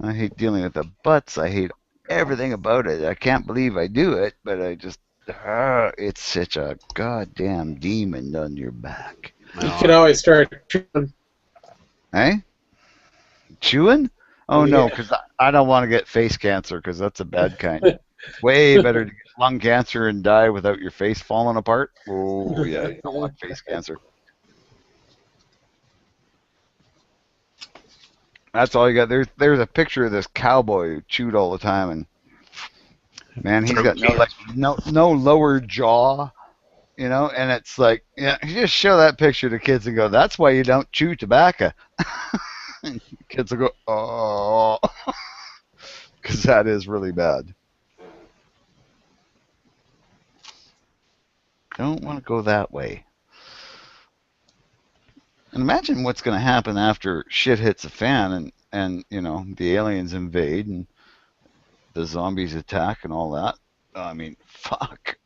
I hate dealing with the butts. I hate everything about it. I can't believe I do it, but I just, it's such a goddamn demon on your back. You can always start chewing. Eh? Chewing? Oh, no, because I don't want to get face cancer because that's a bad kind. Way better to get lung cancer and die without your face falling apart. Oh yeah, you don't want face cancer. That's all you got. There's a picture of this cowboy who chewed all the time, and man, he's got no lower jaw, and it's like, yeah, you just show that picture to kids and go, that's why you don't chew tobacco. And kids will go, oh, because that is really bad. Don't want to go that way. And imagine what's going to happen after shit hits the fan and the aliens invade and the zombies attack and all that. I mean, fuck.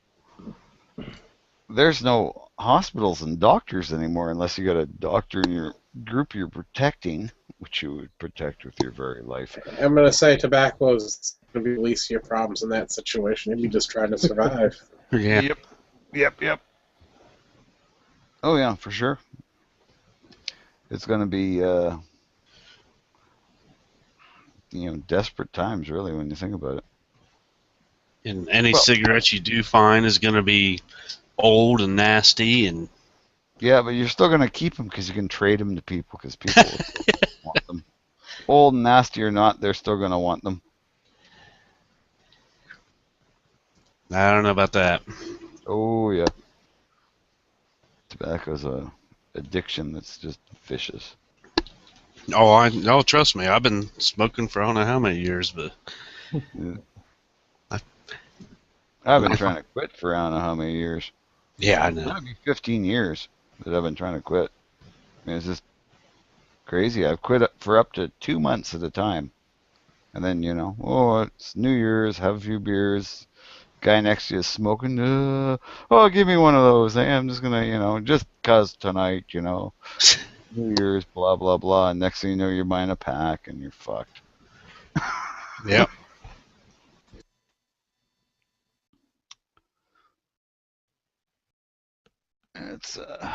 There's no hospitals and doctors anymore unless you got a doctor in your group you're protecting, which you would protect with your very life. I'm going to say tobacco is going to be the least of your problems in that situation. You'd be just trying to survive. Yeah. Yep. Oh, yeah, for sure. It's going to be, desperate times, really, when you think about it. And any cigarettes you do find is going to be old and nasty. And yeah, but you're still going to keep them because you can trade them to people because people want them. Old and nasty or not, they're still going to want them. I don't know about that. Oh, yeah. Tobacco's a addiction that's just vicious. Oh, trust me. I've been smoking for I don't know how many years, but Yeah. I've been trying to quit for I don't know how many years. yeah, I know. It might be 15 years that I've been trying to quit. I mean, it's just crazy. I've quit for up to 2 months at a time. And then, it's New Year's, have a few beers. Guy next to you is smoking. Oh, give me one of those. Hey, I'm just going to, just 'cause tonight, New Year's, blah, blah, blah. And next thing you know, you're buying a pack and you're fucked. Yep. It's a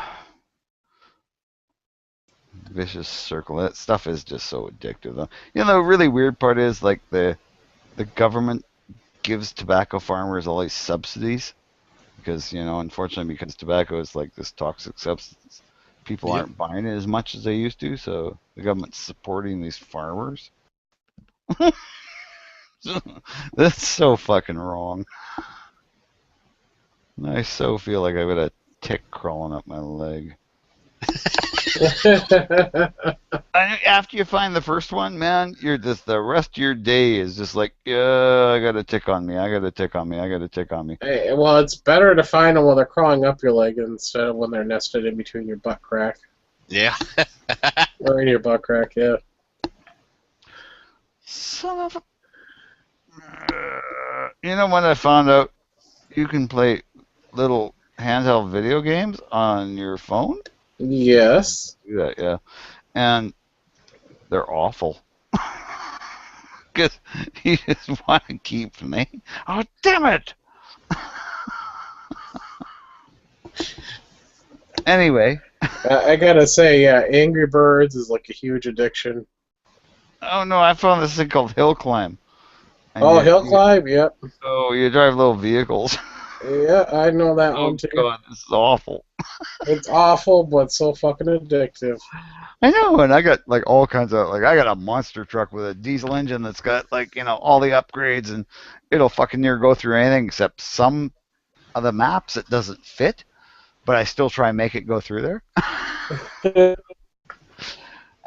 vicious circle. That stuff is just so addictive, though. The really weird part is, like, the government gives tobacco farmers all these subsidies because, unfortunately, because tobacco is like this toxic substance, people aren't buying it as much as they used to, so the government's supporting these farmers. That's so fucking wrong. I so feel like I've got a tick crawling up my leg. After you find the first one, man, you're just the rest of your day is just like, I got a tick on me. I got a tick on me. I got a tick on me. Hey, well, it's better to find them while they're crawling up your leg instead of when they're nested in between your butt crack. Yeah. Or in your butt crack, yeah. Son of a... when I found out you can play little handheld video games on your phone? Yes. Do that, yeah. And they're awful. Because you just want to keep playing. Oh, damn it! Anyway. I gotta say, yeah, Angry Birds is like a huge addiction. Oh, no, I found this thing called Hill Climb. And Hill Climb? Yep. Oh, you drive little vehicles. Yeah, I know that one too. Oh, God, this is awful. It's awful, but so fucking addictive. I know, and I got like all kinds of I got a monster truck with a diesel engine that's got all the upgrades, and it'll fucking near go through anything except some of the maps it doesn't fit, but I still try and make it go through there.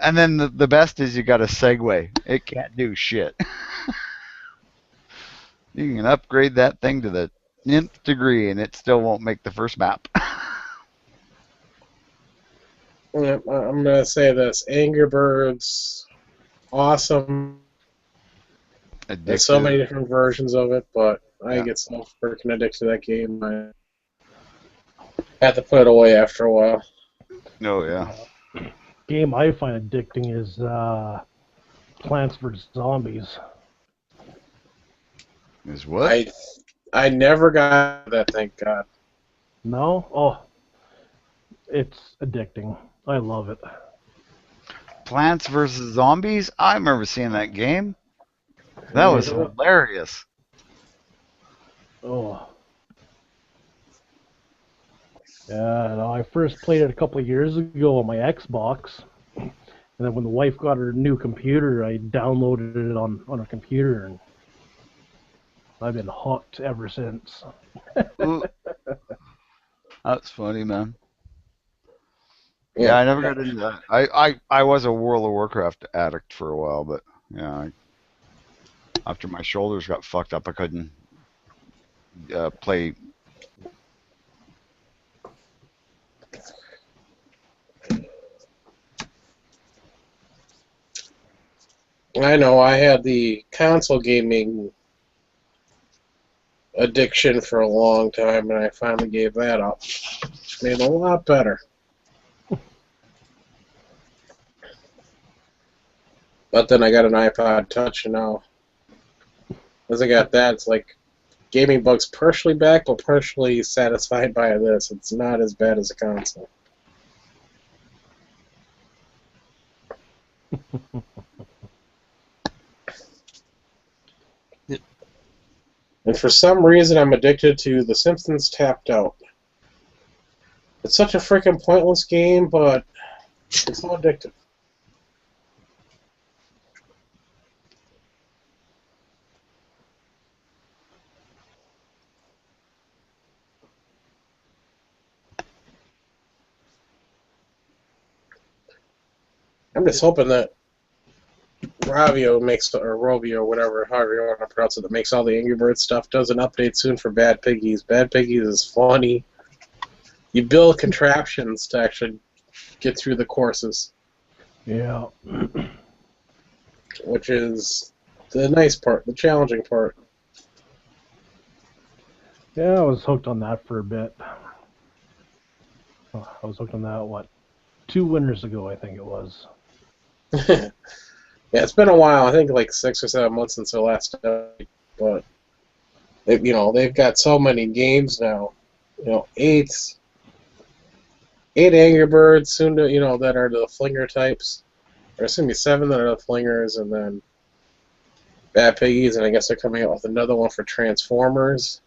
And then the best is you got a Segway. It can't do shit. You can upgrade that thing to the nth degree, and it still won't make the first map. I'm gonna say this: Angry Birds, awesome. Addictive. There's so many different versions of it, but I get so freaking addicted to that game. I had to put it away after a while. Oh yeah. Game I find addicting is Plants vs Zombies. Is what? I never got that, thank God. No? Oh, it's addicting. I love it. Plants vs. Zombies? I remember seeing that game. That was hilarious. Oh. Yeah, no, I first played it a couple of years ago on my Xbox. And then when the wife got her new computer, I downloaded it on her computer, and I've been hooked ever since. Ooh, that's funny, man. Yeah, Yeah. I never got into that. I was a World of Warcraft addict for a while, but yeah, after my shoulders got fucked up, I couldn't play. I know. I had the console gaming addiction for a long time, and I finally gave that up. It's made it a lot better. But then I got an iPod Touch, and now, as I got that, it's like gaming bug's partially back, but partially satisfied by this. It's not as bad as a console. Yep. And for some reason, I'm addicted to The Simpsons Tapped Out. It's such a freaking pointless game, but it's so addictive. I'm just hoping that Rovio makes, or Rovio, whatever, however you want to pronounce it, that makes all the Angry Birds stuff, does an update soon for Bad Piggies. Bad Piggies is funny. You build contraptions to actually get through the courses, Yeah. which is the nice part, the challenging part. Yeah, I was hooked on that for a bit. I was hooked on that, what, 2 winters ago, I think it was. Yeah, it's been a while. I think like 6 or 7 months since the last update, but they've got so many games now. Eight Angry Birds soon to that are the flinger types. There's gonna be 7 that are the flingers, and then Bad Piggies, and I guess they're coming out with another one for Transformers.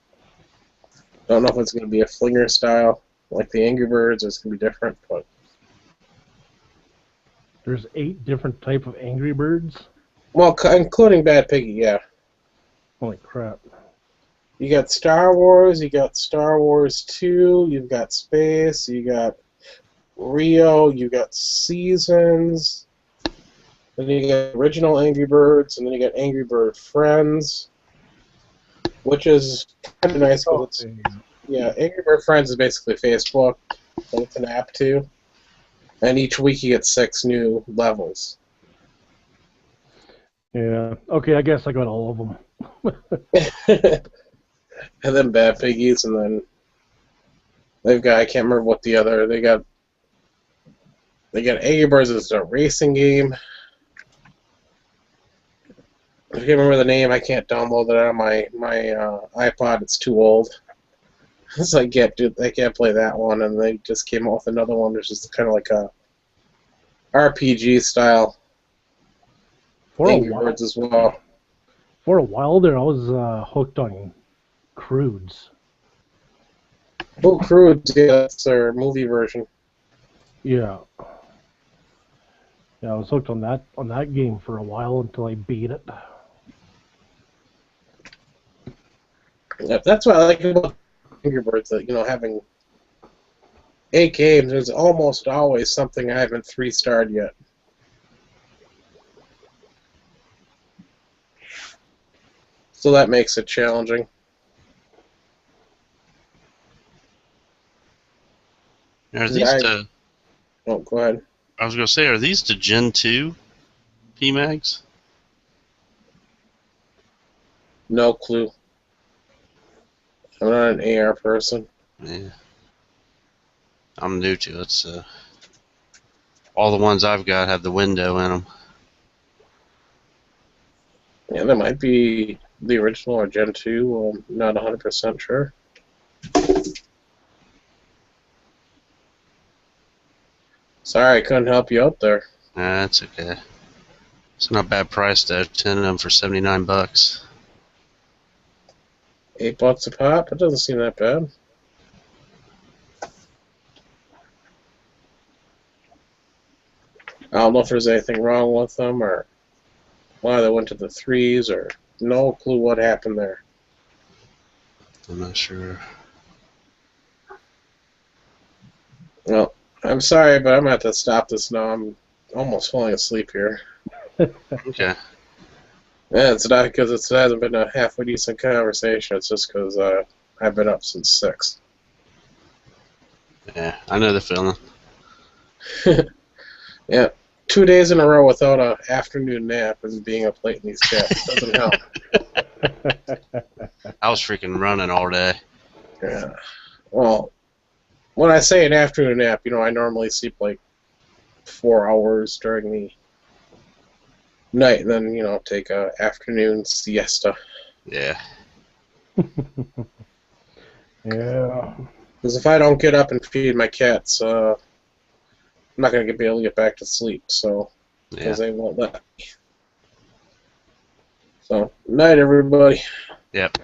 Don't know if it's gonna be a flinger style like the Angry Birds, or it's gonna be different, but There's 8 different type of Angry Birds. well, including Bad Piggy, yeah. Holy crap. You got Star Wars, you got Star Wars 2, you've got Space, you got Rio, you got Seasons, then you got original Angry Birds, and then you got Angry Bird Friends, which is kind of nice because Angry Bird Friends is basically Facebook, but it's an app too, and each week you get 6 new levels. Yeah. Okay, I guess I got all of them. And then Bad Piggies, and then they've got, I can't remember what the other, they got Angry Birds as a racing game. I can't remember the name. I can't download it on my iPod. It's too old. So I can't play that one. And they just came out with another one, which is kind of like a RPG style Angry Birds as well. For a while there, I was hooked on Crudes. Oh, Crude, yeah, that's their movie version. Yeah. Yeah, I was hooked on that game for a while until I beat it. Yeah, that's what I like about Angry Birds. That having 8 games, there's almost always something I haven't 3-starred yet. So that makes it challenging. Are these to? Oh, go ahead. I was gonna say, are these to Gen 2 PMags? No clue. I'm not an AR person. Yeah, I'm new to it, so all the ones I've got have the window in them. Yeah, that might be the original or Gen 2. I'm not 100% sure. Sorry, I couldn't help you out there. Nah, that's okay. It's not a bad price though. 10 of them for $79. $8 a pop. It doesn't seem that bad. I don't know if there's anything wrong with them or why they went to the threes or no clue what happened there. I'm not sure. Well, I'm sorry, but I'm going to have to stop this now. I'm almost falling asleep here. Okay. Yeah, it's not because it hasn't been a halfway decent conversation. It's just because I've been up since 6. Yeah, I know the feeling. Yeah, 2 days in a row without an afternoon nap and being up late in these chats doesn't help. I was freaking running all day. Yeah. Well, when I say an afternoon nap, I normally sleep like 4 hours during the night and then, take a afternoon siesta. Yeah. Yeah. Because if I don't get up and feed my cats, I'm not going to be able to get back to sleep, so, Yeah. because they won't let me. So, night, everybody. Yep.